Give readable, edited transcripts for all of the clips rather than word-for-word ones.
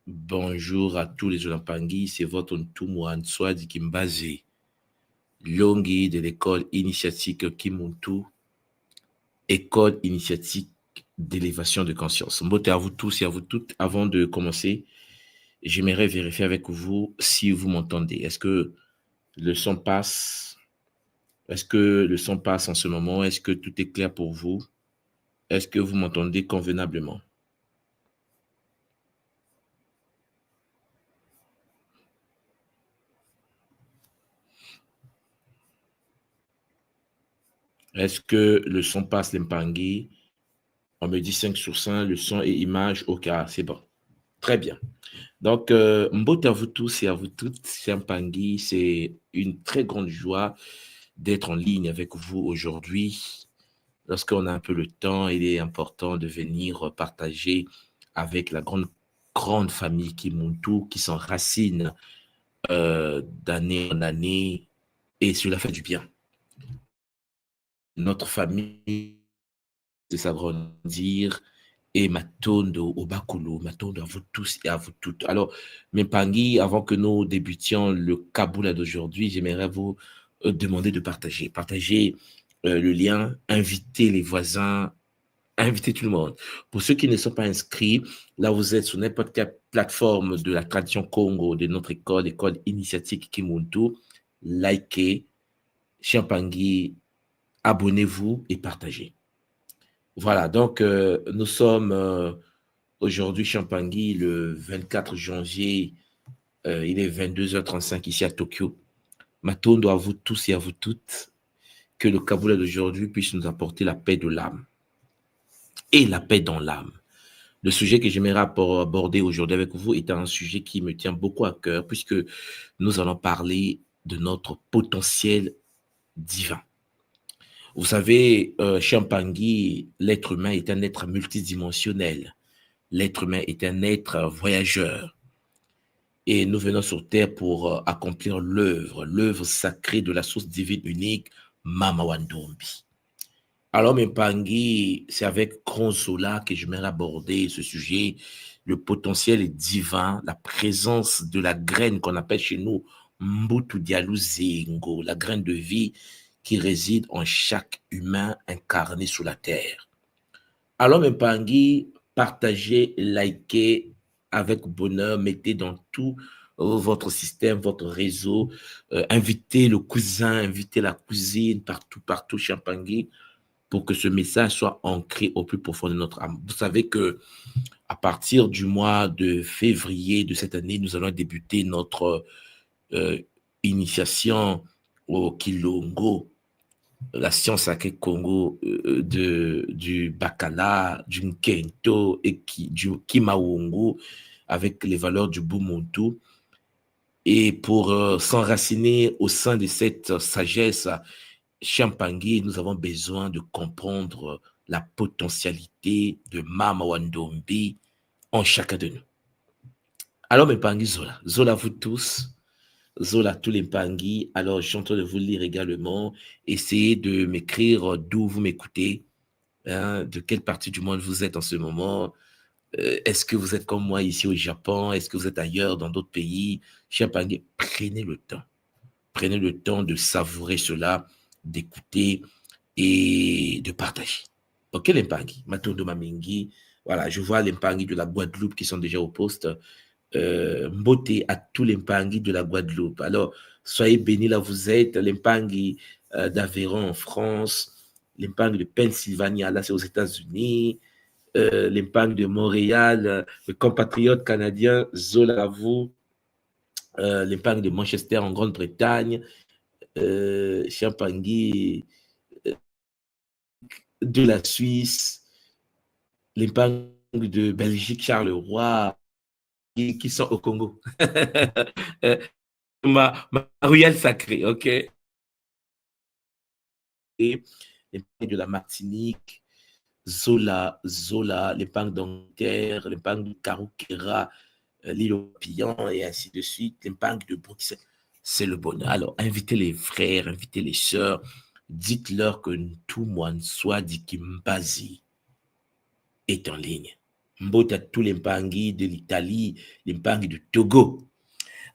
Bonjour à tous les Olampangi, c'est votre Ntumouan Swadi Kimbaze, Longi de l'école initiatique Kimuntu, école initiatique d'élévation de conscience. Mbote à vous tous et à vous toutes. Avant de commencer, j'aimerais vérifier avec vous si vous m'entendez. Est-ce que le son passe? Est-ce que le son passe en ce moment? Est-ce que tout est clair pour vous? Est-ce que vous m'entendez convenablement? Est-ce que le son passe, l'Mpangui? On me dit 5 sur 5, le son et image, ok, c'est bon. Très bien. Donc, mbote à vous tous et à vous toutes, c'est Mpangui, c'est une très grande joie d'être en ligne avec vous aujourd'hui. Lorsqu'on a un peu le temps, il est important de venir partager avec la grande famille Kimuntu qui s'enracine d'année en année et cela fait du bien. Notre famille de s'agrandir et Matondo au Bakulu, Matondo à vous tous et à vous toutes. Alors, Mpangi, avant que nous débutions le Kaboula d'aujourd'hui, j'aimerais vous demander de partager. Partager le lien, inviter les voisins, inviter tout le monde. Pour ceux qui ne sont pas inscrits, là vous êtes sur n'importe quelle plateforme de la tradition Congo, de notre école initiatique Kimuntu, likez, Champangui, abonnez-vous et partagez. Voilà, donc nous sommes aujourd'hui Champangui le 24 janvier, il est 22h35 ici à Tokyo. Matondo à vous tous et à vous toutes, que le Kaboula d'aujourd'hui puisse nous apporter la paix de l'âme et la paix dans l'âme. Le sujet que j'aimerais aborder aujourd'hui avec vous est un sujet qui me tient beaucoup à cœur puisque nous allons parler de notre potentiel divin. Vous savez, Champangui, l'être humain est un être multidimensionnel. L'être humain est un être voyageur. Et nous venons sur Terre pour accomplir l'œuvre sacrée de la source divine unique, Mama Wandombi. Alors, Mpangi, c'est avec Consola que je vais aborder ce sujet. Le potentiel est divin, la présence de la graine qu'on appelle chez nous Mbutu Dialou Zengo, la graine de vie qui réside en chaque humain incarné sur la terre. Alors, Mpangi, partagez, likez avec bonheur, mettez dans tout votre système, votre réseau, invitez le cousin, invitez la cousine, partout, Champangui, pour que ce message soit ancré au plus profond de notre âme. Vous savez que à partir du mois de février de cette année, nous allons débuter notre euh, initiation au Kilongo, la science sacrée Congo du Bakala, du Nkento et du Kimawongo avec les valeurs du Bumuntu. Et pour s'enraciner au sein de cette sagesse, Champangui, nous avons besoin de comprendre la potentialité de Mama Wandombi en chacun de nous. Alors, mes Pangui Zola, Zola vous tous, Zola tous les Pangui. Alors, je suis en train de vous lire également. Essayez de m'écrire d'où vous m'écoutez, hein, de quelle partie du monde vous êtes en ce moment. Est-ce que vous êtes comme moi ici au Japon? Est-ce que vous êtes ailleurs dans d'autres pays? Champangui, prenez le temps. Prenez le temps de savourer cela, d'écouter et de partager. Ok, les Mpangui, Matondo Mamingi, voilà, je vois les Mpangui de la Guadeloupe qui sont déjà au poste. Mbote à tous les Mpangui de la Guadeloupe. Alors, soyez bénis là où vous êtes, les Mpangui d'Aveyron en France, les Mpangui de Pennsylvanie, là c'est aux États-Unis, les Mpangui de Montréal, les compatriotes canadiens, Zola à vous, les Mpangui de Manchester en Grande-Bretagne, Champangui de la Suisse, les Mpangui de Belgique, Charleroi, qui sont au Congo. ma ruelle sacrée, ok? Et les Mpangui de la Martinique, Zola, les Mpangui d'Angleterre, les Mpangui de Karoukera, l'île aux Pillons et ainsi de suite, les Mpangui de Bruxelles. C'est le bonheur. Alors, invitez les frères, invitez les sœurs, dites-leur que tout le monde soit dit Kimbazi est en ligne. Mbota tous les Mpangi de l'Italie, les Mpangi du Togo.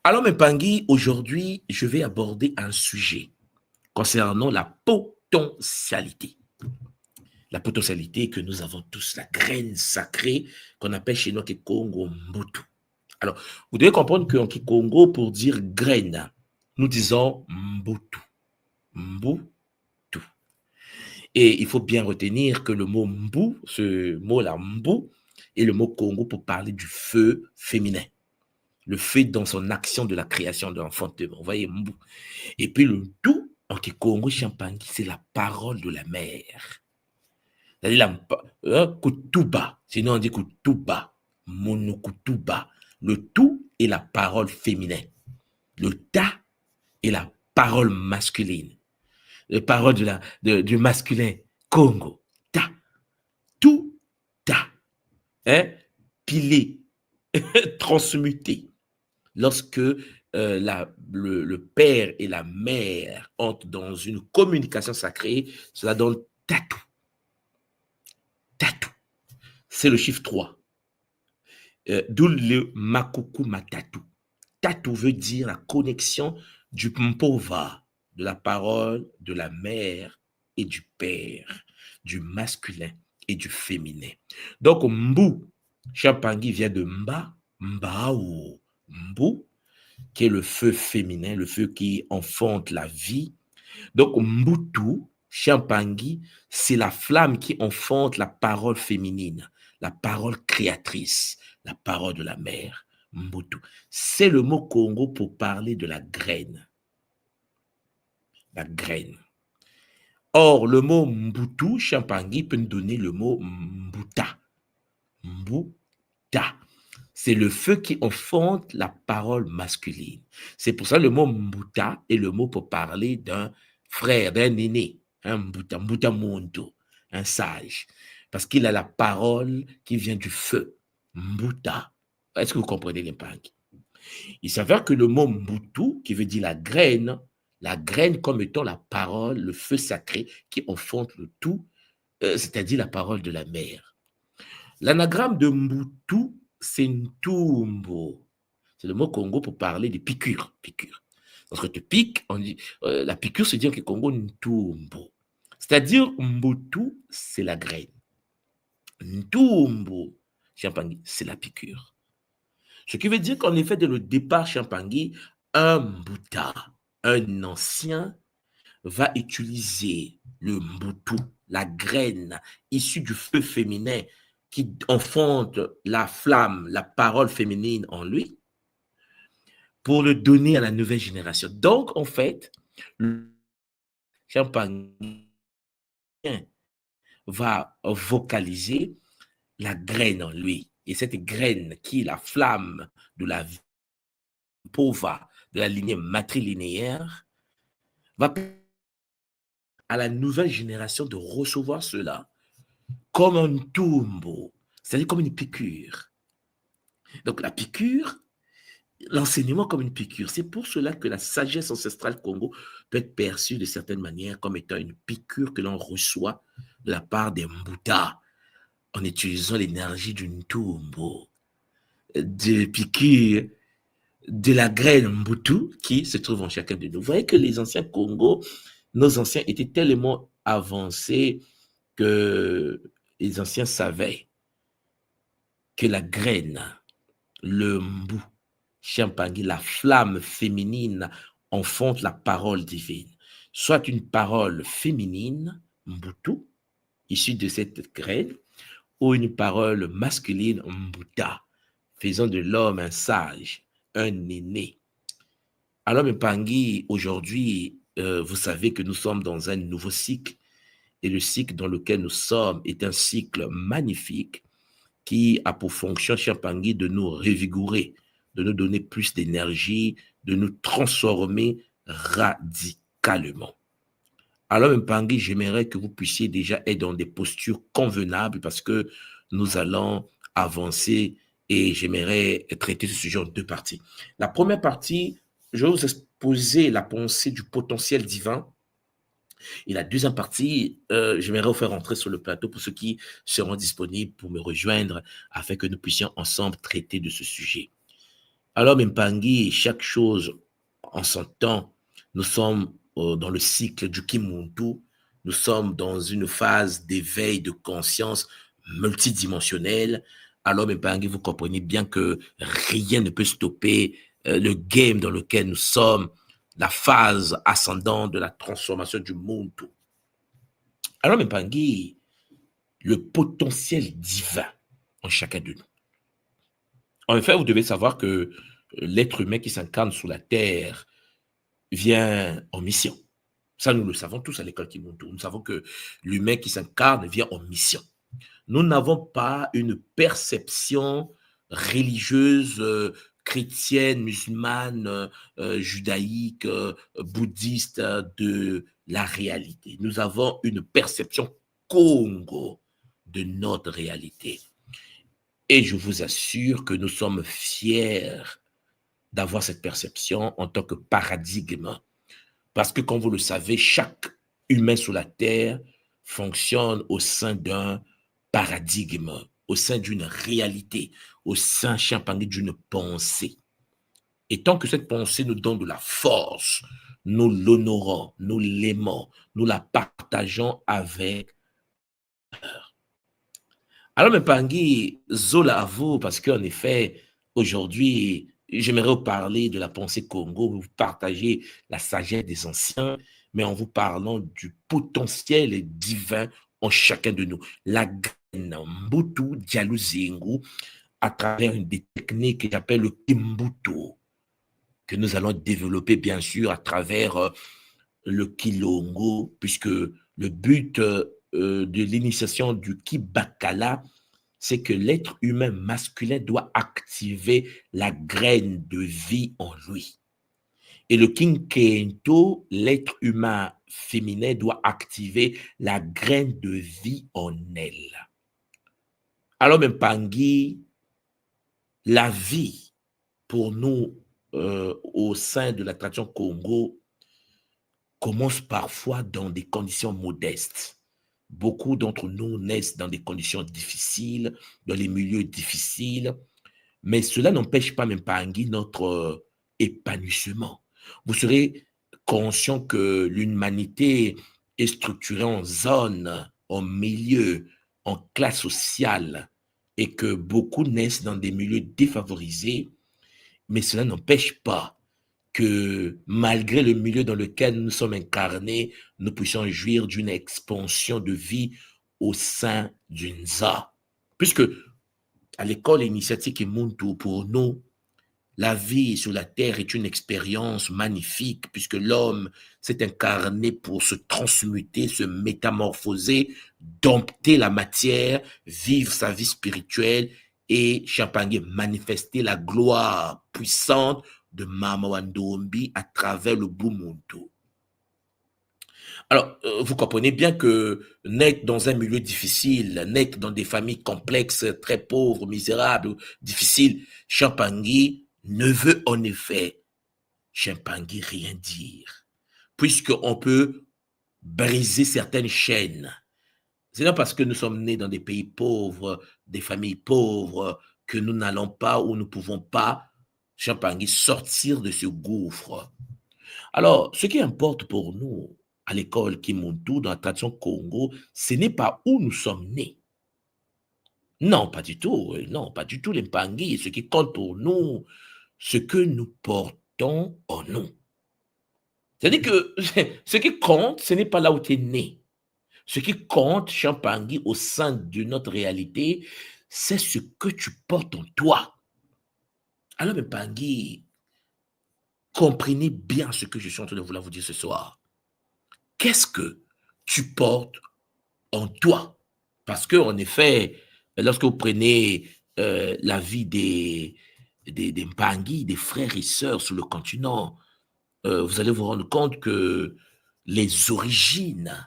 Alors, Mpangi, aujourd'hui, je vais aborder un sujet concernant la potentialité. La potentialité que nous avons tous, la graine sacrée qu'on appelle chez nous Congo Mbutu. Alors, vous devez comprendre qu'en Kikongo, pour dire graine, nous disons Mbutu. Mbutu. Et il faut bien retenir que le mot Mbu, ce mot-là, Mbu, est le mot Congo pour parler du feu féminin. Le feu dans son action de la création de l'enfantement. Vous voyez, Mbu. Et puis le tout, en Kikongo, Champagne, c'est la parole de la mère. C'est-à-dire Kutuba, sinon on dit Kutuba, Monokutuba. Le tout est la parole féminin. Le ta est la parole masculine. La parole du masculin Congo. Ta. Tout ta. Hein? Pilé. Transmuté. Lorsque le père et la mère entrent dans une communication sacrée, cela donne tatou. Tatou. C'est le chiffre 3. D'où le makuku matatou. Tatou veut dire la connexion du mpova, de la parole de la mère et du père, du masculin et du féminin. Donc, Mbu, Champangui vient de Mba, Mbao, Mbu, qui est le feu féminin, le feu qui enfante la vie. Donc, Mbutu, Champangui, c'est la flamme qui enfante la parole féminine, la parole créatrice, la parole de la mère. Mbutu. C'est le mot Congo pour parler de la graine. La graine. Or, le mot Mbutu, Champangui, peut nous donner le mot Mbuta. Mbuta. C'est le feu qui enfante la parole masculine. C'est pour ça le mot Mbuta est le mot pour parler d'un frère, d'un aîné, un Mbuta, Mbuta Mondo, un sage. Parce qu'il a la parole qui vient du feu. Mbuta. Est-ce que vous comprenez l'impact? Il s'avère que le mot Mbutu, qui veut dire la graine comme étant la parole, le feu sacré qui enfante le tout, c'est-à-dire la parole de la mère. L'anagramme de Mbutu, c'est Ntumbo. C'est le mot Congo pour parler des piqûres. Piqûres. Lorsque tu piques, on dit, la piqûre se dit que Congo Ntumbo. C'est-à-dire Mbutu, c'est la graine. Ntumbo, Champangui, c'est la piqûre. Ce qui veut dire qu'en effet, dès le départ, Champangui, un Mbuta, un ancien, va utiliser le Mbutu, la graine issue du feu féminin qui enfante la flamme, la parole féminine en lui, pour le donner à la nouvelle génération. Donc, en fait, le Champangui va vocaliser la graine en lui. Et cette graine qui est la flamme de la vie pauvre, de la lignée matrilinéaire, va à la nouvelle génération de recevoir cela comme un tombeau, c'est-à-dire comme une piqûre. Donc la piqûre, l'enseignement comme une piqûre, c'est pour cela que la sagesse ancestrale Congo peut être perçue de certaines manières comme étant une piqûre que l'on reçoit de la part des Mbuta en utilisant l'énergie d'une tombeau, de piqûre de la graine Mbutu qui se trouve en chacun de nous. Vous voyez que les anciens Congo, nos anciens étaient tellement avancés que les anciens savaient que la graine, le Mbu, Champangui, la flamme féminine enfante la parole divine. Soit une parole féminine, Mbutu, issue de cette graine, ou une parole masculine, Mbuta, faisant de l'homme un sage, un aîné. Alors, Mpangi, aujourd'hui, vous savez que nous sommes dans un nouveau cycle, et le cycle dans lequel nous sommes est un cycle magnifique qui a pour fonction, Champangui, de nous revigorer, de nous donner plus d'énergie, de nous transformer radicalement. Alors, Mpangi, j'aimerais que vous puissiez déjà être dans des postures convenables parce que nous allons avancer et j'aimerais traiter ce sujet en deux parties. La première partie, je vais vous exposer la pensée du potentiel divin Et la deuxième partie, j'aimerais vous faire rentrer sur le plateau pour ceux qui seront disponibles pour me rejoindre afin que nous puissions ensemble traiter de ce sujet. Alors, Mpangi, chaque chose en son temps, nous sommes dans le cycle du Kimuntu, nous sommes dans une phase d'éveil de conscience multidimensionnelle. Alors, Mpangi, vous comprenez bien que rien ne peut stopper le game dans lequel nous sommes, la phase ascendante de la transformation du Muntu. Alors, Mpangi, le potentiel divin en chacun de nous. En effet, vous devez savoir que l'être humain qui s'incarne sur la terre vient en mission. Ça, nous le savons tous à l'école Kimuntu. Nous savons que l'humain qui s'incarne vient en mission. Nous n'avons pas une perception religieuse, chrétienne, musulmane, judaïque, bouddhiste de la réalité. Nous avons une perception Congo de notre réalité. Et je vous assure que nous sommes fiers d'avoir cette perception en tant que paradigme. Parce que, comme vous le savez, chaque humain sur la Terre fonctionne au sein d'un paradigme, au sein d'une réalité, au sein, Champagne, d'une pensée. Et tant que cette pensée nous donne de la force, nous l'honorons, nous l'aimons, nous la partageons avec. Alors, Mpangi, Zola à vous, parce qu'en effet, aujourd'hui, j'aimerais vous parler de la pensée Congo, vous partager la sagesse des anciens, mais en vous parlant du potentiel divin en chacun de nous. La graine Mbutu Dialuzingu, à travers une des techniques que j'appelle le Kimbutu, que nous allons développer, bien sûr, à travers le Kilongo, puisque le but de l'initiation du Kibakala, c'est que l'être humain masculin doit activer la graine de vie en lui. Et le Kinkento, l'être humain féminin, doit activer la graine de vie en elle. Alors, Mpangi, la vie, pour nous, au sein de la tradition Congo, commence parfois dans des conditions modestes. Beaucoup d'entre nous naissent dans des conditions difficiles, dans les milieux difficiles, mais cela n'empêche pas, même pas notre épanouissement. Vous serez conscient que l'humanité est structurée en zones, en milieux, en classes sociales, et que beaucoup naissent dans des milieux défavorisés, mais cela n'empêche pas que malgré le milieu dans lequel nous sommes incarnés, nous puissions jouir d'une expansion de vie au sein d'une ZA. Puisque à l'école initiatique Kimuntu, pour nous, la vie sur la terre est une expérience magnifique puisque l'homme s'est incarné pour se transmuter, se métamorphoser, dompter la matière, vivre sa vie spirituelle et Champagne manifester la gloire puissante de Mama Wandombi à travers le Bumuntu. Alors, vous comprenez bien que naître dans un milieu difficile, naître dans des familles complexes, très pauvres, misérables, difficiles, Champangui ne veut en effet, Champangui, rien dire, puisqu'on peut briser certaines chaînes. C'est pas parce que nous sommes nés dans des pays pauvres, des familles pauvres, que nous n'allons pas ou nous ne pouvons pas, Champangui, sortir de ce gouffre. Alors, ce qui importe pour nous, à l'école Kimuntu, dans la tradition Congo, ce n'est pas où nous sommes nés. Non, pas du tout. Non, pas du tout, les Mpangi. Ce qui compte pour nous, ce que nous portons en nous. C'est-à-dire que ce qui compte, ce n'est pas là où tu es né. Ce qui compte, Champangui, au sein de notre réalité, c'est ce que tu portes en toi. Alors, Mpangi, comprenez bien ce que je suis en train de vouloir vous dire ce soir. Qu'est-ce que tu portes en toi? Parce que, en effet, lorsque vous prenez la vie des Mpangi, des frères et sœurs sur le continent, vous allez vous rendre compte que les origines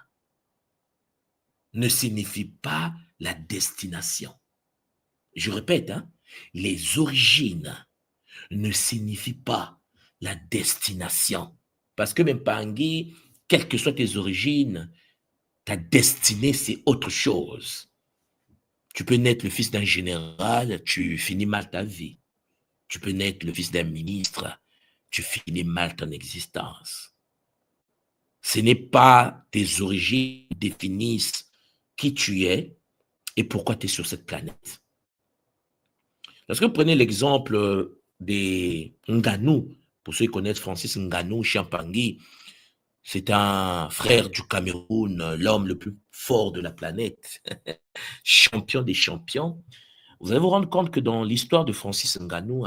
ne signifient pas la destination. Je répète, hein, les origines ne signifient pas la destination. Parce que Mpangi, quelles que soient tes origines, ta destinée, c'est autre chose. Tu peux naître le fils d'un général, tu finis mal ta vie. Tu peux naître le fils d'un ministre, tu finis mal ton existence. Ce n'est pas tes origines qui définissent qui tu es et pourquoi tu es sur cette planète. Lorsque vous prenez l'exemple des Nganou, pour ceux qui connaissent Francis Nganou Champangui, c'est un frère du Cameroun, l'homme le plus fort de la planète, champion des champions. Vous allez vous rendre compte que dans l'histoire de Francis Nganou,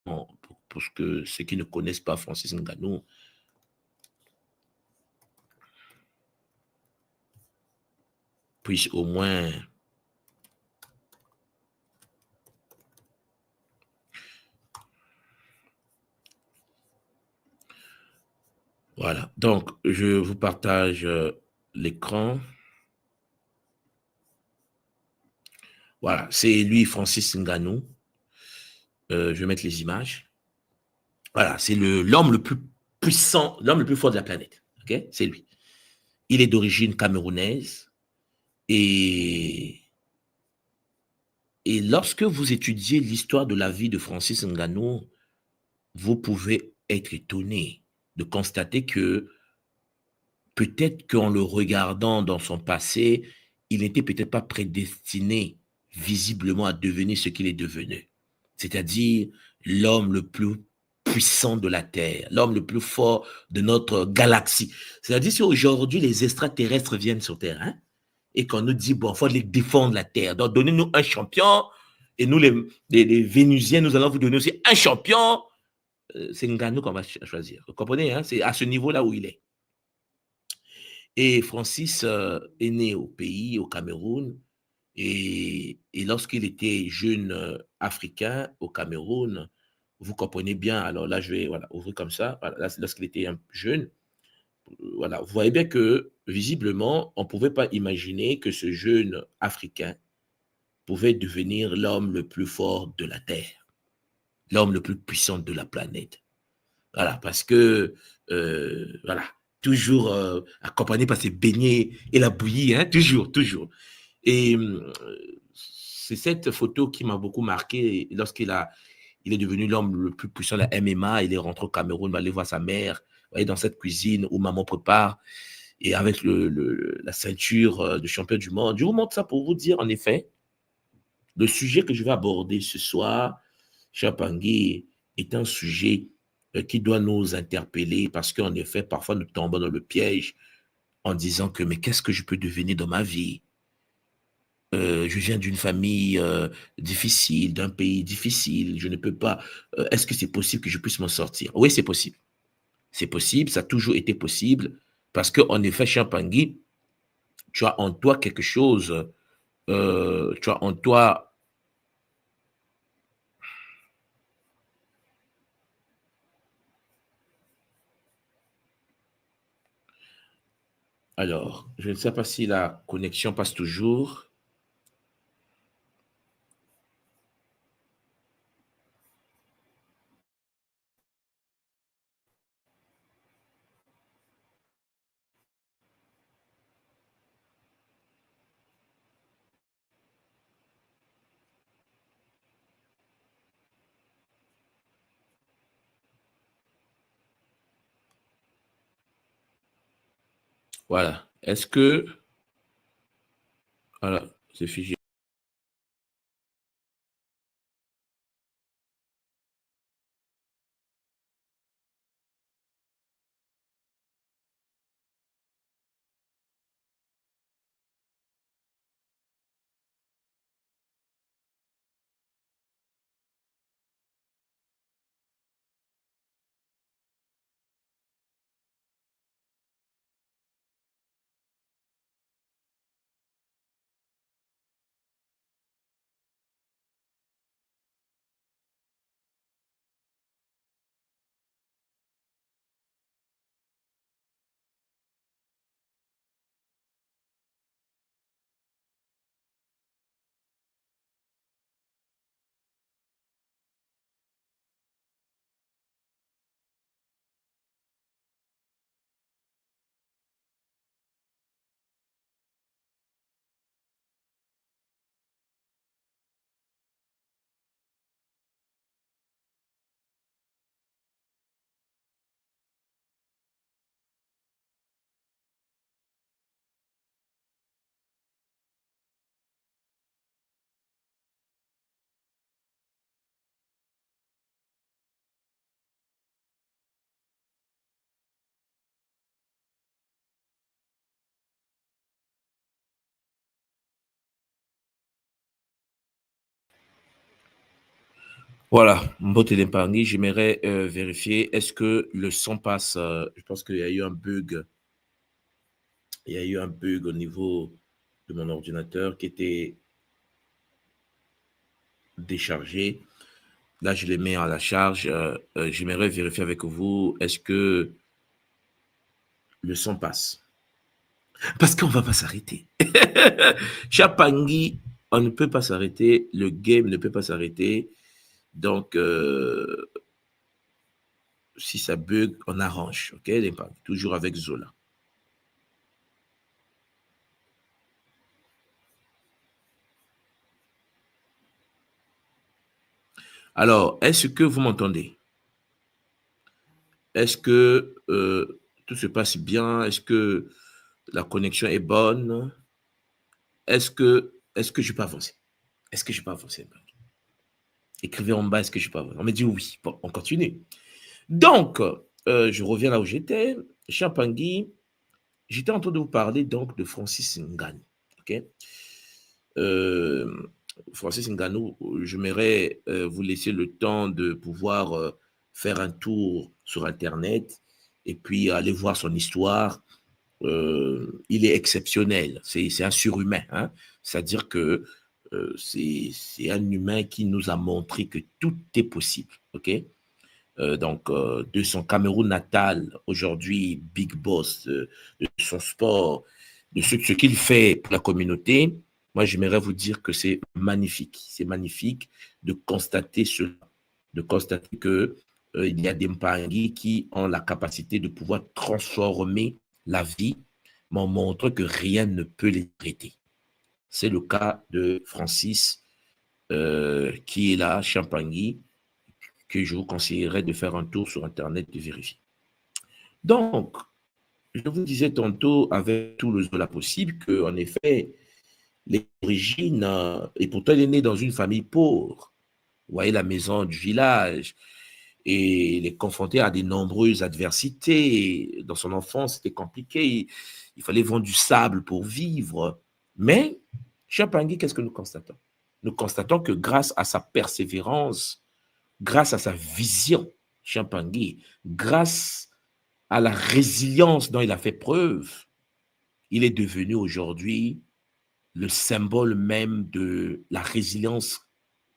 pour ceux qui ne connaissent pas Francis Nganou, puissent au moins... Voilà, donc je vous partage l'écran. Voilà, c'est lui, Francis Ngannou. Je vais mettre les images. Voilà, c'est l'homme le plus puissant, l'homme le plus fort de la planète. Ok, c'est lui. Il est d'origine camerounaise et, et lorsque vous étudiez l'histoire de la vie de Francis Ngannou, vous pouvez être étonné de constater que peut-être qu'en le regardant dans son passé, il n'était peut-être pas prédestiné visiblement à devenir ce qu'il est devenu. C'est-à-dire l'homme le plus puissant de la Terre, l'homme le plus fort de notre galaxie. C'est-à-dire si aujourd'hui les extraterrestres viennent sur Terre, hein, et qu'on nous dit, bon, il faut les défendre la Terre, donc donnez-nous un champion, et nous les Vénusiens, nous allons vous donner aussi un champion, c'est Ngannou qu'on va choisir. Vous comprenez, hein? C'est à ce niveau-là où il est. Et Francis est né au pays, au Cameroun, et lorsqu'il était jeune Africain au Cameroun, vous comprenez bien, alors là je vais voilà, ouvrir comme ça, voilà, lorsqu'il était jeune, voilà, vous voyez bien que visiblement, on ne pouvait pas imaginer que ce jeune Africain pouvait devenir l'homme le plus fort de la Terre, l'homme le plus puissant de la planète. Voilà, parce que, voilà, toujours accompagné par ses beignets et la bouillie, hein, toujours, toujours. Et c'est cette photo qui m'a beaucoup marqué il est devenu l'homme le plus puissant de la MMA. Il est rentré au Cameroun, va aller voir sa mère, vous voyez, dans cette cuisine où maman prépare, et avec la ceinture de champion du monde. Je vous montre ça pour vous dire, en effet, le sujet que je vais aborder ce soir, cher Pangui, est un sujet qui doit nous interpeller parce qu'en effet, parfois nous tombons dans le piège en disant que mais qu'est-ce que je peux devenir dans ma vie? Je viens d'une famille difficile, d'un pays difficile, je ne peux pas. Est-ce que c'est possible que je puisse m'en sortir? Oui, c'est possible. C'est possible, ça a toujours été possible parce qu'en effet, cher Pangui, tu as en toi quelque chose, tu as en toi. Alors, je ne sais pas si la connexion passe toujours. Voilà. Est-ce que... Voilà, c'est figé. Voilà, Mbote Dempangui, j'aimerais vérifier, est-ce que le son passe? Je pense qu'il y a eu un bug. Il y a eu un bug au niveau de mon ordinateur qui était déchargé. Là, je les mets à la charge. J'aimerais vérifier avec vous, est-ce que le son passe? Parce qu'on ne va pas s'arrêter. Chapangui, on ne peut pas s'arrêter. Le game ne peut pas s'arrêter. Donc, si ça bug, on arrange. OK? Toujours avec Zola. Alors, est-ce que vous m'entendez? Est-ce que tout se passe bien? Est-ce que la connexion est bonne? Est-ce que je peux avancer? Est-ce que je peux avancer? Écrivez en bas, est-ce que je peux avancer? On me dit oui. Bon, on continue. Donc, je reviens là où j'étais. Chapangui, j'étais en train de vous parler donc de Francis Ngannou. OK? Euh, Francis Ngannou, j'aimerais vous laisser le temps de pouvoir faire un tour sur Internet et puis aller voir son histoire. Il est exceptionnel, c'est un surhumain, hein? C'est-à-dire que c'est un humain qui nous a montré que tout est possible, ok? Donc, de son Cameroun natal, aujourd'hui Big Boss, de son sport, de ce qu'il fait pour la communauté, moi j'aimerais vous dire que c'est magnifique de constater cela, de constater que il y a des Mpangi qui ont la capacité de pouvoir transformer la vie, mais on montre que rien ne peut les arrêter. C'est le cas de Francis, qui est là, Champagny, que je vous conseillerais de faire un tour sur Internet de vérifier. Donc, je vous disais tantôt, avec tout le Zola possible, qu'en effet, les origines, et pourtant il est né dans une famille pauvre, vous voyez la maison du village, et il est confronté à de nombreuses adversités. Dans son enfance, c'était compliqué. Il fallait vendre du sable pour vivre. Mais, Chapangui, qu'est-ce que nous constatons? Nous constatons que grâce à sa persévérance, grâce à sa vision, Chapangui, grâce à la résilience dont il a fait preuve, il est devenu aujourd'hui le symbole même de la résilience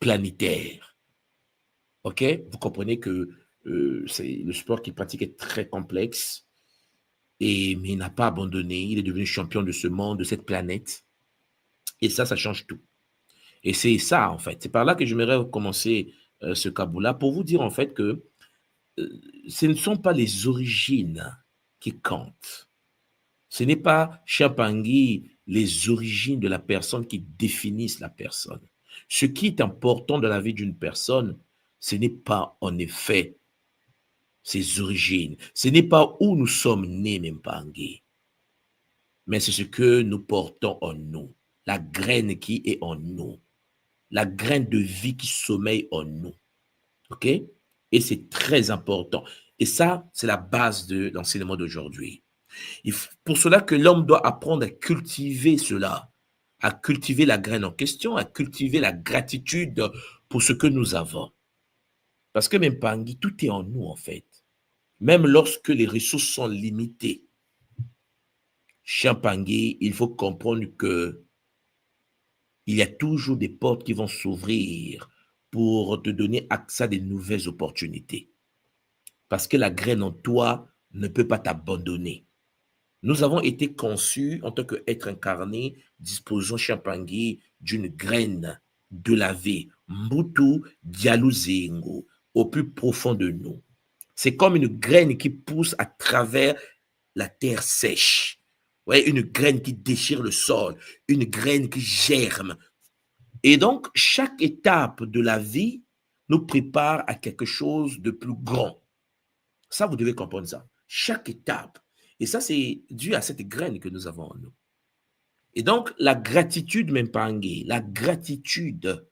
planétaire. OK? Vous comprenez que le sport qu'il pratique est très complexe, mais il n'a pas abandonné. Il est devenu champion de ce monde, de cette planète. Et ça change tout. Et c'est ça, en fait. C'est par là que j'aimerais commencer ce Kaboula pour vous dire, en fait, que ce ne sont pas les origines qui comptent. Ce n'est pas, Chapangui, les origines de la personne qui définissent la personne. Ce qui est important dans la vie d'une personne, ce n'est pas en effet ses origines. Ce n'est pas où nous sommes nés, Mpangi, mais c'est ce que nous portons en nous, la graine qui est en nous, la graine de vie qui sommeille en nous. OK? Et c'est très important. Et ça, c'est la base de l'enseignement d'aujourd'hui. Pour cela que l'homme doit apprendre à cultiver cela, à cultiver la graine en question, à cultiver la gratitude pour ce que nous avons. Parce que Mpangi, tout est en nous, en fait. Même lorsque les ressources sont limitées, Champangui, il faut comprendre que il y a toujours des portes qui vont s'ouvrir pour te donner accès à des nouvelles opportunités. Parce que la graine en toi ne peut pas t'abandonner. Nous avons été conçus en tant qu'être incarné, disposant Champangui d'une graine de la vie, Mbutu Dialuzengo, au plus profond de nous. C'est comme une graine qui pousse à travers la terre sèche. Ouais, une graine qui déchire le sol, une graine qui germe. Et donc, chaque étape de la vie nous prépare à quelque chose de plus grand. Ça, vous devez comprendre ça. Chaque étape. Et ça, c'est dû à cette graine que nous avons en nous. Et donc, la gratitude, même pas la gratitude,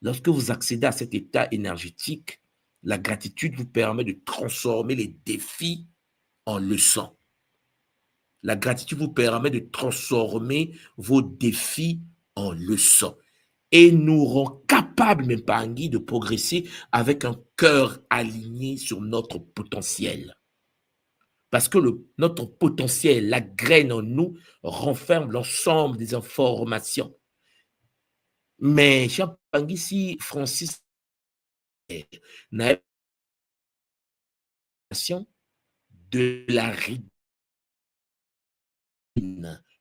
lorsque vous accédez à cet état énergétique, la gratitude vous permet de transformer les défis en leçons. La gratitude vous permet de transformer vos défis en leçons. et nous rend capables, même Pangui, de progresser avec un cœur aligné sur notre potentiel. Parce que notre potentiel, la graine en nous, renferme l'ensemble des informations. Mais, cher Pangui, si Francis n'avait pas de la rigueur,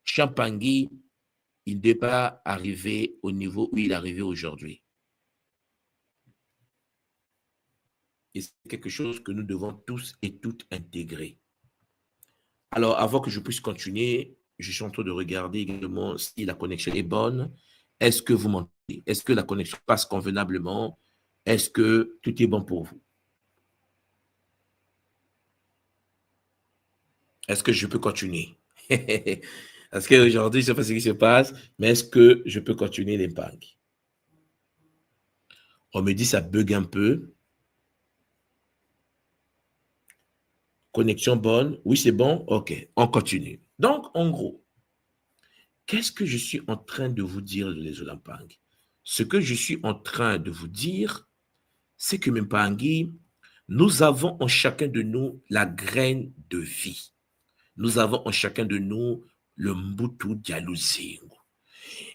Champangui, il ne devait pas arriver au niveau où il est arrivé aujourd'hui. Et c'est quelque chose que nous devons tous et toutes intégrer. Alors, avant que je puisse continuer, je suis en train de regarder également si la connexion est bonne. Est-ce que vous m'entendez? Est-ce que la connexion passe convenablement? Est-ce que tout est bon pour vous? Est-ce que je peux continuer? Parce qu'aujourd'hui, je ne sais pas ce qui se passe, mais est-ce que je peux continuer l'épargne? On me dit ça bug un peu. Connexion bonne. Oui, c'est bon. OK, on continue. Donc, en gros, qu'est-ce que je suis en train de vous dire, les Olampangs? Ce que je suis en train de vous dire, c'est que Mpangi, nous avons en chacun de nous la graine de vie. Nous avons en chacun de nous le Mbutu Dialuzingo.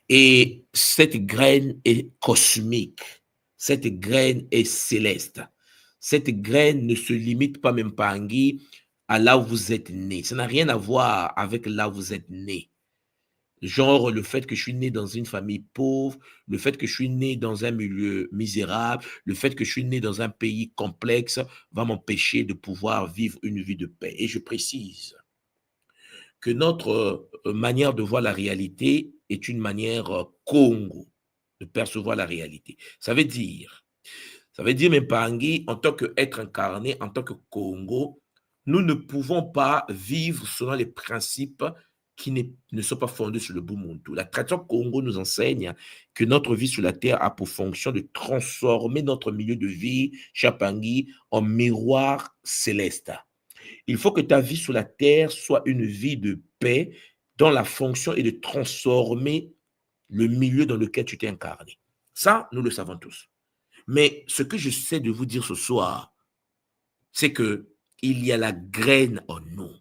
Et cette graine est cosmique. Cette graine est céleste. Cette graine ne se limite pas, même Pangui, à là où vous êtes né. Ça n'a rien à voir avec là où vous êtes né. Genre le fait que je suis né dans une famille pauvre, le fait que je suis né dans un milieu misérable, le fait que je suis né dans un pays complexe va m'empêcher de pouvoir vivre une vie de paix. Et je précise que notre manière de voir la réalité est une manière Congo de percevoir la réalité. Ça veut dire, Mpangi, en tant qu'être incarné, en tant que Congo, nous ne pouvons pas vivre selon les principes qui ne sont pas fondés sur le Bumuntu. La tradition Congo nous enseigne que notre vie sur la terre a pour fonction de transformer notre milieu de vie, Chapangi, en miroir céleste. Il faut que ta vie sur la terre soit une vie de paix dont la fonction est de transformer le milieu dans lequel tu t'es incarné. Ça, nous le savons tous. Mais ce que je sais de vous dire ce soir, c'est que il y a la graine en nous.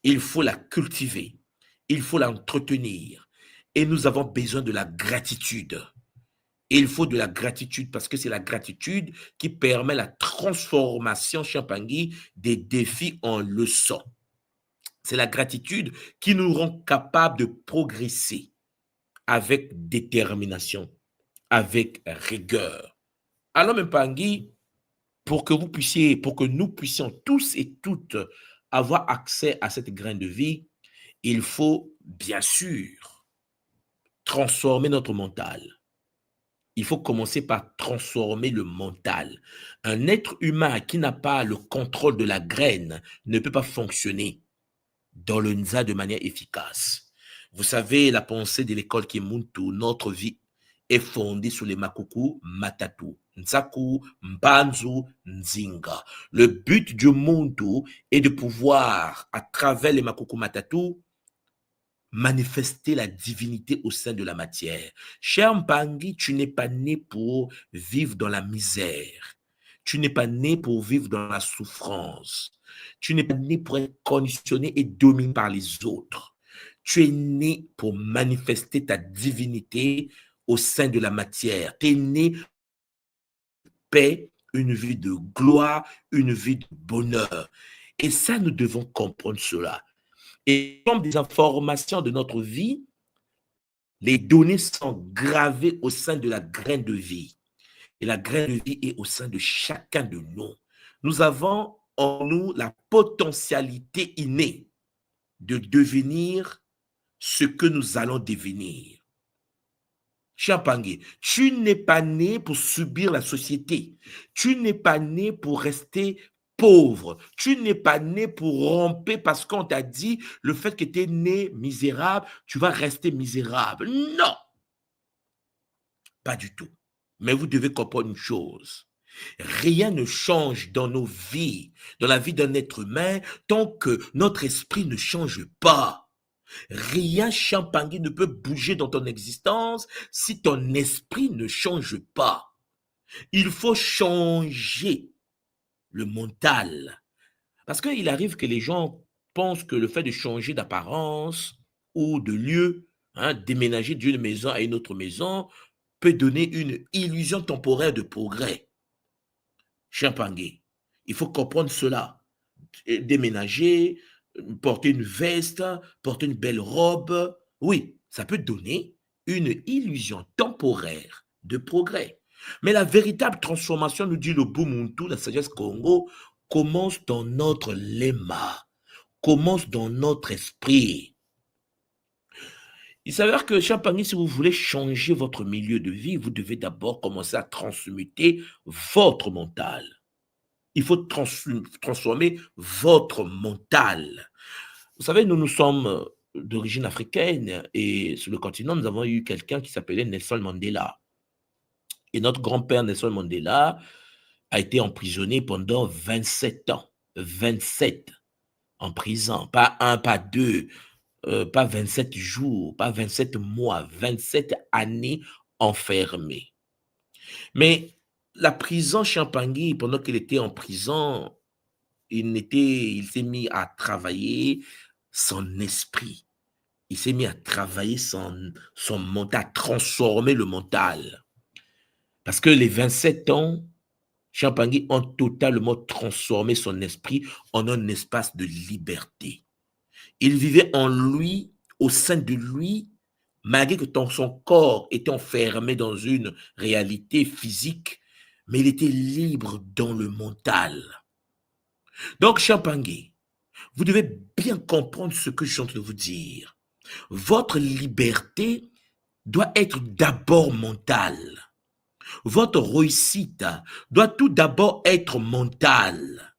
Il faut la cultiver. Il faut l'entretenir. Et nous avons besoin de la gratitude. Et il faut de la gratitude parce que c'est la gratitude qui permet la transformation, Champangui, des défis en leçons. C'est la gratitude qui nous rend capables de progresser avec détermination, avec rigueur. Alors, Mpangui, pour que nous puissions tous et toutes avoir accès à cette graine de vie, il faut bien sûr transformer notre mental. Il faut commencer par transformer le mental. Un être humain qui n'a pas le contrôle de la graine ne peut pas fonctionner dans le Nza de manière efficace. Vous savez, la pensée de l'école Kimuntu, notre vie est fondée sur les Makuku Matatu, Nzaku, Mbanzu, Nzinga. Le but du Muntu est de pouvoir, à travers les Makuku Matatu, manifester la divinité au sein de la matière. Cher Mpangi, tu n'es pas né pour vivre dans la misère. Tu n'es pas né pour vivre dans la souffrance. Tu n'es pas né pour être conditionné et dominé par les autres. Tu es né pour manifester ta divinité au sein de la matière. Tu es né pour paix, une vie de gloire, une vie de bonheur. Et ça, nous devons comprendre cela. Et comme des informations de notre vie, les données sont gravées au sein de la graine de vie. Et la graine de vie est au sein de chacun de nous. Nous avons en nous la potentialité innée de devenir ce que nous allons devenir. Champangé, tu n'es pas né pour subir la société. Tu n'es pas né pour rester pauvre. Tu n'es pas né pour ramper parce qu'on t'a dit le fait que tu es né misérable, tu vas rester misérable. Non, pas du tout. Mais vous devez comprendre une chose. Rien ne change dans nos vies, dans la vie d'un être humain, tant que notre esprit ne change pas. Rien, Champangui, ne peut bouger dans ton existence si ton esprit ne change pas. Il faut changer le mental. Parce qu'il arrive que les gens pensent que le fait de changer d'apparence ou de lieu, hein, déménager d'une maison à une autre maison, peut donner une illusion temporaire de progrès. Champangui, il faut comprendre cela. Déménager, porter une veste, porter une belle robe, oui, ça peut donner une illusion temporaire de progrès. Mais la véritable transformation, nous dit le Bumuntu, la sagesse Congo, commence dans notre lema, commence dans notre esprit. Il s'avère que, Champagny, si vous voulez changer votre milieu de vie, vous devez d'abord commencer à transmuter votre mental. Il faut transformer votre mental. Vous savez, nous sommes d'origine africaine et sur le continent, nous avons eu quelqu'un qui s'appelait Nelson Mandela. Et notre grand-père Nelson Mandela a été emprisonné pendant 27 ans. 27 en prison. Pas un, pas deux, pas 27 jours, pas 27 mois, 27 années enfermé. Mais la prison Champangui, pendant qu'il était en prison, il s'est mis à travailler son esprit. Il s'est mis à travailler son mental, à transformer le mental. Parce que les 27 ans, Champangui ont totalement transformé son esprit en un espace de liberté. Il vivait en lui, au sein de lui, malgré que son corps était enfermé dans une réalité physique, mais il était libre dans le mental. Donc, Champangui, vous devez bien comprendre ce que je suis en train de vous dire. Votre liberté doit être d'abord mentale. Votre réussite doit tout d'abord être mentale.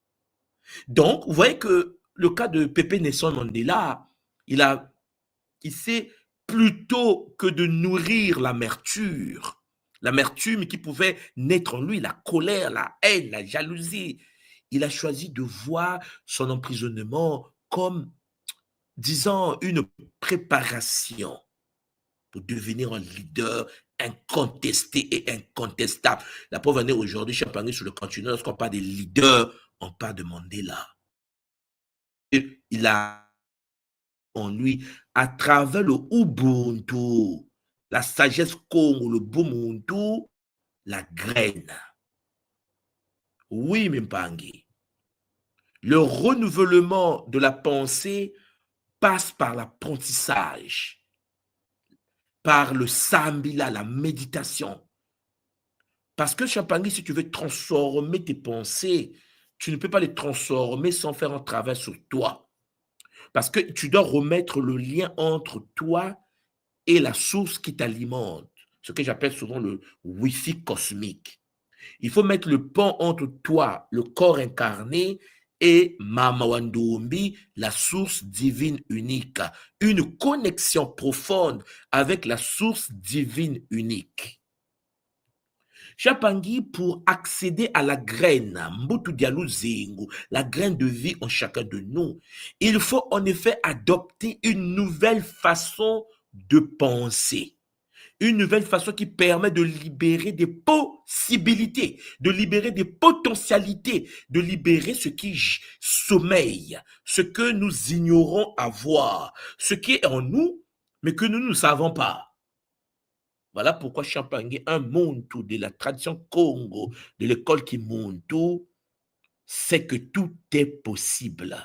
Donc, vous voyez que le cas de Pépé Nelson Mandela, il sait plutôt que de nourrir l'amertume qui pouvait naître en lui, la colère, la haine, la jalousie, il a choisi de voir son emprisonnement comme, disons, une préparation pour devenir un leader incontesté et incontestable. La preuve en est aujourd'hui, Champagny sur le continent, lorsqu'on parle des leaders, on parle de Mandela. Et il a en lui, à travers le Ubuntu, la sagesse Congo, le Bumuntu, la graine. Oui, Mimpangi. Le renouvellement de la pensée passe par l'apprentissage, par le sambila, la méditation. Parce que, Champangui, si tu veux transformer tes pensées, tu ne peux pas les transformer sans faire un travail sur toi. Parce que tu dois remettre le lien entre toi et la source qui t'alimente, ce que j'appelle souvent le Wi-Fi cosmique. Il faut mettre le pont entre toi, le corps incarné, et Mama Wandombi, la source divine unique. Une connexion profonde avec la source divine unique. Champangui, pour accéder à la graine, Mbutu Dialou Zengu, la graine de vie en chacun de nous, il faut en effet adopter une nouvelle façon de penser. Une nouvelle façon qui permet de libérer des possibilités, de libérer des potentialités, de libérer ce qui sommeille, ce que nous ignorons avoir, ce qui est en nous, mais que nous ne savons pas. Voilà pourquoi Champangui, un Muntu de la tradition Congo, de l'école Kimuntu, c'est que tout est possible.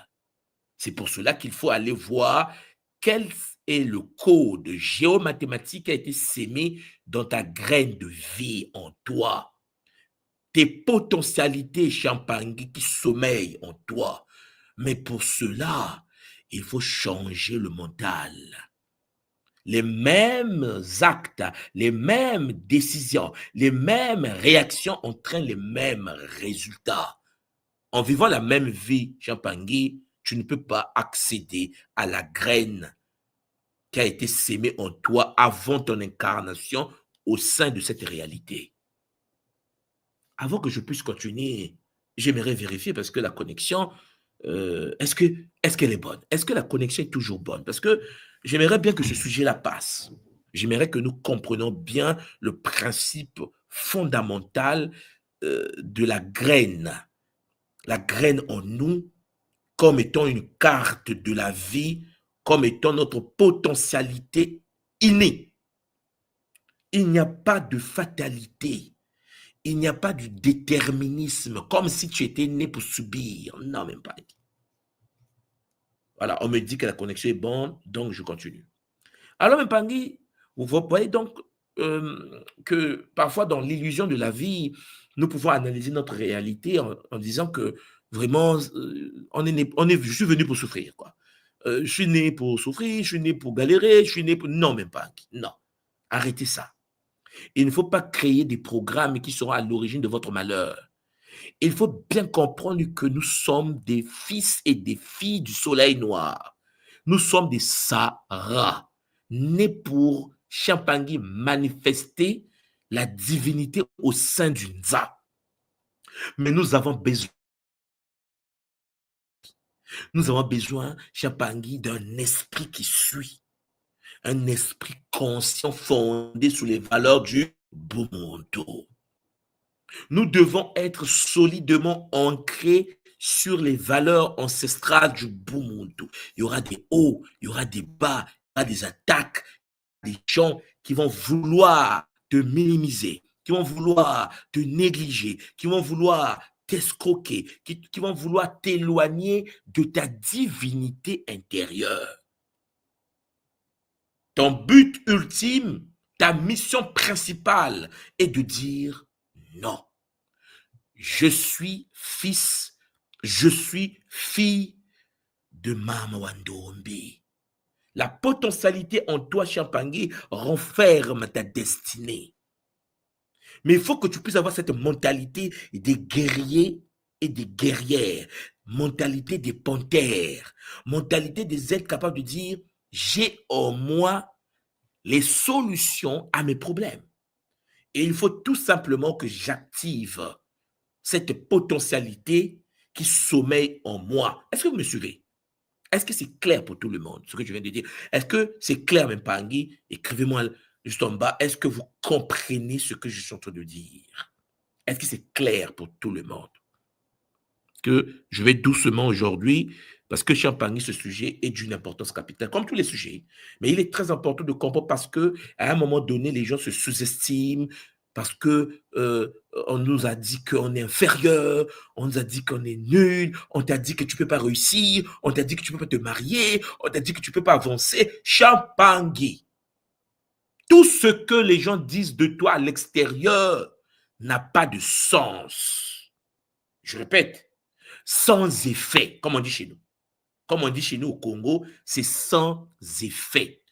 C'est pour cela qu'il faut aller voir quel est le code géomathématique qui a été sémé dans ta graine de vie en toi. Tes potentialités, Champangui, qui sommeillent en toi. Mais pour cela, il faut changer le mental. Les mêmes actes, les mêmes décisions, les mêmes réactions entraînent les mêmes résultats. En vivant la même vie, Champangui, tu ne peux pas accéder à la graine qui a été sémée en toi avant ton incarnation au sein de cette réalité. Avant que je puisse continuer, j'aimerais vérifier parce que la connexion, est-ce qu'elle est bonne? Est-ce que la connexion est toujours bonne? Parce que J'aimerais bien que ce sujet-là passe. J'aimerais que nous comprenions bien le principe fondamental de la graine en nous comme étant une carte de la vie, comme étant notre potentialité innée. Il n'y a pas de fatalité. Il n'y a pas de déterminisme, comme si tu étais né pour subir. Non, même pas. Voilà, on me dit que la connexion est bonne, donc je continue. Alors, Mpangui, vous voyez donc que parfois dans l'illusion de la vie, nous pouvons analyser notre réalité en disant que vraiment, je suis venu pour souffrir, quoi. Je suis né pour souffrir, je suis né pour galérer, je suis né pour... Non, même pas. Non, arrêtez ça. Il ne faut pas créer des programmes qui seront à l'origine de votre malheur. Il faut bien comprendre que nous sommes des fils et des filles du soleil noir. Nous sommes des Sarah, nés pour Champangui manifester la divinité au sein du Nza. Mais nous avons besoin, Champangui, d'un esprit qui suit, un esprit conscient fondé sur les valeurs du Bumuntu. Nous devons être solidement ancrés sur les valeurs ancestrales du Bumuntu. Il y aura des hauts, il y aura des bas, il y aura des attaques, des gens qui vont vouloir te minimiser, qui vont vouloir te négliger, qui vont vouloir t'escroquer, qui vont vouloir t'éloigner de ta divinité intérieure. Ton but ultime, ta mission principale est de dire non. Je suis fils, je suis fille de Mama Wandombi. La potentialité en toi, Champangui, renferme ta destinée. Mais il faut que tu puisses avoir cette mentalité des guerriers et des guerrières, mentalité des panthères, mentalité des êtres capables de dire « j'ai en moi les solutions à mes problèmes ». Et il faut tout simplement que j'active cette potentialité qui sommeille en moi. Est-ce que vous me suivez? Est-ce que c'est clair pour tout le monde, ce que je viens de dire? Est-ce que c'est clair, même Pangui? Écrivez-moi juste en bas. Est-ce que vous comprenez ce que je suis en train de dire? Est-ce que c'est clair pour tout le monde? Que je vais doucement aujourd'hui, parce que Champagny, ce sujet est d'une importance capitale, comme tous les sujets. Mais il est très important de comprendre parce que à un moment donné, les gens se sous-estiment, parce que on nous a dit qu'on est inférieur, on nous a dit qu'on est nul, on t'a dit que tu ne peux pas réussir, on t'a dit que tu ne peux pas te marier, on t'a dit que tu ne peux pas avancer. Champagny, tout ce que les gens disent de toi à l'extérieur n'a pas de sens. Je répète, sans effet, comme on dit chez nous. Comme on dit chez nous au Congo, c'est sans effet.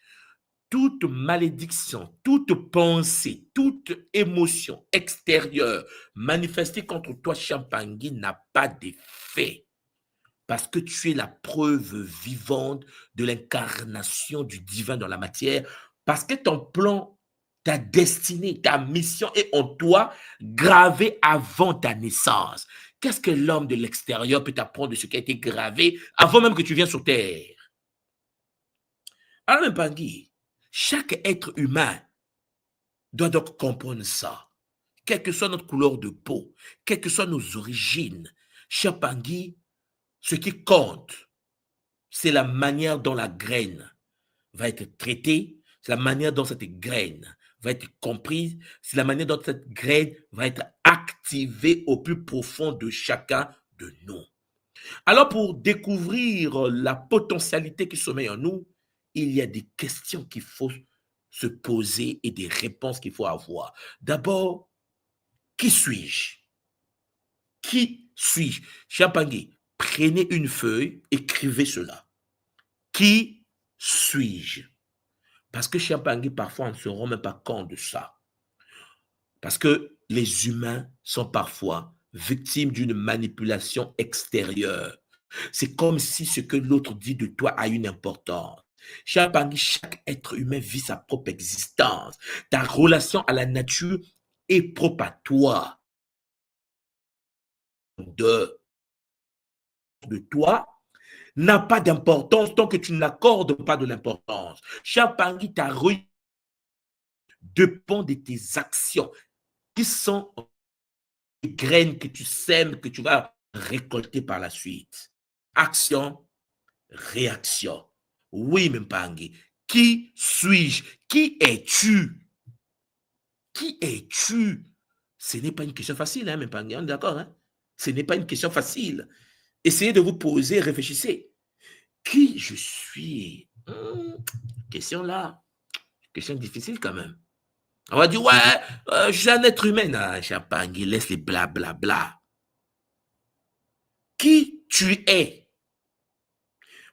Toute malédiction, toute pensée, toute émotion extérieure manifestée contre toi, Champangui, n'a pas d'effet. Parce que tu es la preuve vivante de l'incarnation du divin dans la matière. Parce que ton plan, ta destinée, ta mission est en toi, gravée avant ta naissance. Qu'est-ce que l'homme de l'extérieur peut t'apprendre de ce qui a été gravé avant même que tu viennes sur terre? Alors, Mpangui, chaque être humain doit donc comprendre ça. Quelle que soit notre couleur de peau, quelles que soient nos origines, Champangui, ce qui compte, c'est la manière dont la graine va être traitée, c'est la manière dont cette graine va être comprise, c'est la manière dont cette graine va être activée au plus profond de chacun de nous. Alors, pour découvrir la potentialité qui sommeille en nous, il y a des questions qu'il faut se poser et des réponses qu'il faut avoir. D'abord, qui suis-je? Qui suis-je? Champangui, prenez une feuille, écrivez cela. Qui suis-je? Parce que Champangui, parfois, on ne se rend même pas compte de ça. Parce que les humains sont parfois victimes d'une manipulation extérieure. C'est comme si ce que l'autre dit de toi a une importance. Chaque être humain vit sa propre existence. Ta relation à la nature est propre à toi. De toi, n'a pas d'importance tant que tu ne l'accordes pas de l'importance. Chapangi, ta réussite dépend de tes actions qui sont les graines que tu sèmes, que tu vas récolter par la suite. Action, réaction. Oui, Mpangi. Qui suis-je? Qui es-tu? Qui es-tu? Ce n'est pas une question facile, hein, Mpangi, on est d'accord, hein? Ce n'est pas une question facile. Essayez de vous poser, réfléchissez. Qui je suis? Question là, question difficile quand même. On va dire, ouais, je suis un être humain. Ah, Chapangi, laisse les blablabla. Bla, bla. Qui tu es?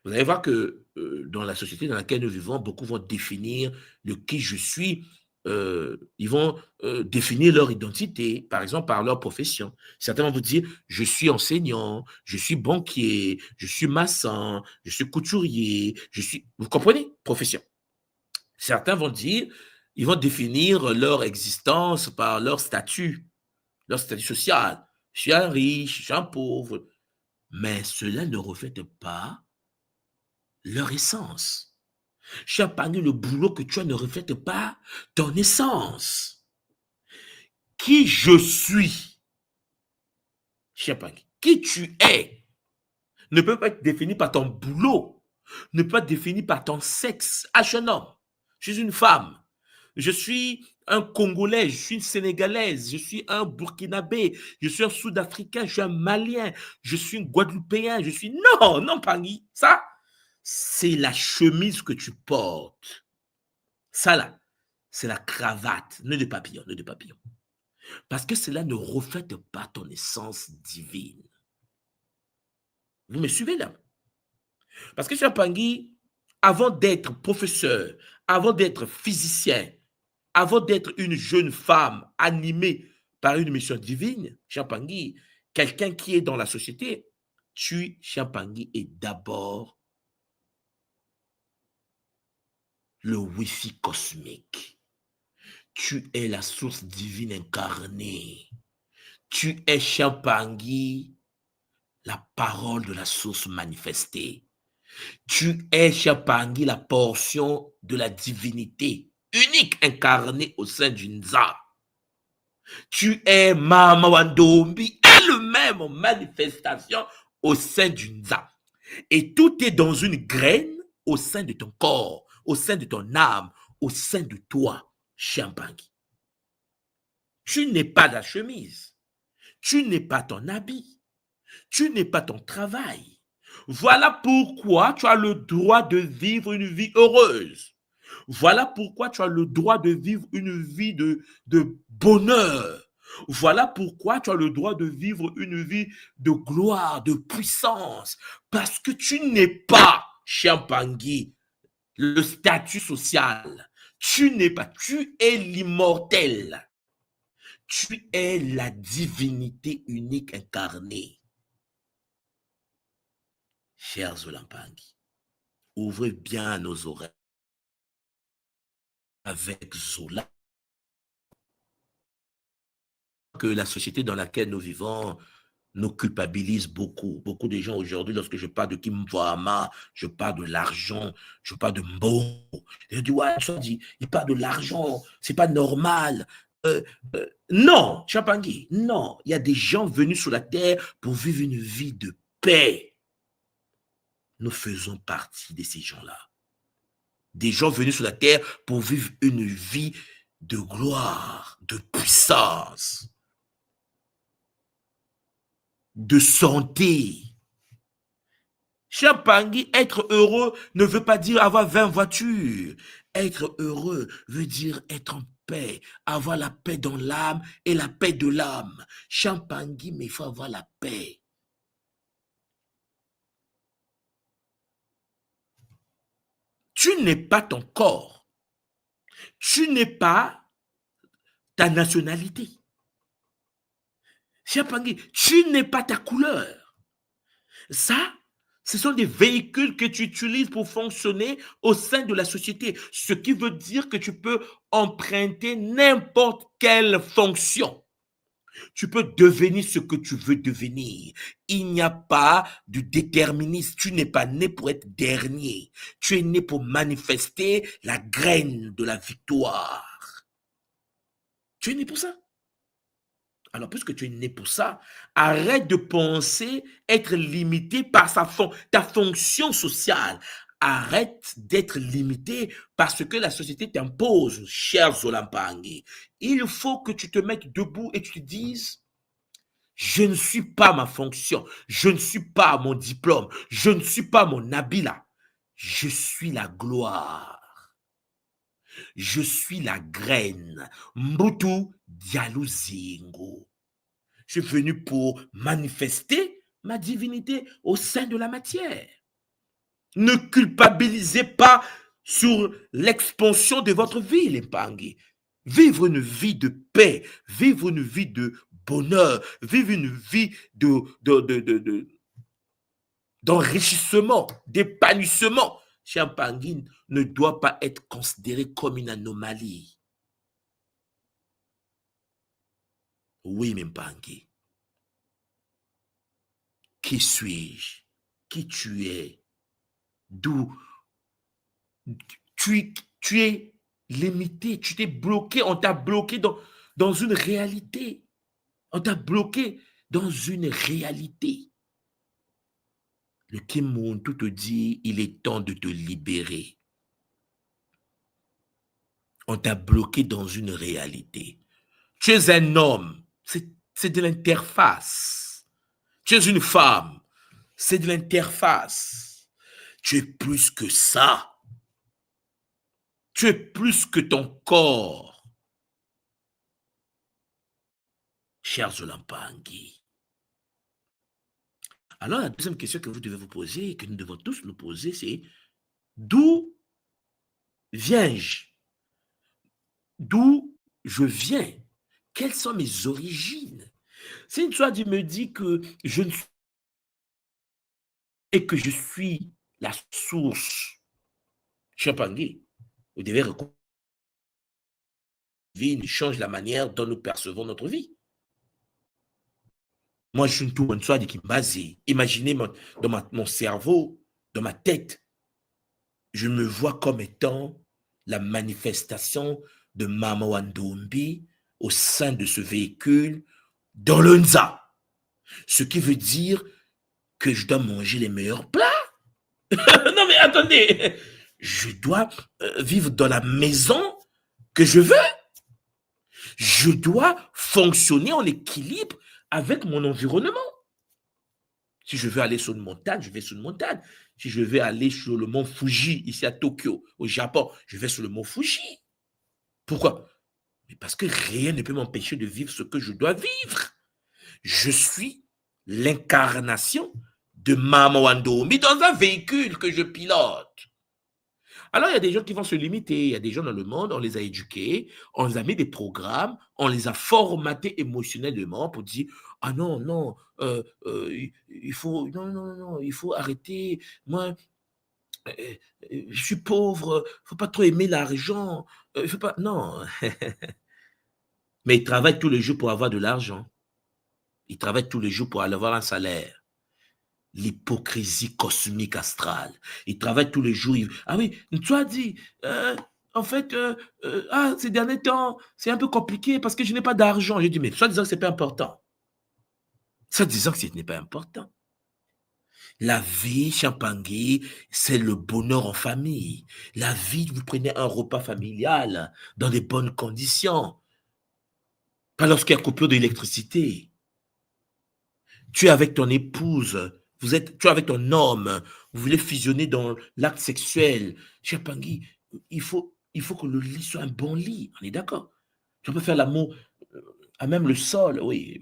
Vous allez voir que dans la société dans laquelle nous vivons, beaucoup vont définir le qui je suis. Ils vont définir leur identité, par exemple, par leur profession. Certains vont vous dire, je suis enseignant, je suis banquier, je suis maçon, je suis couturier, je suis... Vous comprenez? Profession. Certains vont dire, ils vont définir leur existence par leur statut social. Je suis un riche, je suis un pauvre. Mais cela ne reflète pas leur essence. Champagne, le boulot que tu as ne reflète pas ton essence. Qui je suis, Champagne, qui tu es, ne peut pas être défini par ton boulot, ne peut pas être défini par ton sexe. Ah, je suis un homme, je suis une femme, je suis un Congolais, je suis une Sénégalaise, je suis un Burkinabé, je suis un Sud-Africain, je suis un Malien, je suis un Guadeloupéen, je suis... Non, non, Pangui, ça, c'est la chemise que tu portes. Ça là, c'est la cravate, nœud de papillon, nœud de papillon. Parce que cela ne reflète pas ton essence divine. Vous me suivez là? Parce que Chapangi, avant d'être professeur, avant d'être physicien, avant d'être une jeune femme animée par une mission divine, Chapangi, quelqu'un qui est dans la société, tu, Chapangi, est d'abord le Wi-Fi cosmique. Tu es la source divine incarnée. Tu es Chapangi, la parole de la source manifestée. Tu es Chapangi, la portion de la divinité unique incarnée au sein du Nza. Tu es Mama Wandombi, elle-même en manifestation au sein du Nza. Et tout est dans une graine au sein de ton corps, au sein de ton âme, au sein de toi, Chapangi. Tu n'es pas la chemise. Tu n'es pas ton habit. Tu n'es pas ton travail. Voilà pourquoi tu as le droit de vivre une vie heureuse. Voilà pourquoi tu as le droit de vivre une vie de bonheur. Voilà pourquoi tu as le droit de vivre une vie de gloire, de puissance. Parce que tu n'es pas, Champangui, le statut social. Tu n'es pas, tu es l'immortel. Tu es la divinité unique incarnée. Chers Zolampangi, ouvrez bien nos oreilles avec Zola. Que la société dans laquelle nous vivons nous culpabilise beaucoup. Beaucoup de gens aujourd'hui, lorsque je parle de Kim Voama, je parle de l'argent, je parle de Mbo. Je dis, ouais, il parle de l'argent, c'est pas normal. Non, Chapangi, non. Il y a des gens venus sur la terre pour vivre une vie de paix. Nous faisons partie de ces gens-là. Des gens venus sur la terre pour vivre une vie de gloire, de puissance, de santé. Chapangi, être heureux ne veut pas dire avoir 20 voitures. Être heureux veut dire être en paix, avoir la paix dans l'âme et la paix de l'âme. Chapangi, mais il faut avoir la paix. Tu n'es pas ton corps. Tu n'es pas ta nationalité. Chapangi, tu n'es pas ta couleur. Ça, ce sont des véhicules que tu utilises pour fonctionner au sein de la société. Ce qui veut dire que tu peux emprunter n'importe quelle fonction. Tu peux devenir ce que tu veux devenir. Il n'y a pas de déterminisme. Tu n'es pas né pour être dernier. Tu es né pour manifester la graine de la victoire. Tu es né pour ça. Alors, puisque tu es né pour ça, arrête de penser être limité par ta fonction sociale. Arrête d'être limité parce que la société t'impose, cher Zolampangi. Il faut que tu te mettes debout et tu te dises, je ne suis pas ma fonction, je ne suis pas mon diplôme, je ne suis pas mon habit là. Je suis la gloire. Je suis la graine. Mbutu Dialuzingo. Je suis venu pour manifester ma divinité au sein de la matière. Ne culpabilisez pas sur l'expansion de votre vie, les Mpangi. Vivre une vie de paix, vivre une vie de bonheur, vivre une vie d'enrichissement, d'épanouissement. Chez Mpangi ne doit pas être considéré comme une anomalie. Oui, Mpangi. Qui suis-je? Qui tu es? D'où tu es limité, tu t'es bloqué, on t'a bloqué dans une réalité. On t'a bloqué dans une réalité. Le Kim tout te dit, il est temps de te libérer. On t'a bloqué dans une réalité. Tu es un homme, c'est de l'interface. Tu es une femme, c'est de l'interface. Tu es plus que ça. Tu es plus que ton corps. Cher Zolampangi. Alors, la deuxième question que vous devez vous poser et que nous devons tous nous poser, c'est d'où viens-je? D'où je viens? Quelles sont mes origines? Si une fois me dit que je ne suis et que je suis la source, cher Pangui, vous devez reconnaître que la vie change la manière dont nous percevons notre vie. Moi, je suis une tour qui est basée. Imaginez dans mon cerveau, dans ma tête, je me vois comme étant la manifestation de Mama Wandombi au sein de ce véhicule dans le Nza. Ce qui veut dire que je dois manger les meilleurs plats. Non mais attendez, je dois vivre dans la maison que je veux. Je dois fonctionner en équilibre avec mon environnement. Si je veux aller sur une montagne, je vais sur une montagne. Si je veux aller sur le mont Fuji, ici à Tokyo, au Japon, je vais sur le mont Fuji. Pourquoi? Mais parce que rien ne peut m'empêcher de vivre ce que je dois vivre. Je suis l'incarnation de Mama Wandombi dans un véhicule que je pilote. Alors, il y a des gens qui vont se limiter. Il y a des gens dans le monde, on les a éduqués, on les a mis des programmes, on les a formatés émotionnellement pour dire « Ah non, non, il faut, non, il faut arrêter. Moi, je suis pauvre, il ne faut pas trop aimer l'argent. Il faut pas... » Non. Mais ils travaillent tous les jours pour avoir de l'argent. Ils travaillent tous les jours pour avoir un salaire. L'hypocrisie cosmique astrale. Ils travaillent tous les jours. Ah oui, tu as dit, en fait, ces derniers temps, c'est un peu compliqué parce que je n'ai pas d'argent. J'ai dit, mais soit disant que ce n'est pas important. Soit disant que ce n'est pas important. La vie, Champangui, c'est le bonheur en famille. La vie, vous prenez un repas familial dans des bonnes conditions. Pas lorsqu'il y a coupure d'électricité. Tu es avec ton épouse, tu es avec ton homme, vous voulez fusionner dans l'acte sexuel. Cher Pangui, il faut que le lit soit un bon lit, on est d'accord. Tu peux faire l'amour à même le sol, oui,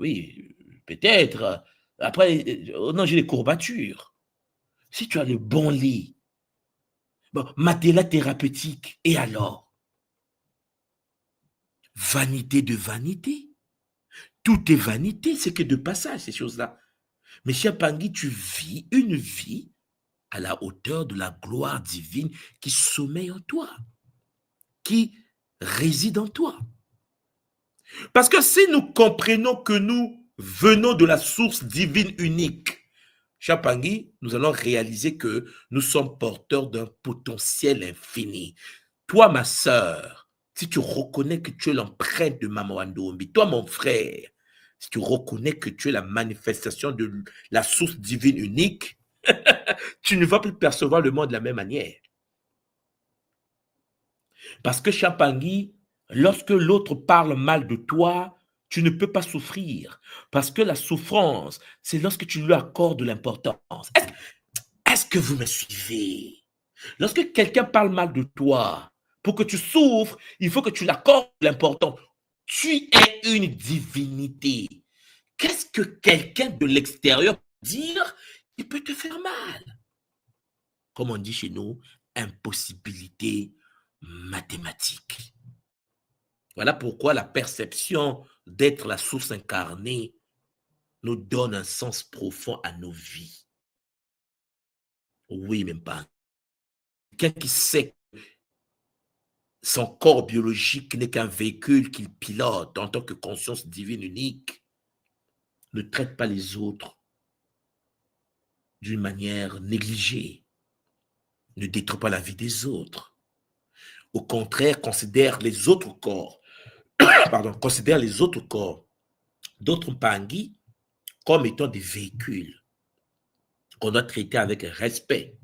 peut-être. Après, non, j'ai des courbatures. Si tu as le bon lit, bon, matelas thérapeutique, et alors? Vanité de vanité. Tout est vanité, c'est que de passage, ces choses-là. Mais cher Pangui, tu vis une vie à la hauteur de la gloire divine qui sommeille en toi, qui réside en toi. Parce que si nous comprenons que nous venons de la source divine unique, Chapangui, nous allons réaliser que nous sommes porteurs d'un potentiel infini. Toi, ma sœur, si tu reconnais que tu es l'empreinte de Maman Wandombi, toi, mon frère, si tu reconnais que tu es la manifestation de la source divine unique, tu ne vas plus percevoir le monde de la même manière. Parce que Chapangui, lorsque l'autre parle mal de toi, tu ne peux pas souffrir. Parce que la souffrance, c'est lorsque tu lui accordes de l'importance. Est-ce que vous me suivez? Lorsque quelqu'un parle mal de toi, pour que tu souffres, il faut que tu l'accordes de l'importance. Tu es une divinité. Qu'est-ce que quelqu'un de l'extérieur peut dire qui peut te faire mal? Comme on dit chez nous, impossibilité mathématique. Voilà pourquoi la perception d'être la source incarnée nous donne un sens profond à nos vies. Oui, même pas. Quelqu'un qui sait que son corps biologique n'est qu'un véhicule qu'il pilote en tant que conscience divine unique, ne traite pas les autres d'une manière négligée, ne détruit pas la vie des autres. Au contraire, considère les autres corps, considère les autres corps d'autres Mpangui comme étant des véhicules qu'on doit traiter avec respect,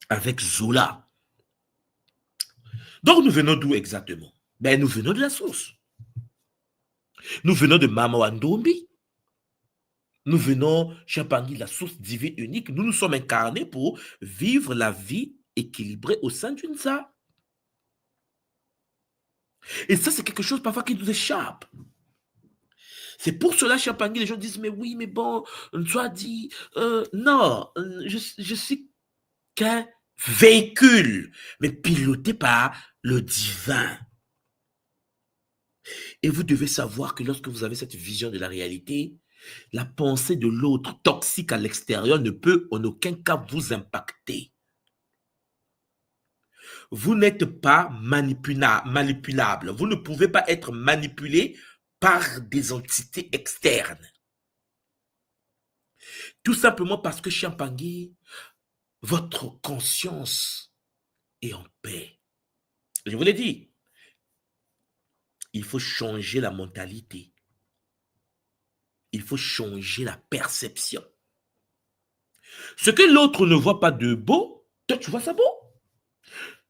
avec Zola. Donc nous venons d'où exactement? Ben, nous venons de la source. Nous venons de Mama Wandombi. Nous venons, Chapangui, de la source divine unique. Nous nous sommes incarnés pour vivre la vie équilibrée au sein d'une ça. Et ça, c'est quelque chose parfois qui nous échappe. C'est pour cela, Chapangui, les gens disent, mais oui, mais bon, soit dit, non, je suis qu'un véhicule, mais piloté par le divin. Et vous devez savoir que lorsque vous avez cette vision de la réalité, la pensée de l'autre toxique à l'extérieur ne peut en aucun cas vous impacter. Vous n'êtes pas manipulable. Vous ne pouvez pas être manipulé par des entités externes. Tout simplement parce que Chapangui, votre conscience est en paix. Je vous l'ai dit, il faut changer la mentalité. Il faut changer la perception. Ce que l'autre ne voit pas de beau, toi tu vois ça beau.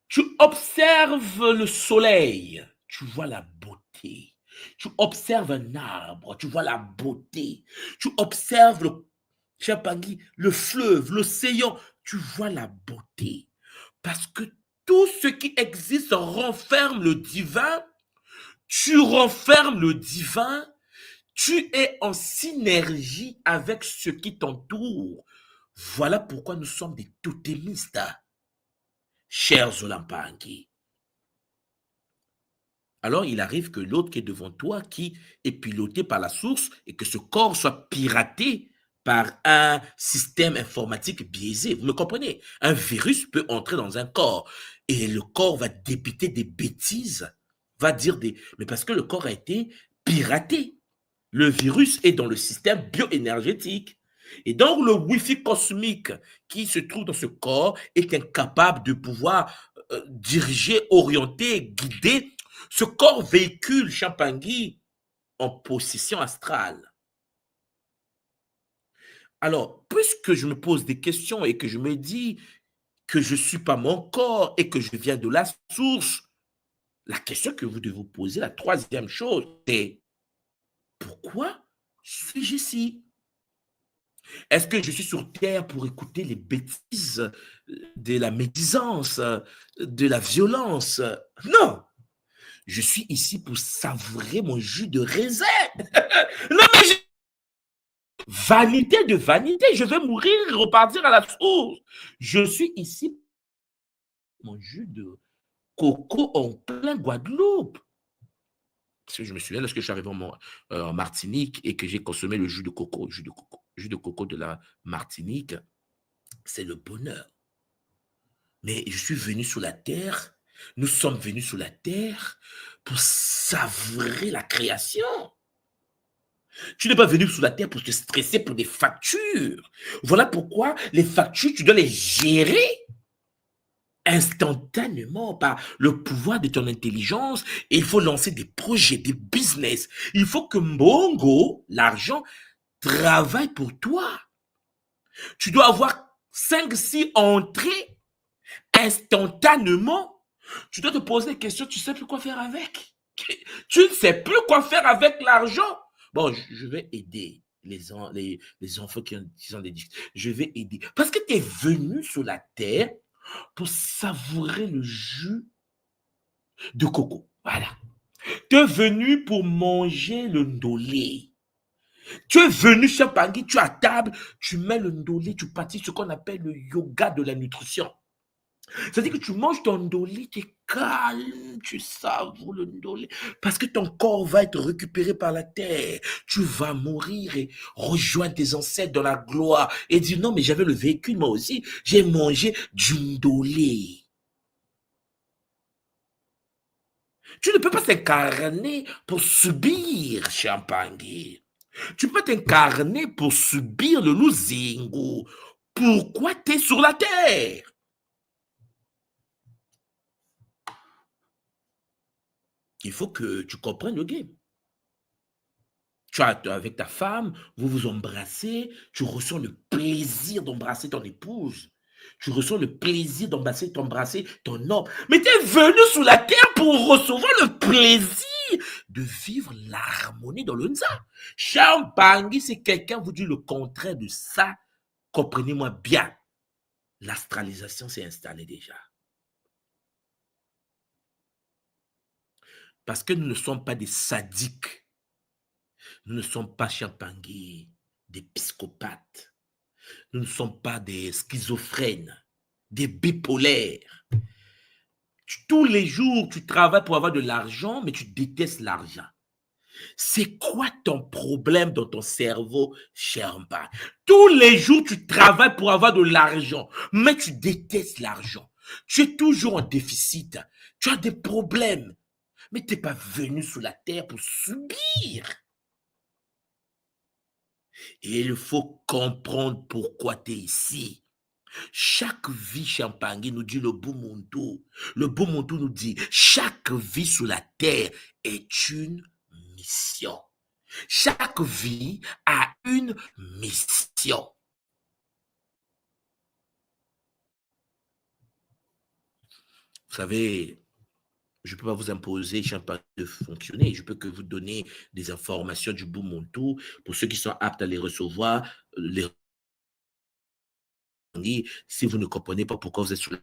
Tu observes le soleil, tu vois la beauté. Tu observes un arbre, tu vois la beauté. Tu observes le fleuve, l'océan, tu vois la beauté. Parce que tout ce qui existe renferme le divin. Tu renfermes le divin. Tu es en synergie avec ce qui t'entoure. Voilà pourquoi nous sommes des totémistes, chers Zolampangi. Alors, il arrive que l'autre qui est devant toi, qui est piloté par la source, et que ce corps soit piraté par un système informatique biaisé. Vous me comprenez? Un virus peut entrer dans un corps, et le corps va dépiter des bêtises, va dire des... Mais parce que le corps a été piraté. Le virus est dans le système bioénergétique. Et donc, le Wi-Fi cosmique qui se trouve dans ce corps est incapable de pouvoir diriger, orienter, guider ce corps véhicule Chapangui en possession astrale. Alors, puisque je me pose des questions et que je me dis que je ne suis pas mon corps et que je viens de la source, la question que vous devez vous poser, la troisième chose, c'est pourquoi suis-je ici? Est-ce que je suis sur Terre pour écouter les bêtises de la médisance, de la violence? Non! Je suis ici pour savourer mon jus de raisin. Non, mais vanité de vanité, je vais mourir et repartir à la source. Je suis ici pour mon jus de coco en plein Guadeloupe. Parce que je me souviens lorsque je suis arrivé en Martinique et que j'ai consommé le jus de coco de la Martinique, c'est le bonheur. Mais je suis venu sur la terre Nous sommes venus sur la terre pour savourer la création. Tu n'es pas venu sur la terre pour te stresser pour des factures. Voilà pourquoi les factures, tu dois les gérer instantanément par le pouvoir de ton intelligence. Et il faut lancer des projets, des business. Il faut que Mongo, l'argent, travaille pour toi. Tu dois avoir 5-6 entrées instantanément. Tu dois te poser des questions, tu ne sais plus quoi faire avec. Tu ne sais plus quoi faire avec l'argent. Bon, je vais aider les enfants qui ont des difficultés. Je vais aider. Parce que tu es venu sur la terre pour savourer le jus de coco. Voilà. Tu es venu pour manger le ndolé. Tu es venu chez Pangui, tu es à table, tu mets le ndolé, tu pratiques ce qu'on appelle le yoga de la nutrition. C'est-à-dire que tu manges ton ndolé, tu es calme, tu savoures le ndolé, parce que ton corps va être récupéré par la terre. Tu vas mourir et rejoindre tes ancêtres dans la gloire et dire non, mais j'avais le véhicule moi aussi, j'ai mangé du ndolé. Tu ne peux pas t'incarner pour subir Champangui. Tu peux t'incarner pour subir le Luzingo. Pourquoi tu es sur la terre? Il faut que tu comprennes le game. Tu as avec ta femme, vous vous embrassez, tu ressens le plaisir d'embrasser ton épouse. Tu ressens le plaisir d'embrasser ton homme. Mais tu es venu sur la terre pour recevoir le plaisir de vivre l'harmonie dans le Nza. Champangui, c'est quelqu'un vous dit le contraire de ça. Comprenez-moi bien. L'astralisation s'est installée déjà. Parce que nous ne sommes pas des sadiques. Nous ne sommes pas Champangui, des psychopathes. Nous ne sommes pas des schizophrènes, des bipolaires. Tous les jours, tu travailles pour avoir de l'argent, mais tu détestes l'argent. C'est quoi ton problème dans ton cerveau, Sherpa? Tous les jours, tu travailles pour avoir de l'argent, mais tu détestes l'argent. Tu es toujours en déficit. Tu as des problèmes. Mais tu n'es pas venu sur la terre pour subir. Et il faut comprendre pourquoi tu es ici. Chaque vie, Champangui, nous dit le Bumuntu. Le Bumuntu nous dit, chaque vie sur la terre est une mission. Chaque vie a une mission. Vous savez, je ne peux pas vous imposer, Champangui, de fonctionner. Je peux que vous donner des informations du Bumuntu pour ceux qui sont aptes à les recevoir. Si vous ne comprenez pas pourquoi vous êtes sur la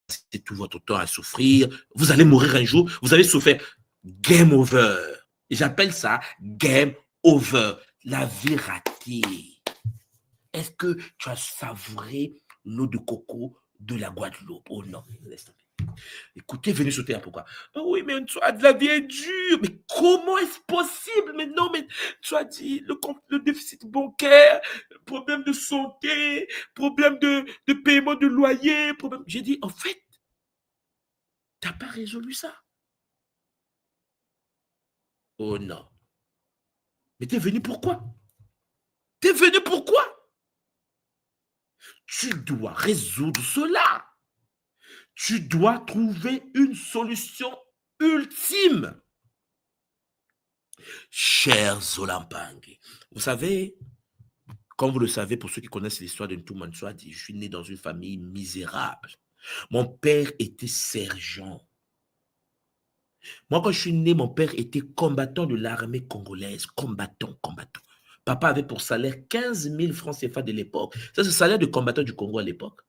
c'est tout votre temps à souffrir, vous allez mourir un jour, vous allez souffrir. Game over. J'appelle ça game over. La vie ratée. Est-ce que tu as savouré l'eau de coco de la Guadeloupe? Oh non, laisse tomber. Écoutez, venez sauter, pourquoi? Oh oui, mais la vie est dure. Mais comment est-ce possible? Mais non, mais tu as dit le déficit bancaire, problème de santé, problème de paiement de loyer. Problème... J'ai dit, en fait, tu n'as pas résolu ça. Oh non. Mais tu es venu pourquoi? Tu es venu pourquoi? Tu dois résoudre cela. Tu dois trouver une solution ultime. Cher Zolampangi, vous savez, comme vous le savez, pour ceux qui connaissent l'histoire de Ntumanswadi, je suis né dans une famille misérable. Mon père était sergent. Moi, quand je suis né, mon père était combattant de l'armée congolaise. Combattant. Papa avait pour salaire 15 000 francs CFA de l'époque. Ça, c'est le salaire de combattant du Congo à l'époque.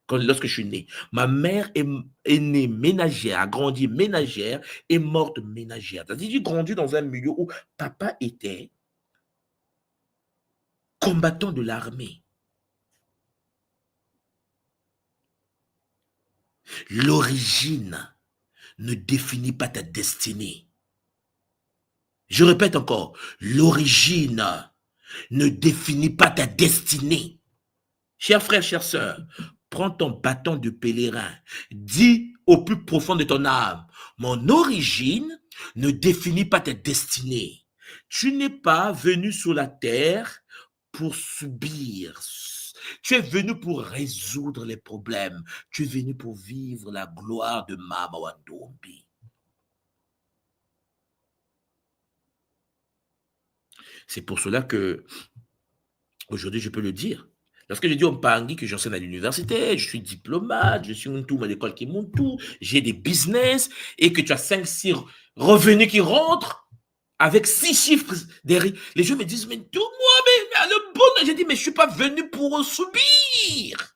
Lorsque je suis né. Ma mère est née ménagère, a grandi ménagère et morte ménagère. C'est-à-dire que j'ai grandi dans un milieu où papa était combattant de l'armée. L'origine ne définit pas ta destinée. Je répète encore, l'origine ne définit pas ta destinée. Chers frères, chères sœurs, prends ton bâton de pèlerin. Dis au plus profond de ton âme. Mon origine ne définit pas ta destinée. Tu n'es pas venu sur la terre pour subir. Tu es venu pour résoudre les problèmes. Tu es venu pour vivre la gloire de Mama Wandombi. C'est pour cela que aujourd'hui, je peux le dire. Lorsque je dis au Mpangi que j'enseigne à l'université, je suis diplomate, je suis Muntu, à l'école qui monte tout, j'ai des business et que tu as 5-6 revenus qui rentrent avec 6 chiffres derrière. Les gens me disent, mais tout moi, mais le bon. J'ai dit, mais je ne suis pas venu pour subir.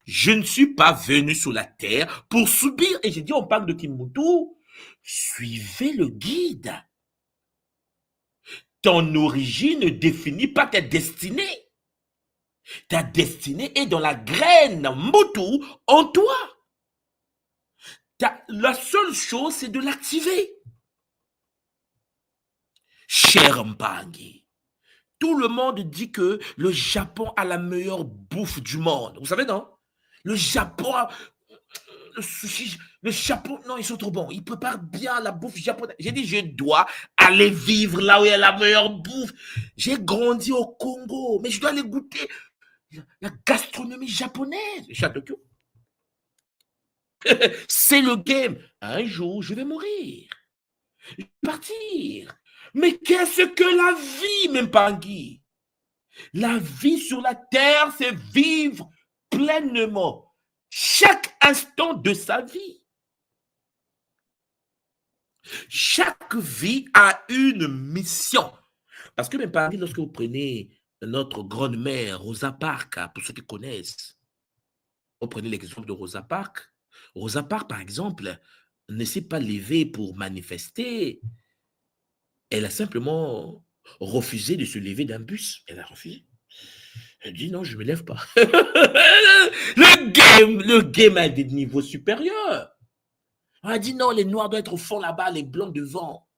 Je ne suis pas venu sur la terre pour subir. Et j'ai dit, on parle de Kimuntu, suivez le guide. Ton origine ne définit pas ta destinée. Ta destinée est dans la graine Mbutu en toi. La seule chose, c'est de l'activer. Cher Mpangi, tout le monde dit que le Japon a la meilleure bouffe du monde. Vous savez, non? Le Japon a... Le sushi, le Japon, non, ils sont trop bons. Ils préparent bien la bouffe japonaise. J'ai dit, je dois aller vivre là où il y a la meilleure bouffe. J'ai grandi au Congo, mais je dois aller goûter la gastronomie japonaise. Château. C'est le game. Un jour, je vais mourir. Je vais partir. Mais qu'est-ce que la vie, Mpangi? La vie sur la terre, c'est vivre pleinement chaque instant de sa vie. Chaque vie a une mission. Parce que Mpangi, lorsque vous prenez notre grande mère, Rosa Parks, pour ceux qui connaissent, vous prenez l'exemple de Rosa Parks. Rosa Parks, par exemple, ne s'est pas levée pour manifester. Elle a simplement refusé de se lever d'un bus. Elle a refusé. Elle dit non, je ne me lève pas. le game a des niveaux supérieurs. On a dit non, les noirs doivent être au fond là-bas, les blancs devant.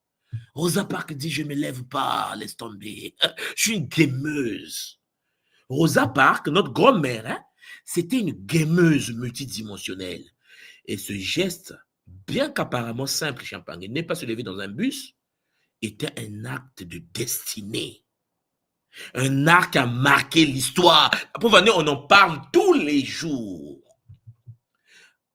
Rosa Parks dit je ne me lève pas, laisse tomber. Je suis une gameuse. Rosa Parks, notre grand-mère, hein, c'était une gameuse multidimensionnelle. Et ce geste, bien qu'apparemment simple, Champagne, n'est pas se lever dans un bus, était un acte de destinée. Un acte qui a marqué l'histoire. Pour venir, on en parle tous les jours.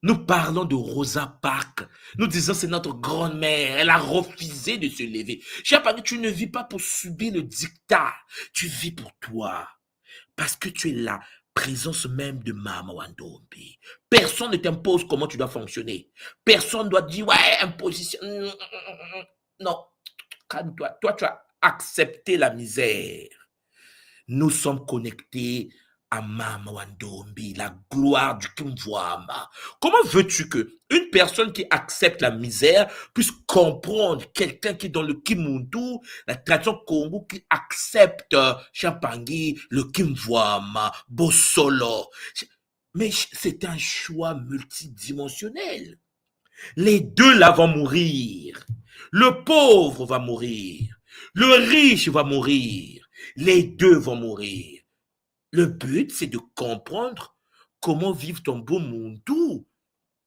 Nous parlons de Rosa Parks. Nous disons c'est notre grand-mère. Elle a refusé de se lever. Champagne, tu ne vis pas pour subir le dictat. Tu vis pour toi. Parce que tu es la présence même de Mama Wandombi. Personne ne t'impose comment tu dois fonctionner. Personne ne doit dire, ouais, imposition. Non, calme-toi. Toi, tu as accepté la misère. Nous sommes connectés à Mama Wandombi, la gloire du Kimvwama. Comment veux-tu que une personne qui accepte la misère puisse comprendre quelqu'un qui est dans le Kimuntu, la tradition Congo, qui accepte Chapangi, le Kimvwama, Bosolo? Mais c'est un choix multidimensionnel. Les deux là vont mourir. Le pauvre va mourir. Le riche va mourir. Les deux vont mourir. Le but, c'est de comprendre comment vivre ton beau monde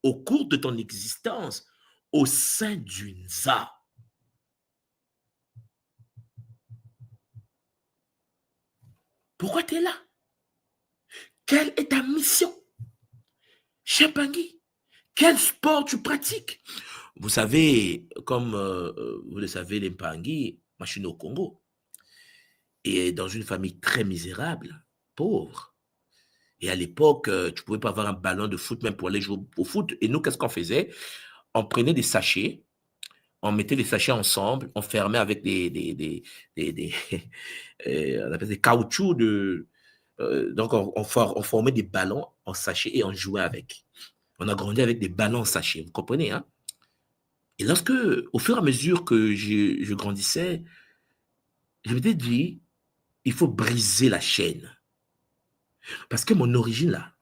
au cours de ton existence au sein du Nza. Pourquoi tu es là? Quelle est ta mission? Chapangi, quel sport tu pratiques? Vous savez, comme vous le savez, les Mpangi, moi je suis né au Congo. Et dans une famille très misérable, pauvre. Et à l'époque, tu ne pouvais pas avoir un ballon de foot même pour aller jouer au foot. Et nous, qu'est-ce qu'on faisait? On prenait des sachets, on mettait les sachets ensemble, on fermait avec on appelle des caoutchoucs. Donc, on formait des ballons en sachet et on jouait avec. On a grandi avec des ballons en sachet, vous comprenez, hein? Et lorsque, au fur et à mesure que je grandissais, je m'étais dit, il faut briser la chaîne. Parce que mon origine, là,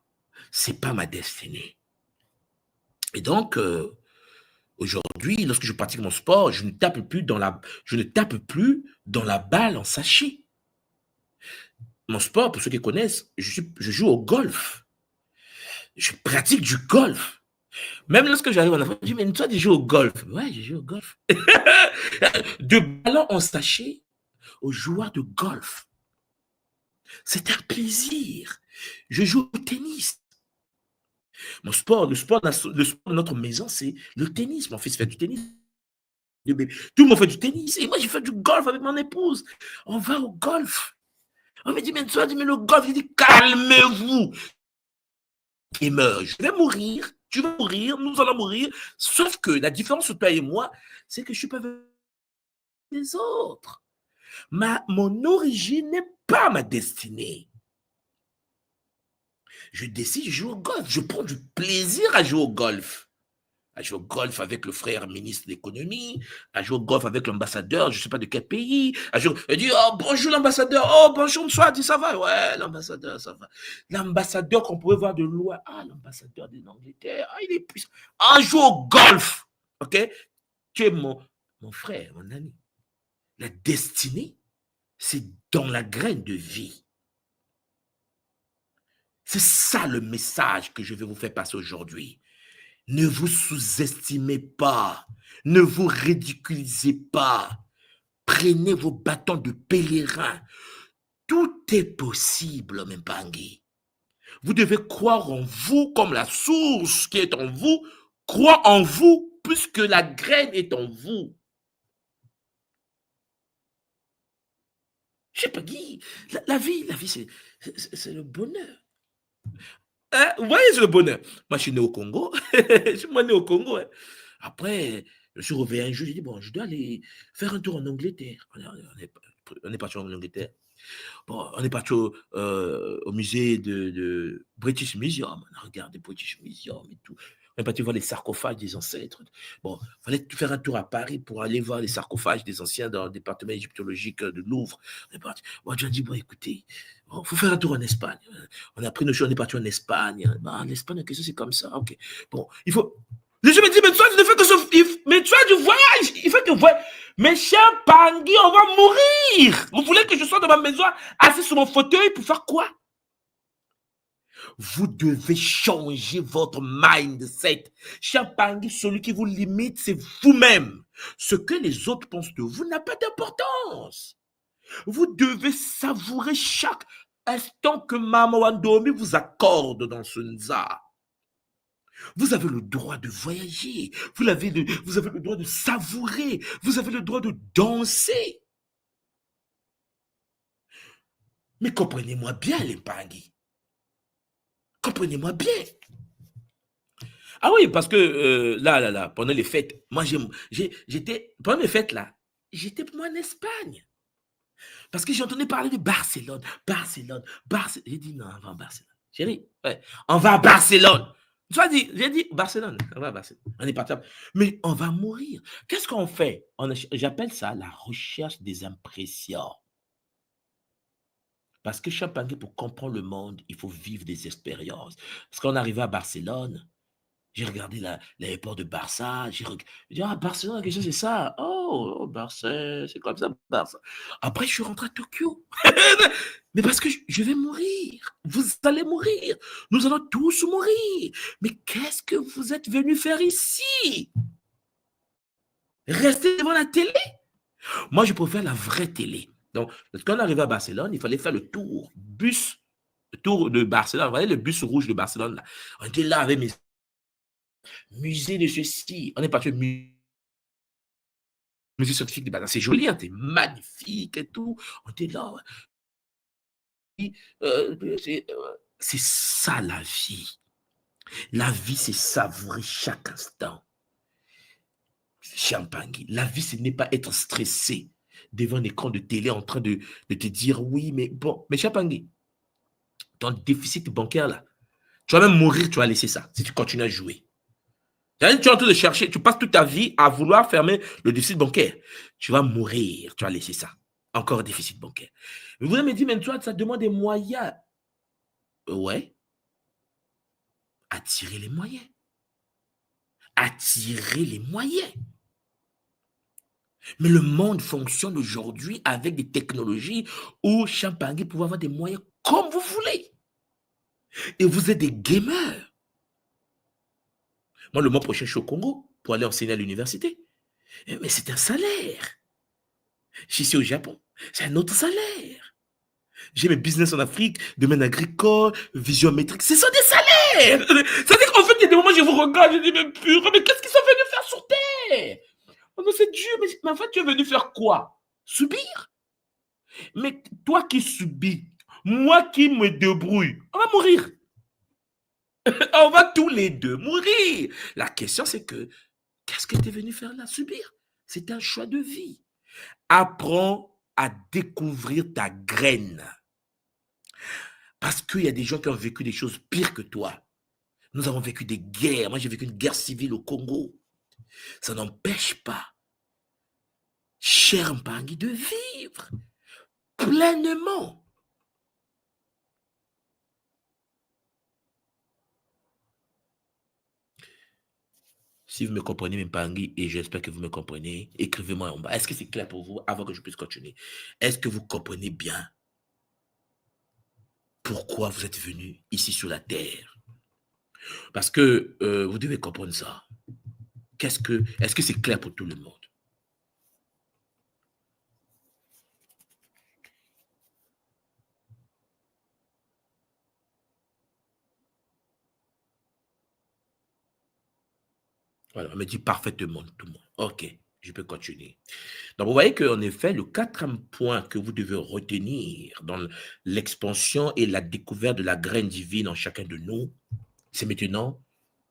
c'est pas ma destinée. Et donc, aujourd'hui, lorsque je pratique mon sport, je ne tape plus dans la balle en sachet. Mon sport, pour ceux qui connaissent, je joue au golf. Je pratique du golf. Même lorsque j'arrive en Afrique, je dis, mais toi, tu joues au golf. Ouais, je joue au golf. De ballon en sachet aux joueurs de golf. C'est un plaisir. Je joue au tennis. Mon sport, le sport de notre maison, c'est le tennis. Mon fils fait du tennis. Tout le monde fait du tennis. Et moi, j'ai fait du golf avec mon épouse. On va au golf. On me dit, mais toi, mais le golf. Je dis, calmez-vous. Et meurt. Je vais mourir. Tu vas mourir. Nous allons mourir. Sauf que la différence entre toi et moi, c'est que je ne suis pas avec les autres. Mon origine n'est pas ma destinée. Je décide, je joue au golf. Je prends du plaisir à jouer au golf. À jouer au golf avec le frère ministre de l'économie, à jouer au golf avec l'ambassadeur, je ne sais pas de quel pays. Il dit, oh, bonjour l'ambassadeur, oh, bonjour, bonsoir, dit, ça va? Ouais, l'ambassadeur, ça va. L'ambassadeur qu'on pouvait voir de loin, ah, l'ambassadeur de l'Angleterre, ah, il est puissant. Ah, joue au golf, ok? Tu es mon frère, mon ami. La destinée, c'est dans la graine de vie. C'est ça le message que je vais vous faire passer aujourd'hui. Ne vous sous-estimez pas. Ne vous ridiculisez pas. Prenez vos bâtons de pèlerin. Tout est possible, Mpangi. Vous devez croire en vous comme la source qui est en vous. Croire en vous puisque la graine est en vous. Je sais pas qui. La vie, c'est le bonheur. Hein? Vous voyez, c'est le bonheur. Moi, je suis né au Congo. Je suis né au Congo. Hein. Après, je suis revenu un jour, j'ai dit, bon, je dois aller faire un tour en Angleterre. On est parti en Angleterre. Bon, on est parti au musée de British Museum. On a regardé British Museum et tout. On est parti voir les sarcophages des ancêtres. Bon, il fallait faire un tour à Paris pour aller voir les sarcophages des anciens dans le département égyptologique de Louvre. On est parti. Moi, je lui ai dit, bon, écoutez, il faut faire un tour en Espagne. On a pris nos choses, on est parti en Espagne. Bah, l'Espagne, qu'est-ce que c'est comme ça? Ok. Bon, il faut. Les gens me disent, mais toi, tu ne fais que ce. Mais tu as du voyage. Il faut que voyage. Mais cher Pangui, on va mourir. Vous voulez que je sois dans ma maison, assis sur mon fauteuil pour faire quoi? Vous devez changer votre mindset. Cher Pangui, celui qui vous limite, c'est vous-même. Ce que les autres pensent de vous n'a pas d'importance. Vous devez savourer chaque instant que Mama Wandomi vous accorde dans ce nza. Vous avez le droit de voyager. Vous avez le droit de savourer. Vous avez le droit de danser. Mais comprenez-moi bien, les Pangui. Comprenez-moi bien. Ah oui, parce que là, pendant les fêtes, moi, j'étais, pendant les fêtes, là, j'étais moi en Espagne. Parce que j'ai entendu parler de Barcelone. J'ai dit, non, on va à Barcelone. Chérie, ouais, on va à Barcelone. J'ai dit, Barcelone, on va à Barcelone. On est parti. Mais on va mourir. Qu'est-ce qu'on fait? J'appelle ça la recherche des impressions. Parce que chaque Pangui, pour comprendre le monde, il faut vivre des expériences. Parce qu'on arrivait à Barcelone, j'ai regardé l'aéroport de Barça. J'ai dit, ah, Barcelone, qu'est-ce que c'est ça? Oh, Barça, c'est comme ça, Barça. Après, je suis rentré à Tokyo. Mais parce que je vais mourir. Vous allez mourir. Nous allons tous mourir. Mais qu'est-ce que vous êtes venus faire ici? Rester devant la télé? Moi, je préfère la vraie télé. Donc, quand on arrivait à Barcelone, il fallait faire le tour de Barcelone. Vous voyez le bus rouge de Barcelone, là. On était là avec mes musée de ceci. On est parti au musée scientifique de Barcelone. C'est joli, hein, c'est magnifique et tout. On était là. C'est ça la vie. La vie, c'est savourer chaque instant. Champagne. La vie, ce n'est pas être stressé devant un écran de télé en train de te dire oui, mais bon, mais Champagne, ton déficit bancaire là, tu vas même mourir, tu vas laisser ça si tu continues à jouer. Tu es en train de chercher, tu passes toute ta vie à vouloir fermer le déficit bancaire. Tu vas mourir, tu vas laisser ça. Encore un déficit bancaire. Vous allez me dire, mais toi, ça demande des moyens. Ouais. Attirer les moyens. Attirer les moyens. Mais le monde fonctionne aujourd'hui avec des technologies où Champagne peut avoir des moyens comme vous voulez. Et vous êtes des gamers. Moi, le mois prochain, je suis au Congo pour aller enseigner à l'université. Mais c'est un salaire. Je suis ici au Japon. C'est un autre salaire. J'ai mes business en Afrique, domaine agricole, vision métrique. Ce sont des salaires. C'est-à-dire qu'en fait, il y a des moments où je vous regarde, je dis, mais purée, mais qu'est-ce qu'ils sont venus faire sur Terre? Oh non, c'est dur, mais en fait, tu es venu faire quoi? Subir? Mais toi qui subis, moi qui me débrouille, on va mourir. On va tous les deux mourir. La question, c'est que, qu'est-ce que tu es venu faire là? Subir. C'est un choix de vie. Apprends à découvrir ta graine. Parce qu'il y a des gens qui ont vécu des choses pires que toi. Nous avons vécu des guerres. Moi, j'ai vécu une guerre civile au Congo. Ça n'empêche pas, cher Mpangi, de vivre pleinement. Si vous me comprenez, Mpangi, et j'espère que vous me comprenez, écrivez-moi en bas. Est-ce que c'est clair pour vous avant que je puisse continuer? Est-ce que vous comprenez bien pourquoi vous êtes venu ici sur la terre? Parce que vous devez comprendre ça. Est-ce que c'est clair pour tout le monde? Voilà, on me dit parfaitement tout le monde. OK, je peux continuer. Donc, vous voyez qu'en effet, le quatrième point que vous devez retenir dans l'expansion et la découverte de la graine divine en chacun de nous, c'est maintenant,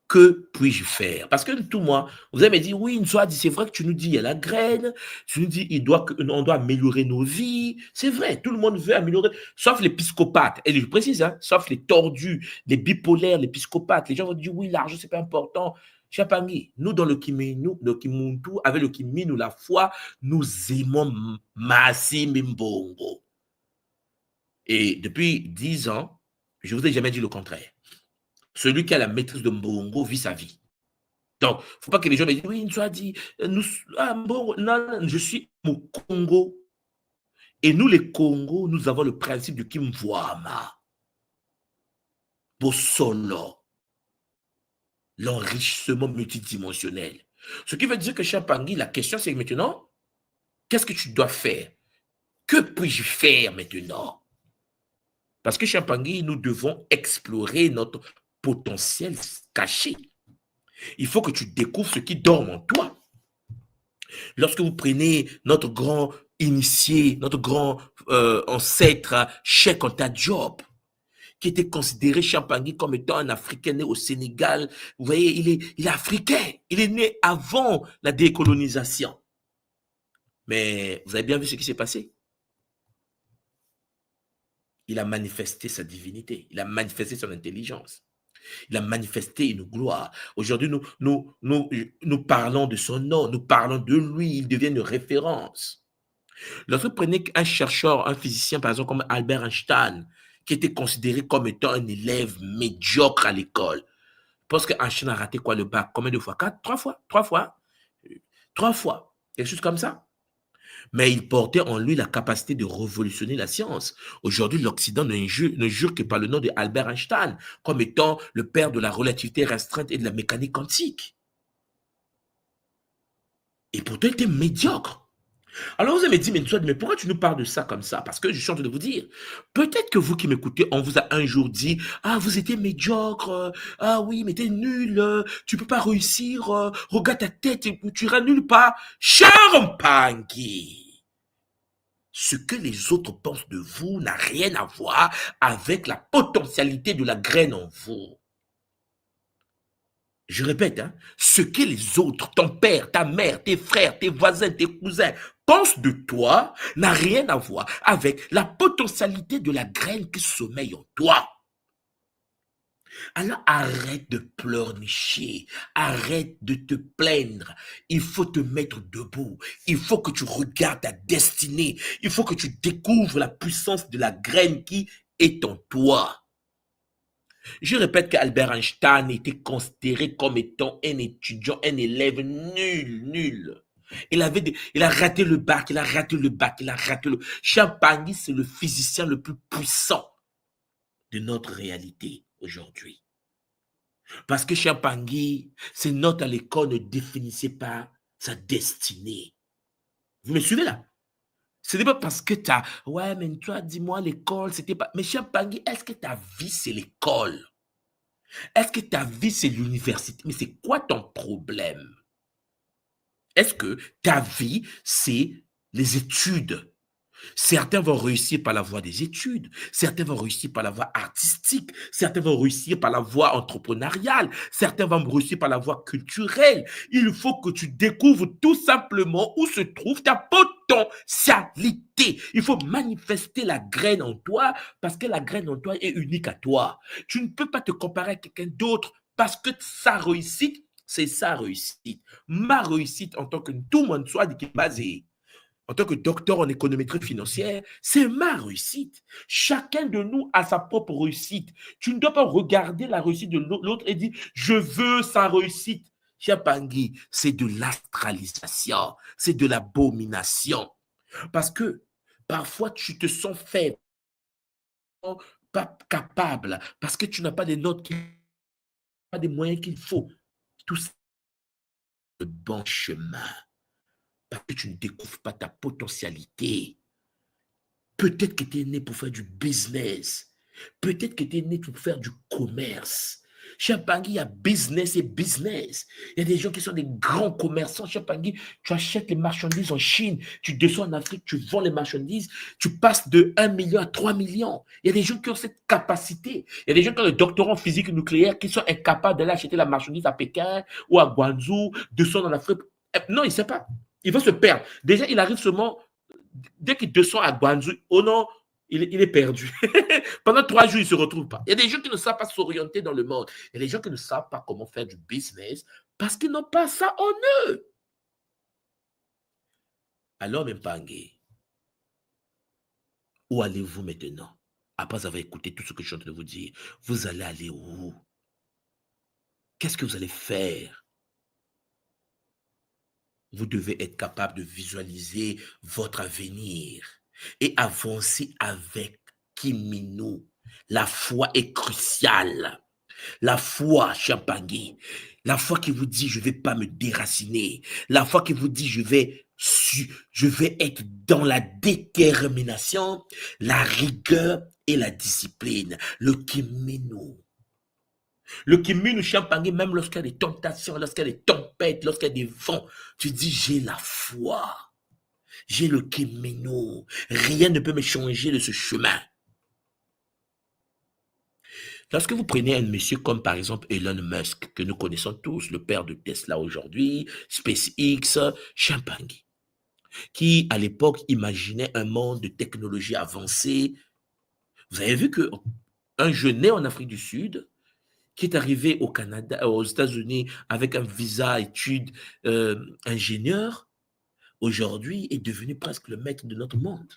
que puis-je faire? Parce que tout moi, vous avez dit, oui, c'est vrai que tu nous dis, il y a la graine, tu nous dis, on doit améliorer nos vies. C'est vrai, tout le monde veut améliorer, sauf les psychopathes. Et je précise, hein, sauf les tordus, les bipolaires, les psychopathes. Les gens vont dire, oui, l'argent, c'est pas important. Chapangi, nous, dans le Kimuntu, avec le Kimi, nous, la foi, nous aimons Masi Mbongo. Et depuis 10 ans, je ne vous ai jamais dit le contraire. Celui qui a la maîtrise de Mbongo vit sa vie. Donc, il ne faut pas que les gens me disent, oui, il nous a dit, Mbongo, non, je suis au Congo. Et nous, les Congos, nous avons le principe de Kimwama. Bosolo. L'enrichissement multidimensionnel. Ce qui veut dire que Chapangi, la question c'est maintenant, qu'est-ce que tu dois faire? Que puis-je faire maintenant? Parce que Chapangi, nous devons explorer notre potentiel caché. Il faut que tu découvres ce qui dort en toi. Lorsque vous prenez notre grand initié, notre grand ancêtre, Cheikh Anta Diop, qui était considéré Champagny comme étant un Africain né au Sénégal. Vous voyez, il est africain. Il est né avant la décolonisation. Mais vous avez bien vu ce qui s'est passé? Il a manifesté sa divinité. Il a manifesté son intelligence. Il a manifesté une gloire. Aujourd'hui, nous parlons de son nom. Nous parlons de lui. Il devient une référence. Lorsque vous prenez un chercheur, un physicien, par exemple, comme Albert Einstein, qui était considéré comme étant un élève médiocre à l'école, parce qu'Einstein a raté quoi le bac? Combien de fois? 4? 3 fois? 3 fois? 3 fois. Quelque chose comme ça. Mais il portait en lui la capacité de révolutionner la science. Aujourd'hui, l'Occident ne jure que par le nom de Albert Einstein, comme étant le père de la relativité restreinte et de la mécanique quantique. Et pourtant, il était médiocre. Alors vous allez me dire, mais pourquoi tu nous parles de ça comme ça? Parce que je suis en train de vous dire, peut-être que vous qui m'écoutez, on vous a un jour dit, ah, vous étiez médiocre, ah oui, mais t'es nul, tu peux pas réussir, regarde ta tête, tu iras nulle part. Champangui, ce que les autres pensent de vous n'a rien à voir avec la potentialité de la graine en vous. Je répète, hein, ce que les autres, ton père, ta mère, tes frères, tes voisins, tes cousins pensent de toi n'a rien à voir avec la potentialité de la graine qui sommeille en toi. Alors arrête de pleurnicher, arrête de te plaindre. Il faut te mettre debout. Il faut que tu regardes ta destinée. Il faut que tu découvres la puissance de la graine qui est en toi. Je répète qu'Albert Einstein était considéré comme étant un étudiant, un élève nul. Il a raté le bac, il a raté le bac, il a raté le... Champagny, c'est le physicien le plus puissant de notre réalité aujourd'hui. Parce que cher Pangui, ces notes à l'école ne définissaient pas sa destinée. Vous me suivez là? Ce n'est pas parce que tu as, ouais, mais toi, dis-moi, l'école, c'était pas. Mais cher Pangui, est-ce que ta vie, c'est l'école? Est-ce que ta vie, c'est l'université? Mais c'est quoi ton problème? Est-ce que ta vie, c'est les études? Certains vont réussir par la voie des études, certains vont réussir par la voie artistique, certains vont réussir par la voie entrepreneuriale, certains vont réussir par la voie culturelle. Il faut que tu découvres tout simplement où se trouve ta potentialité. Il faut manifester la graine en toi parce que la graine en toi est unique à toi. Tu ne peux pas te comparer à quelqu'un d'autre parce que sa réussite, c'est sa réussite. Ma réussite en tant que tout le monde soit basé en tant que docteur en économétrie financière, c'est ma réussite. Chacun de nous a sa propre réussite. Tu ne dois pas regarder la réussite de l'autre et dire, je veux sa réussite. Cher Pangui, c'est de l'astralisation, c'est de l'abomination. Parce que parfois, tu te sens faible, pas capable, parce que tu n'as pas des notes, pas des moyens qu'il faut. Tout ça, c'est le bon chemin. Parce que tu ne découvres pas ta potentialité. Peut-être que tu es né pour faire du business. Peut-être que tu es né pour faire du commerce. Chez Pangui, il y a business et business. Il y a des gens qui sont des grands commerçants. Chez Pangui, tu achètes les marchandises en Chine, tu descends en Afrique, tu vends les marchandises, tu passes de 1 million à 3 millions. Il y a des gens qui ont cette capacité. Il y a des gens qui ont le doctorat en physique nucléaire qui sont incapables d'aller acheter la marchandise à Pékin ou à Guangzhou, descendre en Afrique. Non, il ne sait pas. Il va se perdre. Déjà, il arrive seulement dès qu'il descend à Guangzhou, oh non, il est perdu. Pendant 3 jours, il ne se retrouve pas. Il y a des gens qui ne savent pas s'orienter dans le monde. Il y a des gens qui ne savent pas comment faire du business parce qu'ils n'ont pas ça en eux. Alors, Mpangé, où allez-vous maintenant? Après avoir écouté tout ce que je suis en train de vous dire, vous allez aller où? Qu'est-ce que vous allez faire? Vous devez être capable de visualiser votre avenir et avancer avec Kimino. La foi est cruciale. La foi, Champagny, la foi qui vous dit je ne vais pas me déraciner, la foi qui vous dit je vais être dans la détermination, la rigueur et la discipline, le Kimino. Le Kimino Champagny, même lorsqu'il y a des tentations, lorsqu'il y a des tempêtes, lorsqu'il y a des vents, tu dis j'ai la foi, j'ai le Kimino, rien ne peut me changer de ce chemin. Lorsque vous prenez un monsieur comme par exemple Elon Musk, que nous connaissons tous, le père de Tesla aujourd'hui, SpaceX, Champagny, qui à l'époque imaginait un monde de technologie avancée. Vous avez vu qu'un jeune né en Afrique du Sud, qui est arrivé au Canada, aux États-Unis avec un visa études ingénieur, aujourd'hui est devenu presque le maître de notre monde.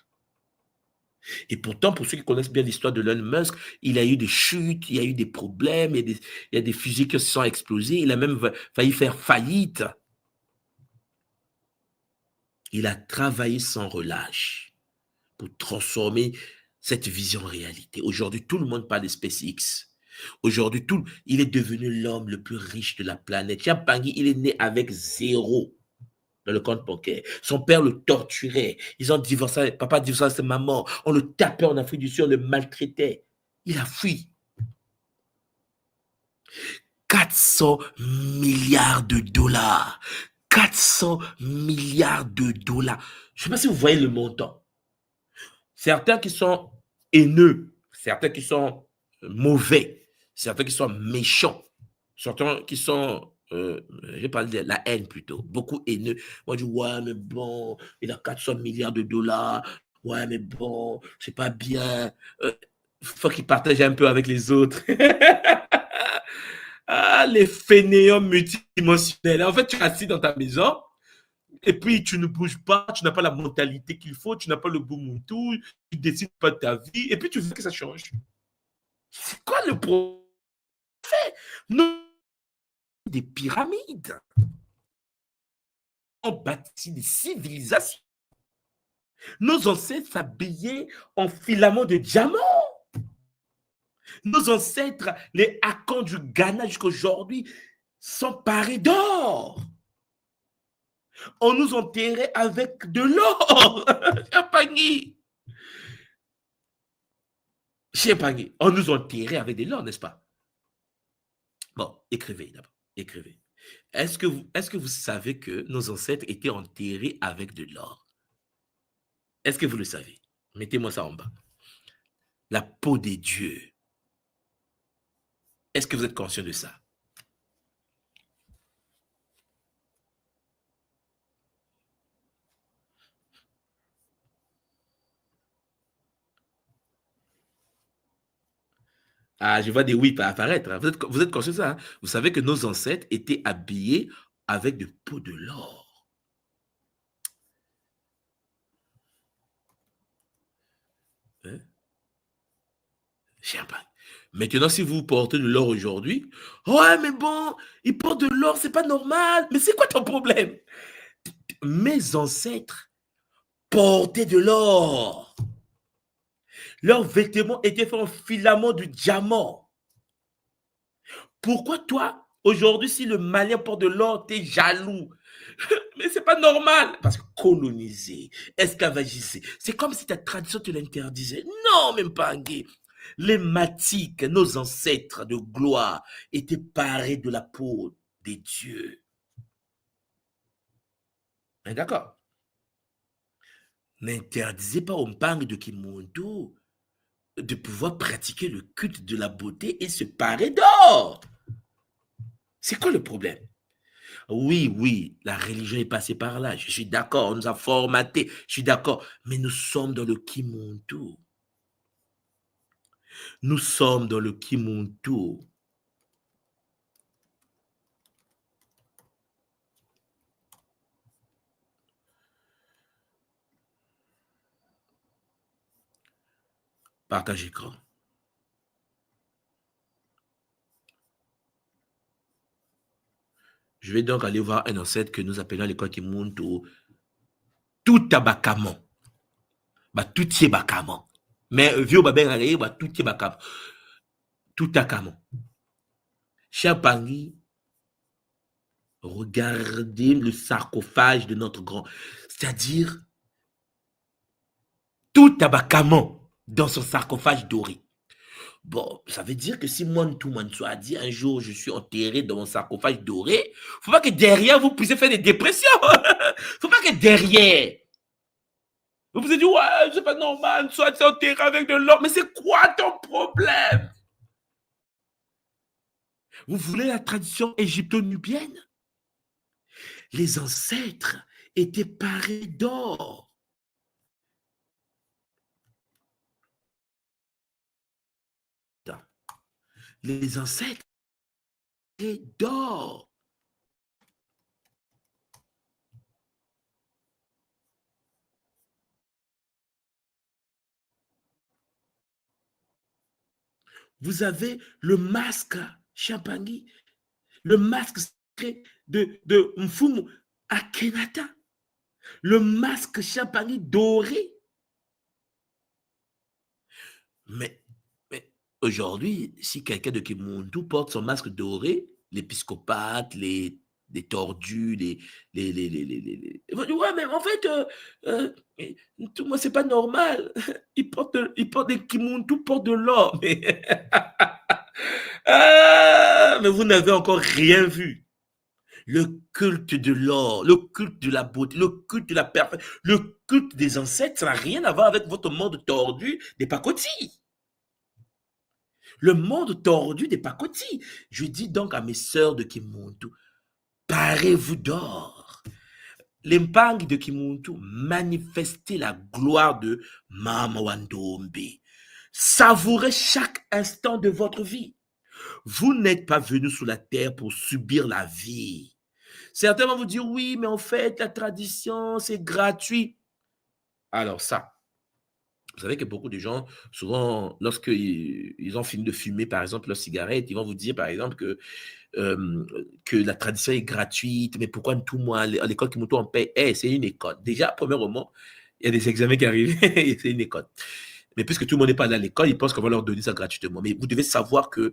Et pourtant, pour ceux qui connaissent bien l'histoire de Elon Musk, il a eu des chutes, il y a eu des problèmes, il y a des fusées qui se sont explosées, il a même failli faire faillite. Il a travaillé sans relâche pour transformer cette vision en réalité. Aujourd'hui, tout le monde parle de SpaceX. Aujourd'hui, il est devenu l'homme le plus riche de la planète. Champagny, il est né avec 0 dans le compte bancaire. Son père le torturait. Ils ont divorcé, papa divorçait avec sa maman. On le tapait en Afrique du Sud, on le maltraitait. Il a fui. 400 milliards de dollars. 400 milliards de dollars. Je ne sais pas si vous voyez le montant. Certains qui sont haineux, certains qui sont mauvais, certains qui sont méchants, certains qui sont, je parle de la haine plutôt, beaucoup haineux. Moi, je dis, ouais, mais bon, il a 400 milliards de dollars. Ouais, mais bon, c'est pas bien. Il faut qu'il partage un peu avec les autres. Ah, les fainéants multidimensionnels. En fait, tu es assis dans ta maison et puis tu ne bouges pas, tu n'as pas la mentalité qu'il faut, tu n'as pas le bon moutou, tu ne décides pas de ta vie et puis tu veux que ça change. C'est quoi le problème? Non, des pyramides. On bâtit des civilisations. Nos ancêtres s'habillaient en filaments de diamants. Nos ancêtres, les Akans du Ghana jusqu'à aujourd'hui, sont parés d'or. On nous enterrait avec de l'or. Champagny. Champagny. On nous enterrait avec de l'or, n'est-ce pas? Bon, écrivez d'abord. Écrivez. Est-ce que vous savez que nos ancêtres étaient enterrés avec de l'or? Est-ce que vous le savez? Mettez-moi ça en bas. La peau des dieux. Est-ce que vous êtes conscient de ça? Ah, je vois des oui apparaître. Hein. Vous êtes conscient de ça? Hein? Vous savez que nos ancêtres étaient habillés avec de peau de l'or. Hein? Champagne. Maintenant, si vous portez de l'or aujourd'hui, ouais, mais bon, ils portent de l'or, c'est pas normal. Mais c'est quoi ton problème? Mes ancêtres portaient de l'or. Leurs vêtements étaient faits en filament de diamant. Pourquoi toi, aujourd'hui, si le Malien porte de l'or, t'es jaloux? Mais c'est pas normal. Parce que coloniser, esclavagiser, c'est comme si ta tradition te l'interdisait. Non, même pas un gay. Les Matiques, nos ancêtres de gloire, étaient parés de la peau des dieux. D'accord. N'interdisez pas au Mpang de Kimuntu de pouvoir pratiquer le culte de la beauté et se parer d'or. C'est quoi le problème? Oui, oui, la religion est passée par là. Je suis d'accord, on nous a formatés. Je suis d'accord. Mais nous sommes dans le Kimuntu. Nous sommes dans le Kimuntu. Partage écran. Je vais donc aller voir un ancêtre que nous appelons à l'école Kimuntu. Tout tabakamo. Bah, tout est bakamo. Mais vieux babin arrive, bah, tout est bakamo. Tout takamo. Chapangi, regardez le sarcophage de notre grand. C'est-à-dire, tout abakamo dans son sarcophage doré. Bon, ça veut dire que si Montou Manso a dit un jour je suis enterré dans mon sarcophage doré, faut pas que derrière vous puissiez faire des dépressions. Faut pas que derrière vous vous dites ouais, c'est pas normal, soit tu es enterré avec de l'or, mais c'est quoi ton problème? Vous voulez la tradition égypto-nubienne? Les ancêtres étaient parés d'or. Les ancêtres étaient d'or. Vous avez le masque Champagny, le masque de Mfumu Akhenaten, le masque Champagny doré. Mais aujourd'hui, si quelqu'un de Kimuntu porte son masque doré, l'épiscopate, les tordus, ouais, mais en fait, tout moi, c'est pas normal. Ils portent des Kimuntu, portent de l'or. Mais, ah, mais vous n'avez encore rien vu. Le culte de l'or, le culte de la beauté, le culte de la perfection, le culte des ancêtres, ça n'a rien à voir avec votre monde tordu des pacotis. Le monde tordu des pacotis. Je dis donc à mes sœurs de Kimuntu, parez-vous d'or. Les Mpang de Kimuntu, manifestez la gloire de Mama Wandombe. Savourez chaque instant de votre vie. Vous n'êtes pas venu sur la terre pour subir la vie. Certains vont vous dire, oui, mais en fait, la tradition, c'est gratuit. Alors ça, vous savez que beaucoup de gens, souvent, lorsqu'ils ont fini de fumer, par exemple, leur cigarette, ils vont vous dire, par exemple, que la tradition est gratuite, mais pourquoi tout moi, à l'école qui on paye? Hey, c'est une école. Déjà, premièrement, il y a des examens qui arrivent, c'est une école. Mais puisque tout le monde n'est pas allé à l'école, ils pensent qu'on va leur donner ça gratuitement. Mais vous devez savoir que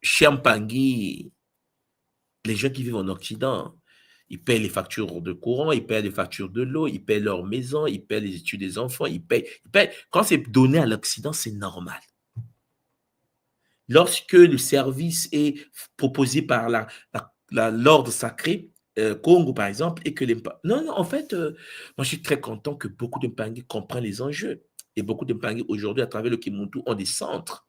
chez Mpangui, les gens qui vivent en Occident, ils paient les factures de courant, ils paient les factures de l'eau, ils paient leur maison, ils paient les études des enfants, ils paient. Quand c'est donné à l'Occident, c'est normal. Lorsque le service est proposé par l'ordre sacré, Congo par exemple, et que les... Non, en fait, moi je suis très content que beaucoup de Mpangui comprennent les enjeux. Et beaucoup de Mpangui aujourd'hui, à travers le Kimuntu, ont des centres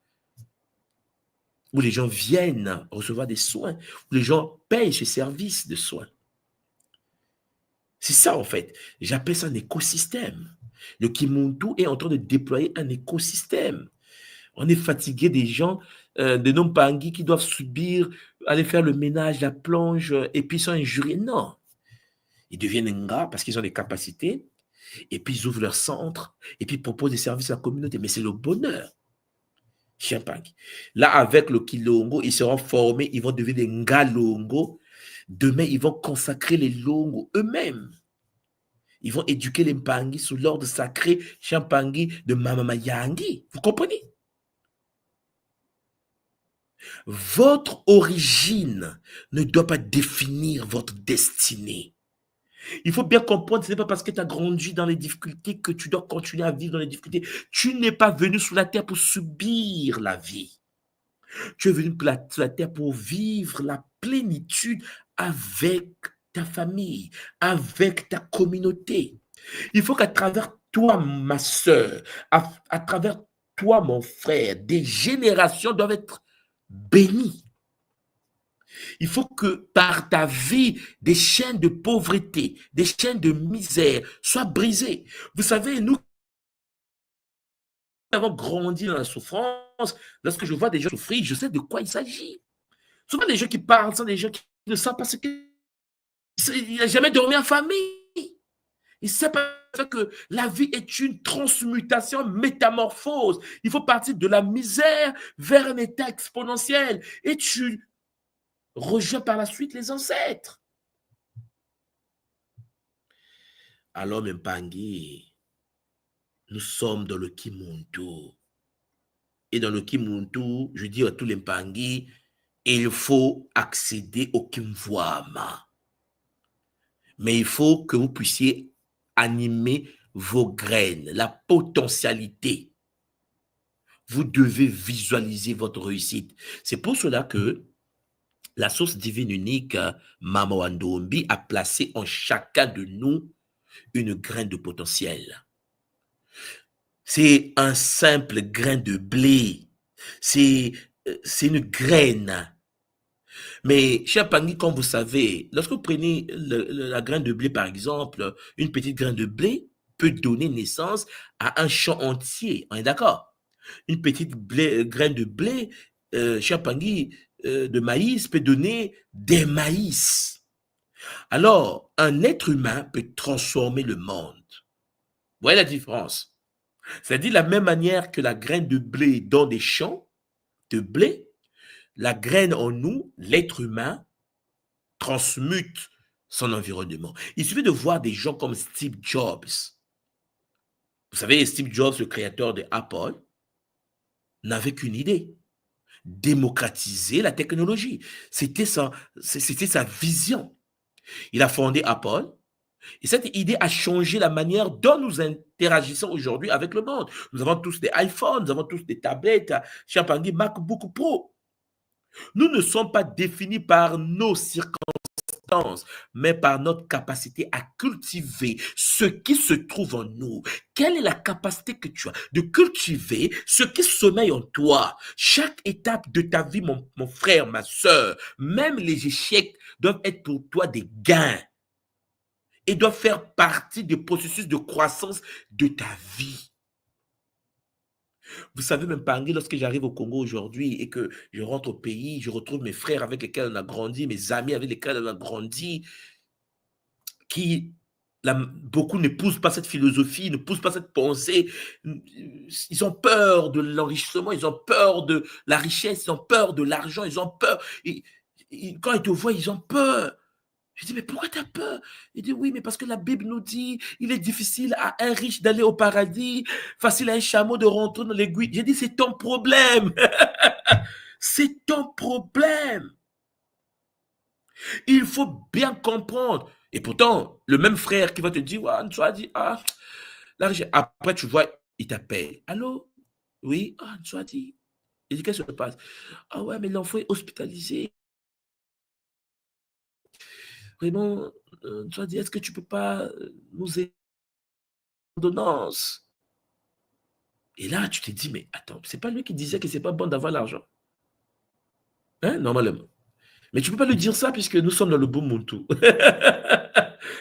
où les gens viennent recevoir des soins, où les gens payent ce service de soins. C'est ça, en fait. J'appelle ça un écosystème. Le Kimuntu est en train de déployer un écosystème. On est fatigué des gens, de nos Mpangui qui doivent subir, aller faire le ménage, la plonge, et puis ils sont injuriés. Non. Ils deviennent Nga parce qu'ils ont des capacités, et puis ils ouvrent leur centre, et puis ils proposent des services à la communauté. Mais c'est le bonheur. Mpangui. Là, avec le Kilongo, ils seront formés, ils vont devenir des Nga Longo. Demain, ils vont consacrer les Longo eux-mêmes. Ils vont éduquer les Mpangui sous l'ordre sacré Mpangui de Mama Yangi. Vous comprenez? Votre origine ne doit pas définir votre destinée. Il faut bien comprendre, ce n'est pas parce que tu as grandi dans les difficultés que tu dois continuer à vivre dans les difficultés. Tu n'es pas venu sur la terre pour subir la vie. Tu es venu sur la terre pour vivre la plénitude avec ta famille, avec ta communauté. Il faut qu'à travers toi, ma soeur, à travers toi, mon frère, des générations doivent être bénies. Il faut que par ta vie, des chaînes de pauvreté, des chaînes de misère soient brisées. Vous savez, nous avons grandi dans la souffrance. Lorsque je vois des gens souffrir, je sais de quoi il s'agit. Souvent, les gens qui parlent sont des gens qui ne savent pas ce qu'il n'a jamais dormi en famille. Il ne sait pas que la vie est une transmutation, métamorphose. Il faut partir de la misère vers un état exponentiel. Et tu rejoins par la suite les ancêtres. Alors, Mpangui, nous sommes dans le Kimuntu. Et dans le Kimuntu, je dis à tous les Mpangui, il faut accéder au Kimvwama. Mais il faut que vous puissiez animer vos graines, la potentialité. Vous devez visualiser votre réussite. C'est pour cela que la source divine unique, Mama Wandombi, a placé en chacun de nous une graine de potentiel. C'est un simple grain de blé. C'est une graine. Mais, cher Mpangui, comme vous savez, lorsque vous prenez la graine de blé, par exemple, une petite graine de blé peut donner naissance à un champ entier. On est d'accord? Une petite graine de blé, cher Mpangui, de maïs peut donner des maïs. Alors, un être humain peut transformer le monde. Vous voyez la différence? C'est-à-dire de la même manière que la graine de blé dans des champs de blé, la graine en nous, l'être humain, transmute son environnement. Il suffit de voir des gens comme Steve Jobs. Vous savez, Steve Jobs, le créateur de Apple, n'avait qu'une idée: démocratiser la technologie. C'était sa vision. Il a fondé Apple. Et cette idée a changé la manière dont nous interagissons aujourd'hui avec le monde. Nous avons tous des iPhones, nous avons tous des tablettes, chez Mpangui, MacBook Pro. Nous ne sommes pas définis par nos circonstances, mais par notre capacité à cultiver ce qui se trouve en nous. Quelle est la capacité que tu as de cultiver ce qui sommeille en toi? Chaque étape de ta vie, mon frère, ma soeur, même les échecs doivent être pour toi des gains et doivent faire partie du processus de croissance de ta vie. Vous savez, même Mpangui, lorsque j'arrive au Congo aujourd'hui et que je rentre au pays, je retrouve mes frères avec lesquels on a grandi, mes amis avec lesquels on a grandi, qui, beaucoup n'épousent pas cette philosophie, ne poussent pas cette pensée. Ils ont peur de l'enrichissement, ils ont peur de la richesse, ils ont peur de l'argent, ils ont peur. Quand ils te voient, ils ont peur. Je dis, mais pourquoi tu as peur? Il dit, oui, mais parce que la Bible nous dit, il est difficile à un riche d'aller au paradis, facile à un chameau de rentrer dans l'aiguille. J'ai dit, c'est ton problème. C'est ton problème. Il faut bien comprendre. Et pourtant, le même frère qui va te dire, ouais, tu as dit, ah, là, après, tu vois, il t'appelle. Allô? Oui, ah, tu as dit. Il dit, qu'est-ce qui se passe? Ah ouais, mais l'enfant est hospitalisé. Vraiment, tu as dit, est-ce que tu peux pas nous aider en ordonnance? Et là, tu te dis, mais attends, c'est pas lui qui disait que c'est pas bon d'avoir l'argent. Hein, normalement. Mais tu peux pas lui dire ça puisque nous sommes dans le bon Muntu.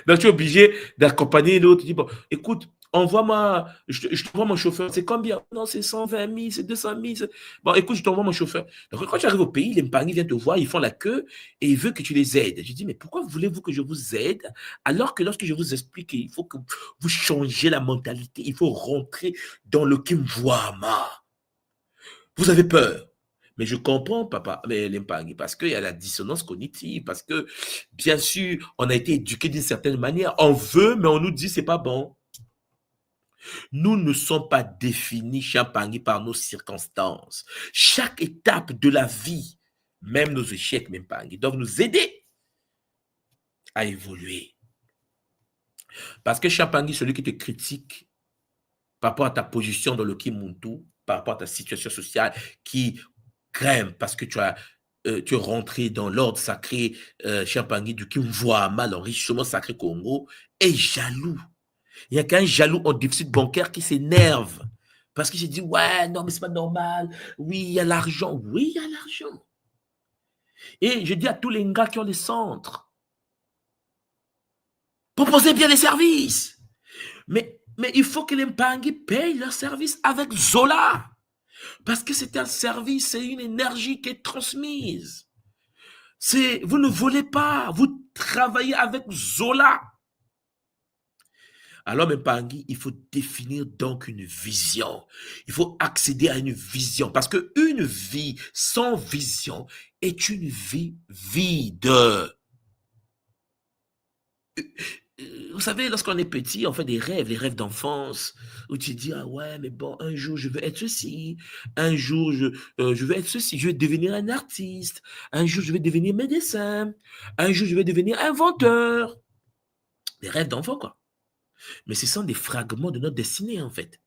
Donc, tu es obligé d'accompagner l'autre. Tu dis, bon, écoute, envoie-moi, je t'envoie mon chauffeur. C'est combien? Non, c'est 120 000, c'est 200 000. Bon, écoute, je t'envoie mon chauffeur. Donc, quand tu arrives au pays, les Mpangui viennent te voir, ils font la queue et ils veulent que tu les aides. Je dis, mais pourquoi voulez-vous que je vous aide alors que lorsque je vous explique qu'il faut que vous changez la mentalité, il faut rentrer dans le Kimwama. Vous avez peur. Mais je comprends, papa, mais l'impact, parce qu'il y a la dissonance cognitive, parce que, bien sûr, on a été éduqué d'une certaine manière. On veut, mais on nous dit c'est pas bon. Nous ne sommes pas définis, Champagny, par nos circonstances. Chaque étape de la vie, même nos échecs, même pas, doivent nous aider à évoluer. Parce que Champagny, celui qui te critique par rapport à ta position dans le Kimuntu, par rapport à ta situation sociale qui grimpe parce que tu es rentré dans l'ordre sacré Champagny du Kimvoama, l'enrichissement sacré Congo, est jaloux. Il n'y a qu'un jaloux en déficit bancaire qui s'énerve parce qu'il se dit, ouais, non, mais c'est pas normal. Oui, il y a l'argent. Oui, il y a l'argent. Et je dis à tous les gars qui ont des centres, proposez bien les services. Mais il faut que les Mpangui payent leurs services avec Zola. Parce que c'est un service, c'est une énergie qui est transmise. Vous ne volez pas, vous travaillez avec Zola. Alors, mes Pangui, il faut définir donc une vision. Il faut accéder à une vision. Parce qu'une vie sans vision est une vie vide. Vous savez, lorsqu'on est petit, on fait des rêves, les rêves d'enfance, où tu dis, ah ouais, mais bon, un jour, je veux être ceci, un jour, je veux être ceci, je vais devenir un artiste, un jour, je vais devenir médecin, un jour, je vais devenir inventeur. Des rêves d'enfant, quoi. Mais ce sont des fragments de notre destinée, en fait.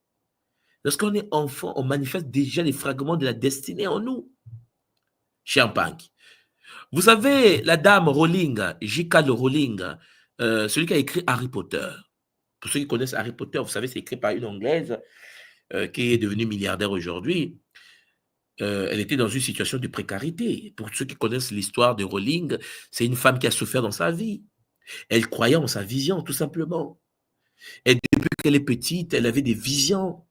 Lorsqu'on est enfant, on manifeste déjà les fragments de la destinée en nous. Champagne. Vous savez, la dame Rowling, J.K. Rowling, celui qui a écrit Harry Potter. Pour ceux qui connaissent Harry Potter, vous savez, c'est écrit par une Anglaise qui est devenue milliardaire aujourd'hui. Elle était dans une situation de précarité. Pour ceux qui connaissent l'histoire de Rowling, c'est une femme qui a souffert dans sa vie. Elle croyait en sa vision, tout simplement. Et depuis qu'elle est petite, elle avait des visions.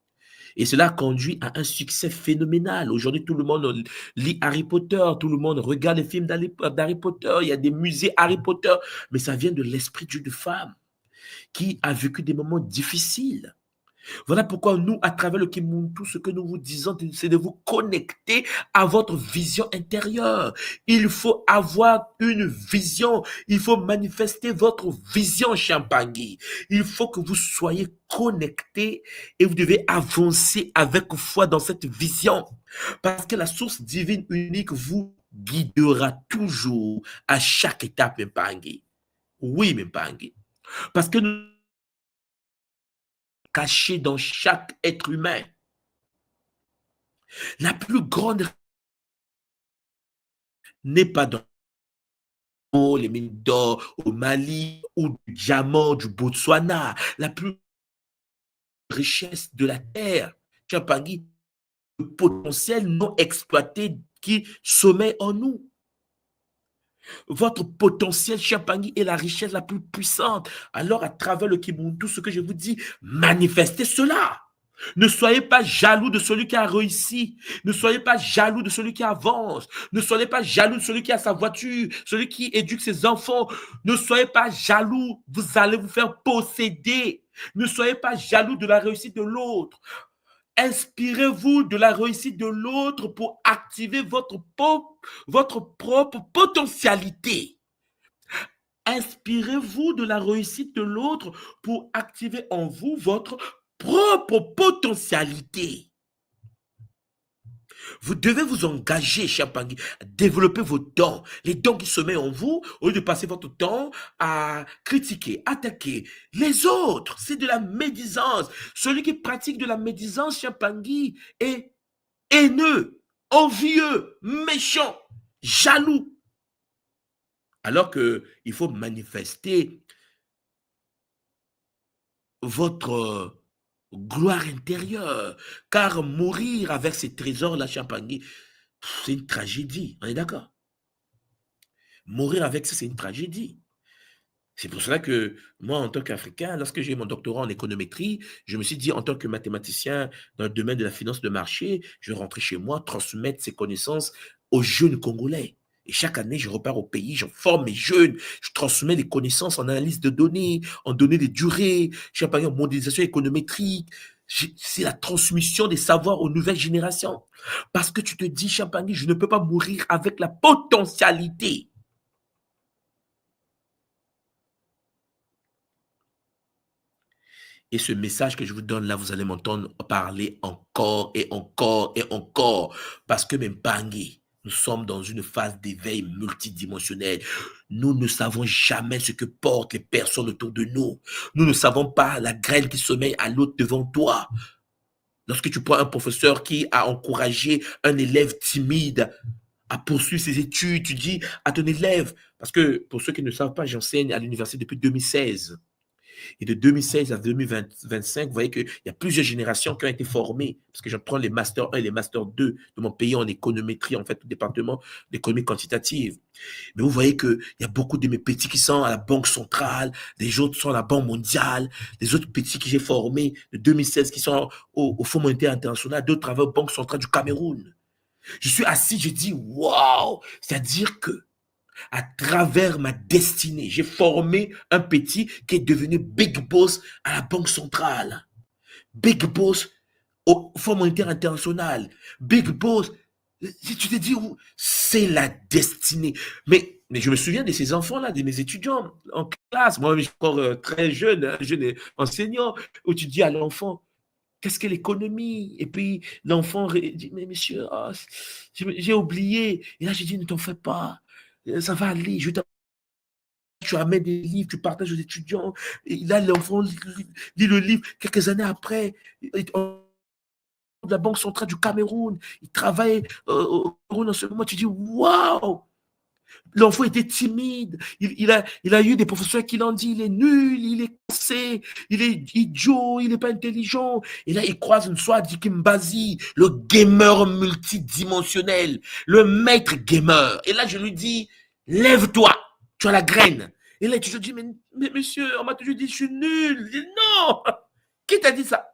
Et cela a conduit à un succès phénoménal. Aujourd'hui, tout le monde lit Harry Potter, tout le monde regarde les films d'Harry Potter, il y a des musées Harry Potter, mais ça vient de l'esprit d'une femme qui a vécu des moments difficiles. Voilà pourquoi nous, à travers le Kimuntu, ce que nous vous disons, c'est de vous connecter à votre vision intérieure. Il faut avoir une vision. Il faut manifester votre vision, Champagny. Il faut que vous soyez connectés et vous devez avancer avec foi dans cette vision. Parce que la source divine unique vous guidera toujours à chaque étape, Mpangui. Oui, Mpangui. Parce que nous caché dans chaque être humain. La plus grande n'est pas dans les mines d'or au Mali ou du diamant du Botswana. La plus richesse de la terre, Champagny, le potentiel non exploité qui sommeille en nous. Votre potentiel, Champagny, est la richesse la plus puissante. Alors, à travers le Kimuntu, ce que je vous dis, manifestez cela. Ne soyez pas jaloux de celui qui a réussi. Ne soyez pas jaloux de celui qui avance. Ne soyez pas jaloux de celui qui a sa voiture, celui qui éduque ses enfants. Ne soyez pas jaloux. Vous allez vous faire posséder. Ne soyez pas jaloux de la réussite de l'autre. Inspirez-vous de la réussite de l'autre pour activer votre propre potentialité. Inspirez-vous de la réussite de l'autre pour activer en vous votre propre potentialité. Vous devez vous engager, cher Pangui, à développer vos dons, les dons qui sommeillent en vous, au lieu de passer votre temps à critiquer, attaquer les autres. C'est de la médisance. Celui qui pratique de la médisance, cher Pangui, est haineux, envieux, méchant, jaloux. Alors qu'il faut manifester votre gloire intérieure. Car mourir avec ces trésors-là, cher Pangui, c'est une tragédie. On est d'accord? Mourir avec ça, c'est une tragédie. C'est pour cela que moi, en tant qu'Africain, lorsque j'ai eu mon doctorat en économétrie, je me suis dit, en tant que mathématicien dans le domaine de la finance de marché, je vais rentrer chez moi, transmettre ces connaissances aux jeunes Congolais. Et chaque année, je repars au pays, je forme mes jeunes, je transmets les connaissances en analyse de données, en données de durée, je sais pas, en modélisation économétrique. C'est la transmission des savoirs aux nouvelles générations. Parce que tu te dis, Champagne, je ne peux pas mourir avec la potentialité. Et ce message que je vous donne là, vous allez m'entendre parler encore et encore et encore. Parce que même Bangui, nous sommes dans une phase d'éveil multidimensionnel. Nous ne savons jamais ce que portent les personnes autour de nous. Nous ne savons pas la graine qui sommeille à l'autre devant toi. Lorsque tu prends un professeur qui a encouragé un élève timide à poursuivre ses études, tu dis à ton élève, parce que pour ceux qui ne savent pas, j'enseigne à l'université depuis 2016. Et de 2016 à 2025, vous voyez qu'il y a plusieurs générations qui ont été formées, parce que je prends les Master 1 et les Master 2 de mon pays en économétrie, en fait, au département d'économie quantitative. Mais vous voyez qu'il y a beaucoup de mes petits qui sont à la Banque centrale, les autres sont à la Banque mondiale, les autres petits que j'ai formés de 2016 qui sont au Fonds monétaire international, d'autres travaillent à la Banque centrale du Cameroun. Je suis assis, je dis, waouh! C'est-à-dire que à travers ma destinée, j'ai formé un petit qui est devenu Big Boss à la Banque centrale, Big Boss au Fonds monétaire international, Big Boss. Si tu te dis, c'est la destinée. Mais je me souviens de ces enfants-là, de mes étudiants en classe. Moi, je suis encore très jeune, hein, jeune enseignant, où tu dis à l'enfant, qu'est-ce que l'économie? Et puis l'enfant dit, mais monsieur, oh, j'ai oublié. Et là, j'ai dit, ne t'en fais pas. Ça va aller, tu amènes des livres, tu partages aux étudiants. Et là, l'enfant lit le livre. Quelques années après, la Banque centrale du Cameroun, il travaille au Cameroun en ce moment. Tu dis, waouh! L'enfant était timide. Il a eu des professeurs qui l'ont dit, il est nul, il est cassé, il est idiot, il n'est pas intelligent. Et là, il croise une soirée Dikimbazi, le gamer multidimensionnel, le maître gamer. Et là, je lui dis, lève-toi, tu as la graine. Et là, tu te dis, mais monsieur, on m'a toujours dit, je suis nul. Je dis, non! Qui t'a dit ça?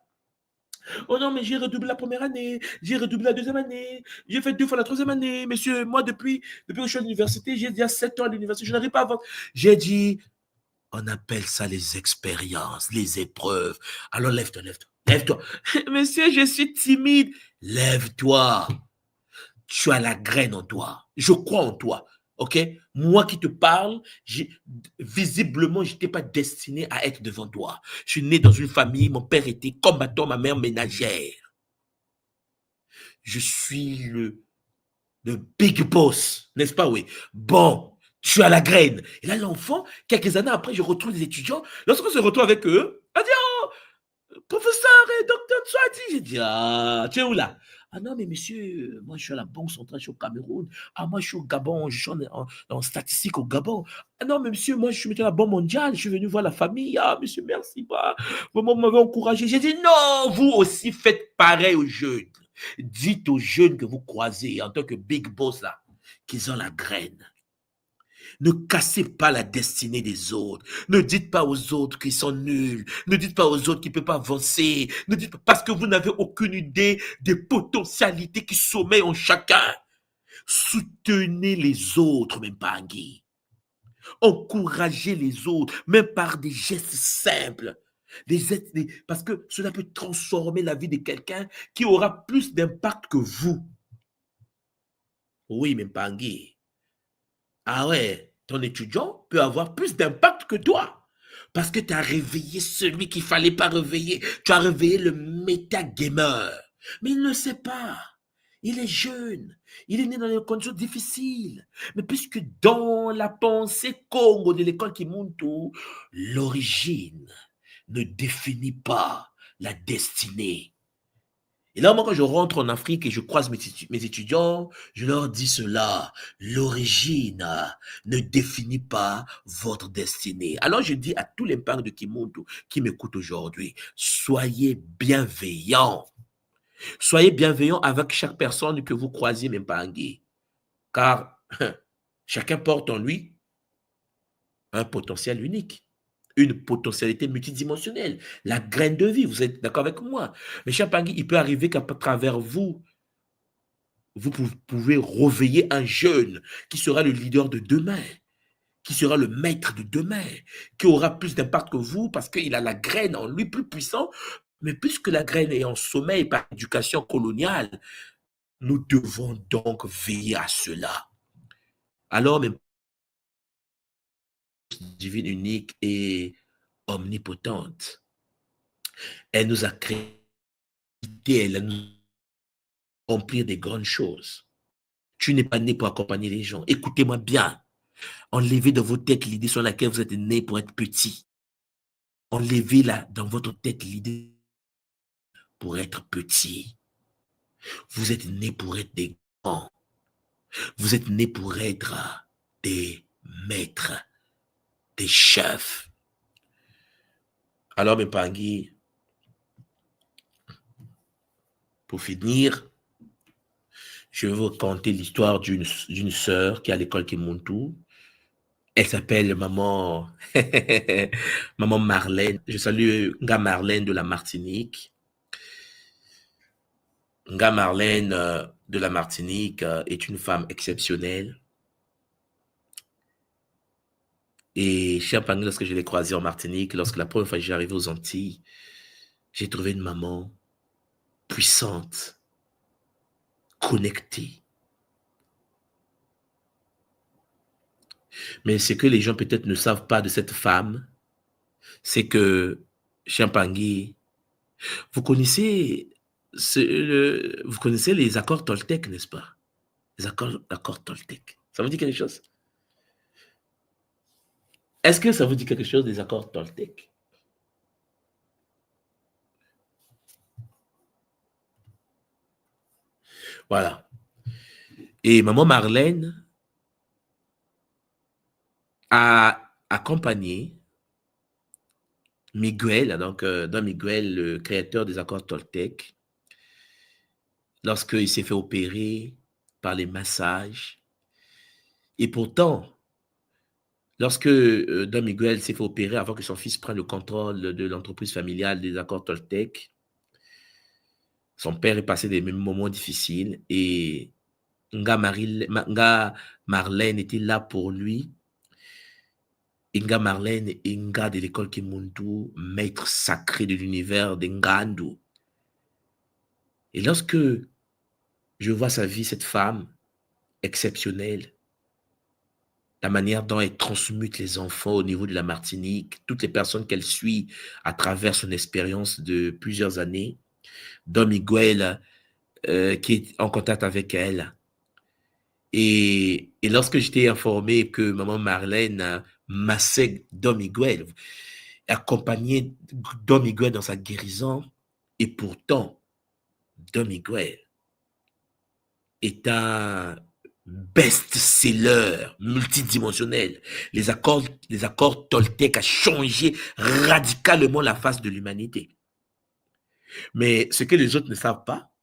Oh non, mais j'ai redoublé la première année, j'ai redoublé la deuxième année, j'ai fait 2 fois la troisième année. Monsieur, moi, depuis que je suis à l'université, j'ai déjà 7 ans à l'université, je n'arrive pas à vendre. J'ai dit, on appelle ça les expériences, les épreuves. Alors lève-toi, lève-toi, lève-toi. Monsieur, je suis timide. Lève-toi. Tu as la graine en toi. Je crois en toi. OK? Moi qui te parle, visiblement, je n'étais pas destiné à être devant toi. Je suis né dans une famille, mon père était combattant, ma mère ménagère. Je suis le big boss, n'est-ce pas? Oui. Bon, tu as la graine. Et là, l'enfant, quelques années après, je retrouve les étudiants. Lorsqu'on se retrouve avec eux, on dit, oh, professeur et docteur Tswadi. J'ai dit, ah, tu es où là? Ah non, mais monsieur, moi je suis à la Banque centrale, je suis au Cameroun. Ah, moi je suis au Gabon, je suis en statistique au Gabon. Ah non, mais monsieur, moi je suis à la Banque mondiale, je suis venu voir la famille. Ah, monsieur, merci, bah, vous m'avez encouragé. J'ai dit, non, vous aussi faites pareil aux jeunes. Dites aux jeunes que vous croisez en tant que big boss là, qu'ils ont la graine. Ne cassez pas la destinée des autres. Ne dites pas aux autres qu'ils sont nuls. Ne dites pas aux autres qu'ils ne peuvent pas avancer. Ne dites pas parce que vous n'avez aucune idée des potentialités qui sommeillent en chacun. Soutenez les autres, même pas Guy. Encouragez les autres, même par des gestes simples. Parce que cela peut transformer la vie de quelqu'un qui aura plus d'impact que vous. Oui, même pas Guy. Ah ouais. ton étudiant peut avoir plus d'impact que toi. Parce que tu as réveillé celui qu'il ne fallait pas réveiller. Tu as réveillé le méta-gamer. Mais il ne sait pas. Il est jeune. Il est né dans des conditions difficiles. Mais puisque dans la pensée Congo de l'école Kimuntu, l'origine ne définit pas la destinée. Et là, moi, quand je rentre en Afrique et je croise mes étudiants, je leur dis cela. L'origine ne définit pas votre destinée. Alors, je dis à tous les parents de Kimuntu qui m'écoutent aujourd'hui, soyez bienveillants. Soyez bienveillants avec chaque personne que vous croisez, même pas car chacun porte en lui un potentiel unique, une potentialité multidimensionnelle, la graine de vie. Vous êtes d'accord avec moi? Mais cher Pangui, il peut arriver qu'à travers vous, vous pouvez réveiller un jeune qui sera le leader de demain, qui sera le maître de demain, qui aura plus d'impact que vous parce qu'il a la graine en lui plus puissant. Mais puisque la graine est en sommeil par éducation coloniale, nous devons donc veiller à cela. Alors, même divine unique et omnipotente, elle nous a créé, elle nous a accompli des grandes choses. Tu n'es pas né pour accompagner les gens. Écoutez-moi bien. Enlevez dans vos têtes l'idée sur laquelle vous êtes né pour être petit. Enlevez là dans votre tête l'idée pour être petit. Vous êtes né pour être des grands. Vous êtes né pour être des maîtres, des chefs. Alors, mes Pangui, pour finir, je vais vous raconter l'histoire d'une sœur qui est à l'école Kimuntu. Elle s'appelle maman, maman Marlène. Je salue Nga Marlène de la Martinique. Nga Marlène de la Martinique est une femme exceptionnelle. Et cher Pangui, lorsque je l'ai croisée en Martinique, lorsque la première fois que j'ai arrivé aux Antilles, j'ai trouvé une maman puissante, connectée. Mais ce que les gens peut-être ne savent pas de cette femme, c'est que, cher Pangui, vous connaissez, vous connaissez les accords Toltec, n'est-ce pas? Les accords Toltec. Ça vous dit quelque chose? Est-ce que ça vous dit quelque chose des accords Toltec? Voilà. Et maman Marlène a accompagné Miguel, donc Don Miguel, le créateur des accords Toltec, lorsqu'il s'est fait opérer par les massages. Et pourtant, lorsque Don Miguel s'est fait opérer avant que son fils prenne le contrôle de l'entreprise familiale des accords Toltec, son père est passé des mêmes moments difficiles et Nga Marlène était là pour lui. Nga Marlène est Nga de l'école Kimuntu, maître sacré de l'univers de Ngandu. Et lorsque je vois sa vie, cette femme exceptionnelle, la manière dont elle transmute les enfants au niveau de la Martinique, toutes les personnes qu'elle suit à travers son expérience de plusieurs années, Don Miguel qui est en contact avec elle. Et lorsque j'étais informé que maman Marlène massait Don Miguel, accompagnait Don Miguel dans sa guérison, et pourtant, Don Miguel est un best-seller multidimensionnel. Les accords Toltec a changé radicalement la face de l'humanité. Mais ce que les autres ne savent pas,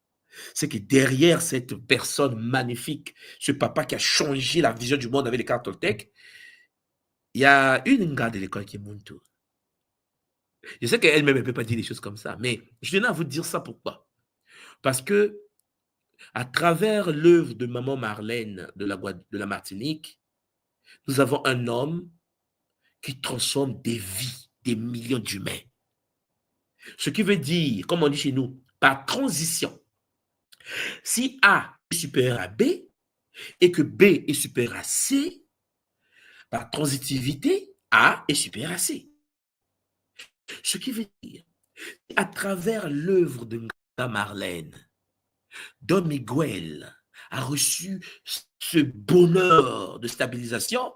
c'est que derrière cette personne magnifique, ce papa qui a changé la vision du monde avec les cartes Toltec, il y a une gars de l'école qui est Muntu. Je sais qu'elle-même ne peut pas dire des choses comme ça, mais je tenais à vous dire ça pourquoi? Parce que à travers l'œuvre de maman Marlène de la Martinique, nous avons un homme qui transforme des vies, des millions d'humains. Ce qui veut dire, comme on dit chez nous, par transition, si A est supérieur à B et que B est supérieur à C, par transitivité, A est supérieur à C. Ce qui veut dire, à travers l'œuvre de Marlène, Don Miguel a reçu ce bonheur de stabilisation,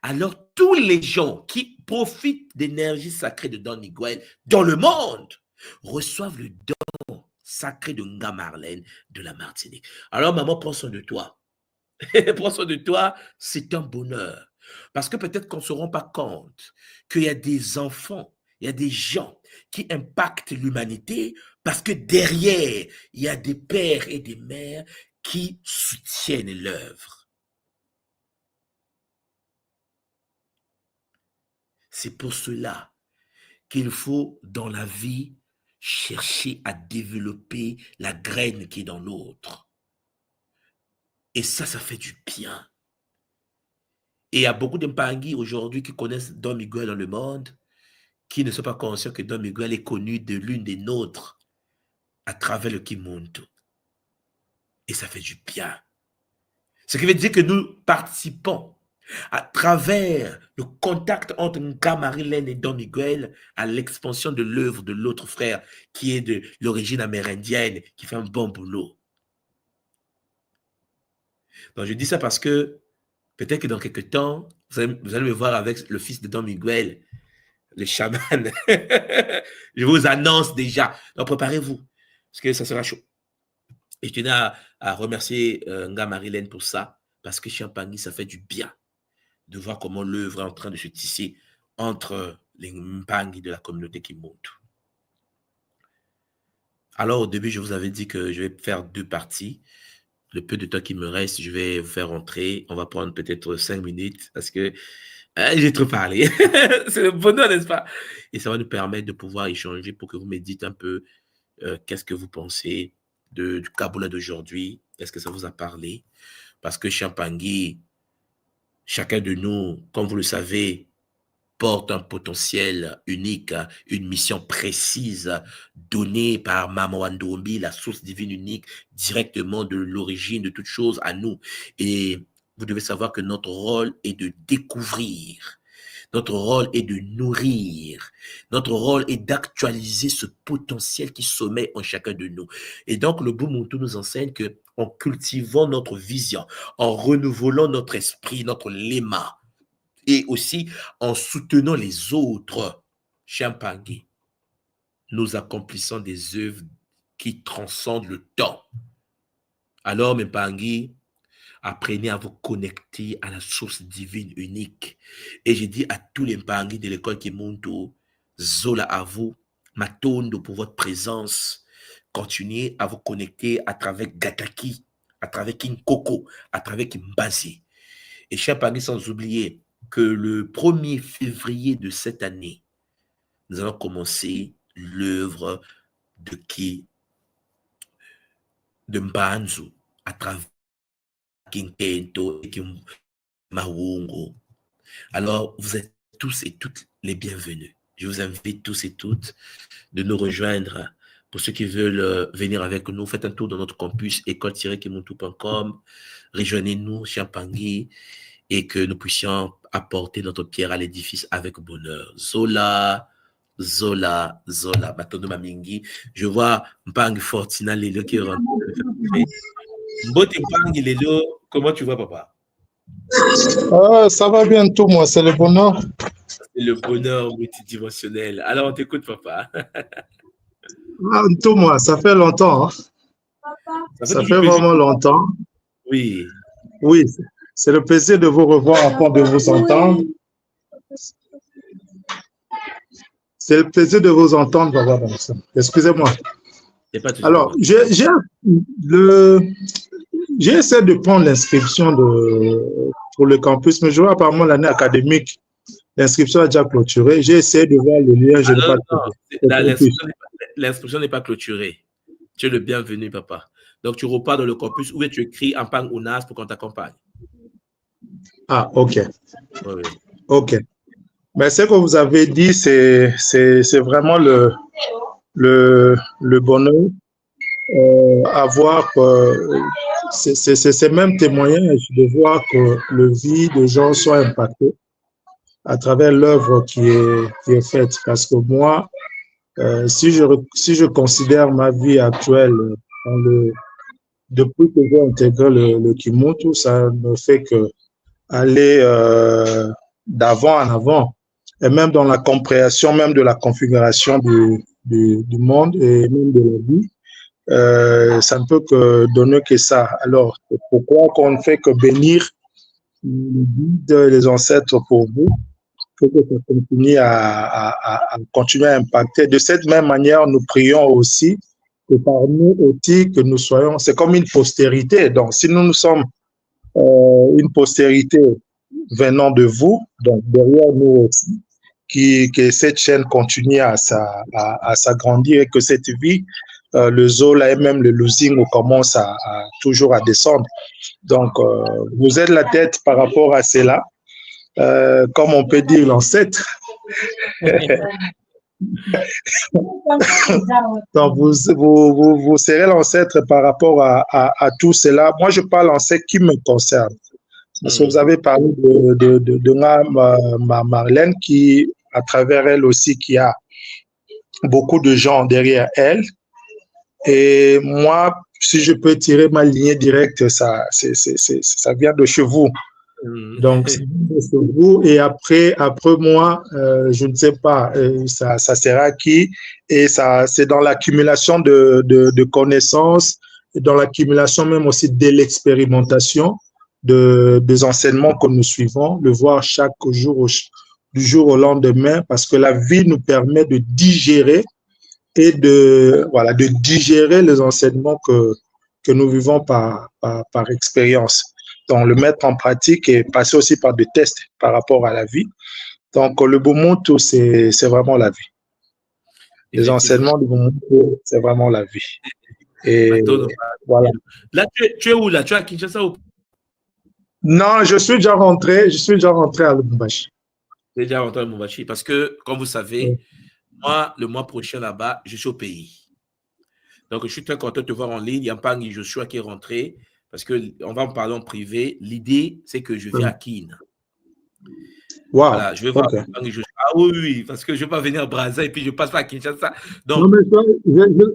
alors tous les gens qui profitent d'énergie sacrée de Don Miguel dans le monde reçoivent le don sacré de Nga Marlène de la Martinique. Alors maman, prends soin de toi. Prends soin de toi, c'est un bonheur. Parce que peut-être qu'on ne se rend pas compte qu'il y a des enfants, il y a des gens qui impactent l'humanité parce que derrière, il y a des pères et des mères qui soutiennent l'œuvre. C'est pour cela qu'il faut, dans la vie, chercher à développer la graine qui est dans l'autre. Et ça fait du bien. Et il y a beaucoup de Mpangui aujourd'hui qui connaissent Don Miguel dans le monde, qui ne sont pas conscients que Don Miguel est connu de l'une des nôtres à travers le Kimuntu. Et ça fait du bien. Ce qui veut dire que nous participons à travers le contact entre Nga Marlène et Don Miguel à l'expansion de l'œuvre de l'autre frère qui est de l'origine amérindienne, qui fait un bon boulot. Donc je dis ça parce que peut-être que dans quelques temps, vous allez me voir avec le fils de Don Miguel, le chaman. Je vous annonce déjà. Donc préparez-vous, parce que ça sera chaud. Et je tenais à remercier Nga Marlène pour ça, parce que chez Mpangui, ça fait du bien de voir comment l'œuvre est en train de se tisser entre les Mpangui de la communauté qui monte. Alors au début, je vous avais dit que je vais faire 2 parties. Le peu de temps qui me reste, je vais vous faire rentrer. On va prendre peut-être 5 minutes parce que j'ai trop parlé. C'est le bonheur, n'est-ce pas? Et ça va nous permettre de pouvoir échanger pour que vous me dites un peu qu'est-ce que vous pensez du Kaboula d'aujourd'hui. Est-ce que ça vous a parlé? Parce que chez Mpangui, chacun de nous, comme vous le savez, porte un potentiel unique, une mission précise donnée par Mama Wandombi, la source divine unique, directement de l'origine de toute chose à nous. Et vous devez savoir que notre rôle est de découvrir, notre rôle est de nourrir, notre rôle est d'actualiser ce potentiel qui sommeille en chacun de nous. Et donc le Bumuntu nous enseigne que en cultivant notre vision, en renouvelant notre esprit, notre léma, et aussi en soutenant les autres, chez Mpangui, nous accomplissons des œuvres qui transcendent le temps. Alors, Mpangui, apprenez à vous connecter à la source divine unique. Et j'ai dit à tous les Mpangui de l'école Kimuntu, Zola à vous, Matondo pour votre présence. Continuez à vous connecter à travers Gataki, à travers Kinkoko, à travers Kimbazi. Et chez Mpangui, sans oublier que le 1er février de cette année, nous allons commencer l'œuvre de Mbanzu à travers Kinkento et Kimahungo. Alors, vous êtes tous et toutes les bienvenus. Je vous invite tous et toutes de nous rejoindre. Pour ceux qui veulent venir avec nous, faites un tour dans notre campus école-kimuntu.com. Rejoignez-nous chez Mpangui et que nous puissions apporter notre pierre à l'édifice avec bonheur. Zola, Zola, Zola, Matondo Mamingi. Je vois Mpang Fortina Lelo qui est rentré. Mbote Mpang Lelo, comment tu vois, papa? Ça va bien tout, moi, c'est le bonheur. C'est le bonheur multidimensionnel. Alors, on t'écoute, papa. Tout, moi, ça fait longtemps. Hein. Ça fait vraiment longtemps. Oui. Oui, c'est le plaisir de vous revoir afin de vous entendre. C'est le plaisir de vous entendre. Excusez-moi. Alors, j'ai essayé de prendre l'inscription pour le campus, mais je vois apparemment l'année académique, l'inscription a déjà clôturé. J'ai essayé de voir le lien. Je n'ai pas trouvé. L'inscription n'est pas clôturée. Tu es le bienvenu, papa. Donc, tu repars dans le campus où tu écris Mpang Unas pour qu'on t'accompagne. Ah, ok. Oui. Ok. Mais ce que vous avez dit, c'est vraiment le bonheur. Avoir c'est même témoignage de voir que le vie des gens soit impacté à travers l'œuvre qui est faite. Parce que moi, si je considère ma vie actuelle depuis que j'ai intégré le Kimoto, ça ne fait que aller d'avant en avant. Et même dans la compréhension, même de la configuration du monde et même de la vie, ça ne peut que donner que ça. Alors, pourquoi qu'on ne fait que bénir les ancêtres pour vous? Faut que ça continue à continuer à impacter. De cette même manière, nous prions aussi que par nous aussi, que nous soyons, c'est comme une postérité. Donc, si nous sommes une postérité venant de vous, donc derrière nous aussi, que cette chaîne continue à s'agrandir et que cette vie, le Zola et même le losing commence toujours à descendre. Donc, vous êtes la tête par rapport à cela. Comme on peut dire l'ancêtre. Donc, vous serez l'ancêtre par rapport à tout cela. Moi, je parle en ce qui me concerne. Parce que vous avez parlé de ma Marlène qui, à travers elle aussi, qui a beaucoup de gens derrière elle. Et moi, si je peux tirer ma lignée directe, ça vient de chez vous. Donc, c'est vous. Et après moi, je ne sais pas, ça sera qui. Et ça, c'est dans l'accumulation de connaissances et dans l'accumulation même aussi de l'expérimentation des enseignements que nous suivons, le voir chaque jour, du jour au lendemain, parce que la vie nous permet de digérer et de digérer les enseignements que nous vivons par expérience. Donc, le mettre en pratique et passer aussi par des tests par rapport à la vie. Donc, le Bumuntu, c'est vraiment la vie. Les enseignements du Bumuntu, c'est vraiment la vie. Et voilà. Là, tu es où là? Tu es à Kinshasa ou? Non, je suis déjà rentré à Lubumbashi. Tu es déjà rentré à Lubumbashi parce que, comme vous savez, moi, le mois prochain là-bas, je suis au pays. Donc, je suis très content de te voir en ligne. Il y a Mpangi Joshua qui est rentré. Parce qu'on va en parler en privé. L'idée, c'est que je viens à Kin. Wow. Voilà, je vais voir. Okay. Ah oui, parce que je ne vais pas venir à Brazza et puis je passe pas à Kinshasa. Donc, non, mais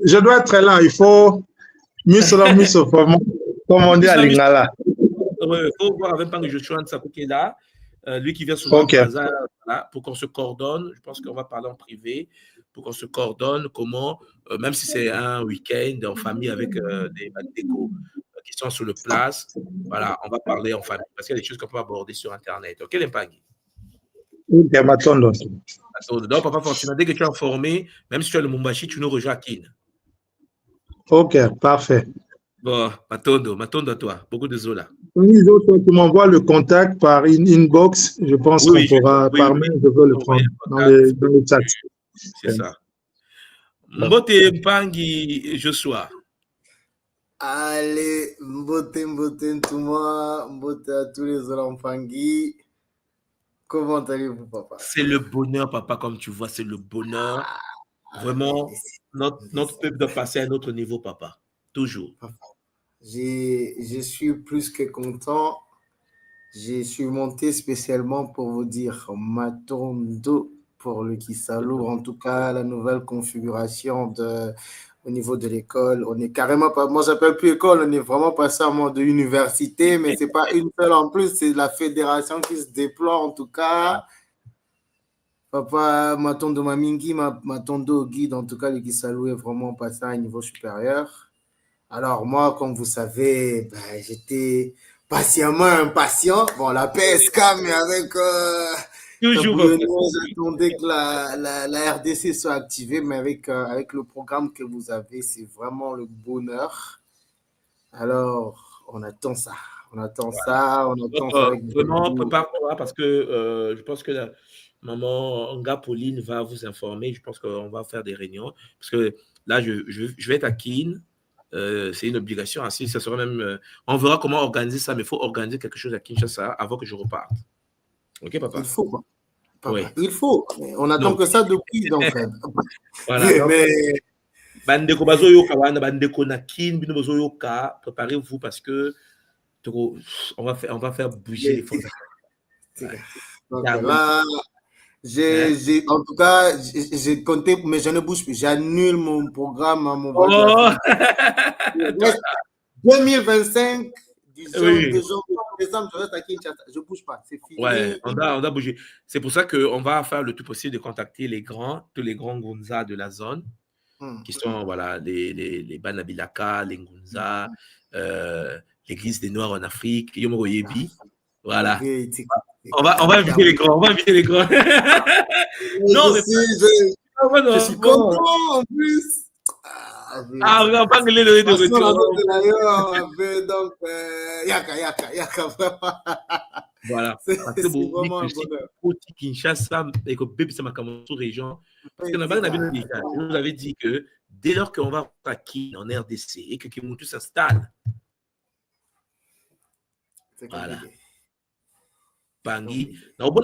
je dois être là. Il faut comme on dit à Lingala. Il faut voir avec Mpangi Joshua qui est là. Lui qui vient souvent à Brazza, voilà, pour qu'on se coordonne. Je pense qu'on va parler en privé. Pour qu'on se coordonne, comment, même si c'est un week-end en famille avec des déco qui sont sur le place, voilà, on va parler en famille parce qu'il y a des choses qu'on peut aborder sur Internet. Ok, Lempagui? Ok, Matondo. Donc, Papa Fortuna, dès que tu es informé, même si tu es le Mumbashi, tu nous rejoins à Kin. Ok, parfait. Bon, Matondo à toi. Beaucoup de Zola. Oui, tu m'envoies le contact par inbox. Je pense qu'on pourra par mail, je veux le prendre dans le chat. C'est ça. Mbote Mpangi Joshua. Allez, Mbote tout moi, Mbote à tous les Zola Mpangi. Comment allez-vous, papa? C'est le bonheur, papa, comme tu vois, c'est le bonheur. Vraiment, notre peuple doit passer à un autre niveau, papa. Toujours. Papa, je suis plus que content. Je suis monté spécialement pour vous dire Matondo pour le Kisalo. En tout cas, la nouvelle configuration au niveau de l'école. On est carrément pas, moi j'appelle plus école, on est vraiment passé à mode de université, mais c'est pas une seule en plus, c'est la fédération qui se déploie en tout cas. Papa Matondo Mamingi, Matondo Guide, en tout cas le Kisalo est vraiment passé à un niveau supérieur. Alors moi, comme vous savez, j'étais patiemment impatient. Bon, la PSK, mais avec... j'attendais que la RDC soit activée, mais avec le programme que vous avez, c'est vraiment le bonheur. Alors, on attend ça. On attend ça avec vraiment, prépare-toi parce que je pense que la maman Nga Pauline va vous informer. Je pense qu'on va faire des réunions parce que là, je vais être à Kin. C'est une obligation. Ainsi, ça sera même, on verra comment organiser ça, mais il faut organiser quelque chose à Kinshasa avant que je reparte. Ok, papa? Il faut. Papa, oui. Il faut. On attend que ça depuis, donc. Voilà. Mais Bandeko bazo yoka wana bandeko na kin bino bazo yoka, préparez-vous parce que on va faire bouger les fondations. Donc là, en tout cas, j'ai compté, mais je ne bouge plus. J'annule mon programme à mon voyage. 2025, décembre, je reste à Kinshasa. Je ne bouge pas. C'est fini. Ouais, on a bougé. C'est pour ça qu'on va faire le tout possible de contacter tous les grands Ngunza de la zone, qui sont voilà, les Banabilaka, les Ngunza, l'église des Noirs en Afrique, Yomo Yebi. Voilà. On va inviter les grands. Non, mais je suis content en plus. Ah, on va pas gueuler le de retour. Donc, yaka, vraiment. Voilà. C'est vraiment un bonheur. Kinshasa et que Bébé Samakamoto région. Parce que je vous avais dit que dès lors qu'on va attaquer en RDC et que Kimuntu s'installe, voilà. Bangui. Non, bon,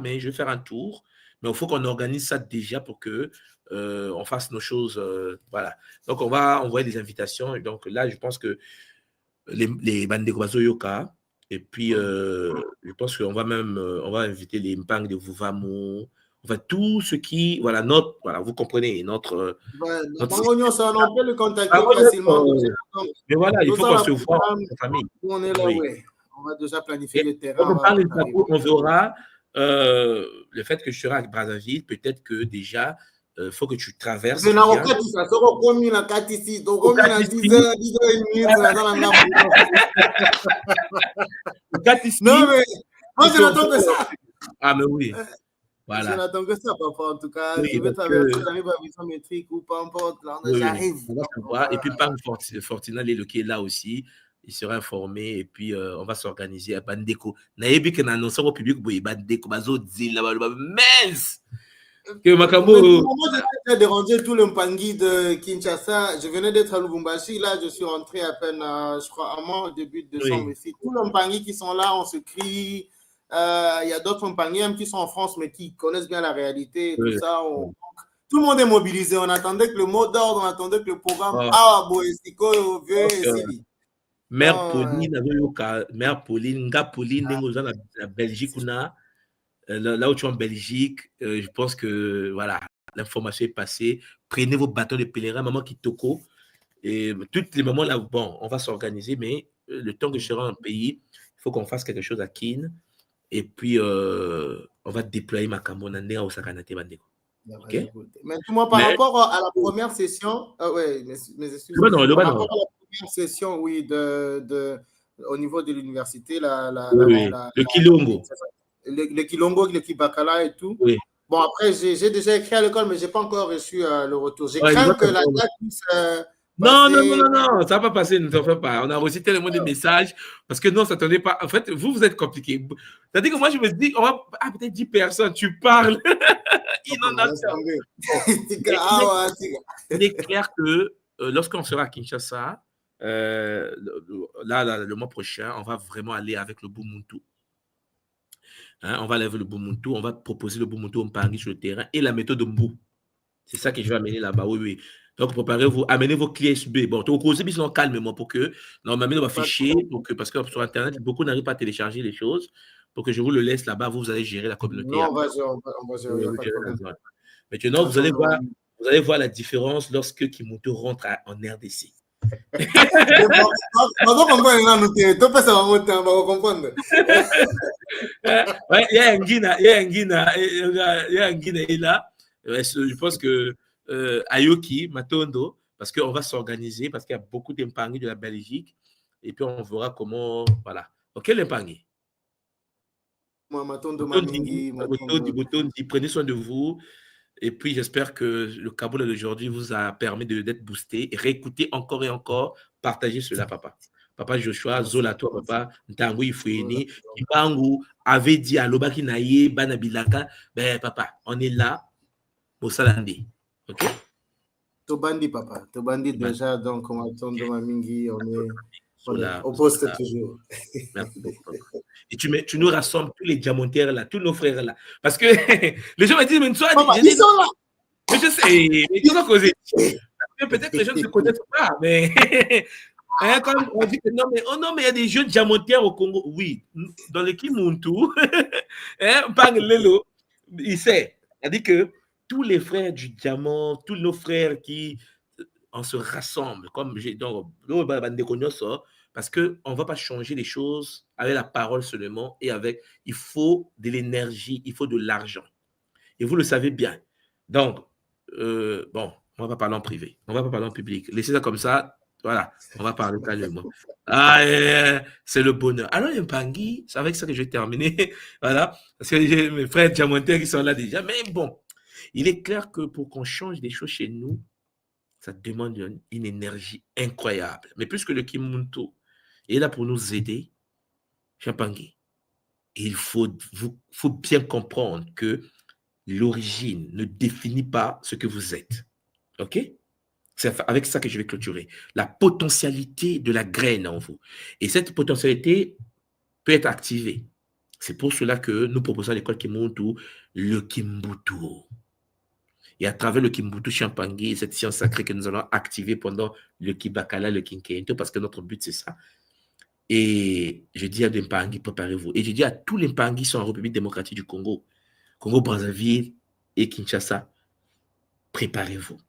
mais je vais faire un tour. Mais il faut qu'on organise ça déjà pour que on fasse nos choses. Voilà. Donc, on va envoyer des invitations. Et donc, là, je pense que les Bandeko Bazo Yoka, et puis, je pense qu'on va même on va inviter les Mpang de Vuvamu. Enfin, tout ce qui. Voilà, voilà, vous comprenez, notre ça, on peut le contacter facilement. Mais voilà, il faut qu'on se voit en famille. On est là, oui. On va déjà planifier le terrain. On verra le fait que je serai à Brazzaville. Peut-être que déjà, il faut que tu traverses. Je n'ai pas ça. C'est comme une carte ici. Donc, comme une 10h30. Non, mais moi, je n'attends que ça. Ah, mais oui. Voilà. Je n'attends que ça, papa. En tout cas, je vais traverser. J'arrive à vision métrique ou peu importe. J'arrive. Et puis, Pam Fortina, qui est là aussi. Il sera informé et puis on va s'organiser à Bandeko. Naïbi qui annonce au public que Bandeko bazo dit là-bas mince. Que Makambo. Moi j'ai dérangé tout le Mpangi de Kinshasa. Je venais d'être à Lubumbashi, là je suis rentré à peine je crois à moi au début de décembre ici. Tous les Mpangi qui sont là, on se crie. Il y a d'autres Mpangi qui sont en France mais qui connaissent bien la réalité, tout ça. Tout le monde est mobilisé. On attendait que le mot d'ordre, on attendait que le programme Boesiko vieux et Mère Pauline, la Belgique, là où tu es en Belgique, je pense que voilà, l'information est passée. Prenez vos bâtons de pèlerin, maman Kitoko. Et tous les moments là, bon, on va s'organiser, mais le temps que je serai en pays, il faut qu'on fasse quelque chose à Kin. Et puis, on va déployer ma Cambonandé au Sakanate Bandeko. Okay? Mais moi, par rapport à la première session, mes excuses. Par rapport à la première session, oui, au niveau de l'université, le Kilongo. Le Kilongo, le Kibakala et tout. Oui. Bon, après, j'ai déjà écrit à l'école, mais je n'ai pas encore reçu le retour. J'ai craint que la date puisse. Non, ça ne va pas passer, ne t'en fais pas. On a reçu tellement de messages parce que non, ça ne s'attendait pas. En fait, vous êtes compliqué. C'est-à-dire que moi, je me dis, on va peut-être 10 personnes, tu parles. Il est clair que lorsqu'on sera à Kinshasa, le mois prochain, on va vraiment aller avec le Bumuntu. Hein, on va lever le Bumuntu, on va proposer le Bumuntu en Pangi sur le terrain et la méthode Mbou. C'est ça que je vais amener là-bas, oui. Donc, préparez-vous, amenez vos clés USB. Bon, tu vas bien calmement pour que, normalement, on va fichier, parce que sur Internet, beaucoup n'arrivent pas à télécharger les choses. Pour que je vous le laisse là-bas, vous allez gérer la communauté. Non, on va gérer. Maintenant, vous allez voir la différence lorsque Kimuntu rentre en RDC. Il y a un Guina là. Je pense que Ayoki, Matondo, parce qu'on va s'organiser, parce qu'il y a beaucoup d'Impangi de la Belgique, et puis on verra comment. Voilà. Ok, l'Impangi. Prenez soin de vous. Et puis, j'espère que le Kaboul d'aujourd'hui vous a permis d'être boosté. Réécoutez encore et encore. Partagez cela, papa. Papa Joshua, Zola, toi, papa, Ntango Ifoueni, Kibangu avait dit à Lobaki Naye, Banabilaka, ben, papa, on est là pour Salandi. OK? Tobandi, papa. Tobandi, déjà, donc, on attend de Mamingi, on est au poste toujours. Merci beaucoup. Et tu nous rassembles tous les diamantaires là, tous nos frères là. Parce que les gens me disent, mais toi, ils sont là. Mais je sais, mais ils ont causé. Peut-être que les gens ne se connaissent pas, mais hein, quand on dit que non, mais oh non, mais il y a des jeunes diamantaires au Congo. Oui, dans l'équipe Muntu, hein, Pang Lelo, il sait. Il a dit que tous les frères du diamant, tous nos frères qui on se rassemble, comme j'ai donc, parce qu'on ne va pas changer les choses avec la parole seulement et avec, il faut de l'énergie, il faut de l'argent. Et vous le savez bien. Donc, bon, on ne va pas parler en privé, on ne va pas parler en public. Laissez ça comme ça, voilà, on va parler calmement. Ah, c'est le bonheur. Alors, Mpangui, c'est avec ça que je vais terminer. Voilà, parce que j'ai mes frères diamantaires qui sont là déjà. Mais bon, il est clair que pour qu'on change des choses chez nous, ça demande une énergie incroyable. Mais plus que le Kimuntu est là pour nous aider, Champangui, il faut bien comprendre que l'origine ne définit pas ce que vous êtes. OK? C'est avec ça que je vais clôturer. La potentialité de la graine en vous. Et cette potentialité peut être activée. C'est pour cela que nous proposons à l'école Kimuntu le Kimbutu. Et à travers le Kimbutu Champangui, cette science sacrée que nous allons activer pendant le Kibakala, le Kinkento, parce que notre but, c'est ça. Et je dis à des Mpangui, préparez-vous. Et je dis à tous les Mpangui qui sont en République démocratique du Congo, Congo-Brazzaville et Kinshasa, préparez-vous.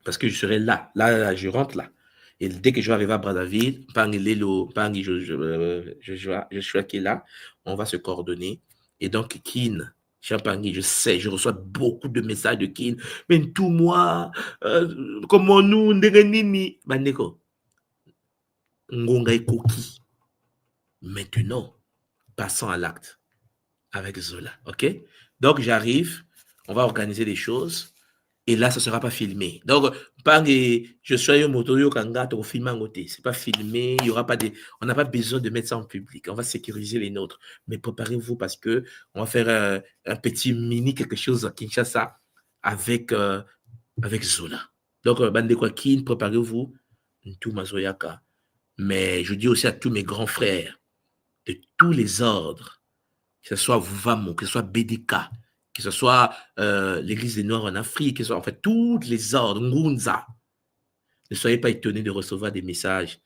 Parce que je serai là. Là, je rentre là. Et dès que je vais arriver à Brazzaville, Mpangui Lelo, Mpangui Joshua qui est là, on va se coordonner. Et donc, Kin, Champangui, je sais, je reçois beaucoup de messages de Kin. Mais tout moi, comment nous, Nderenini, Bandeko, Ngonga et Koki. Maintenant, passons à l'acte avec Zola, ok? Donc, j'arrive, on va organiser des choses, et là, ça ne sera pas filmé. Donc, je suis au moto, kanga, au film à côté. C'est pas filmé, il y aura pas des, on n'a pas besoin de mettre ça en public. On va sécuriser les nôtres. Mais préparez-vous parce que on va faire un petit mini quelque chose à Kinshasa avec Zola. Donc, Bande Kwakin, préparez-vous, tout Mazoyaka. Mais je dis aussi à tous mes grands frères de tous les ordres, que ce soit Vuvamo, que ce soit BDK, que ce soit l'Église des Noirs en Afrique, que ce soit en fait tous les ordres, Ngunza. Ne soyez pas étonnés de recevoir des messages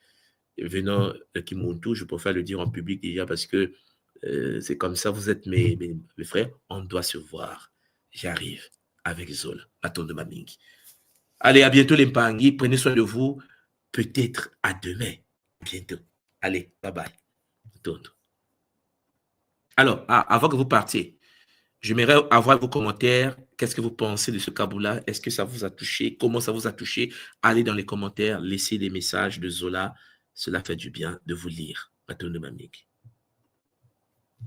venant de Kimuntu. Je préfère le dire en public déjà parce que c'est comme ça, vous êtes mes frères. On doit se voir. J'arrive avec Zola, bâton de Mamingi. Allez, à bientôt les Mpangui. Prenez soin de vous. Peut-être à demain. Bientôt. Allez, bye bye. Alors, avant que vous partiez, j'aimerais avoir vos commentaires. Qu'est-ce que vous pensez de ce Kaboula? Est-ce que ça vous a touché? Comment ça vous a touché? Allez dans les commentaires, laissez des messages de Zola. Cela fait du bien de vous lire. Bâton de Mamik.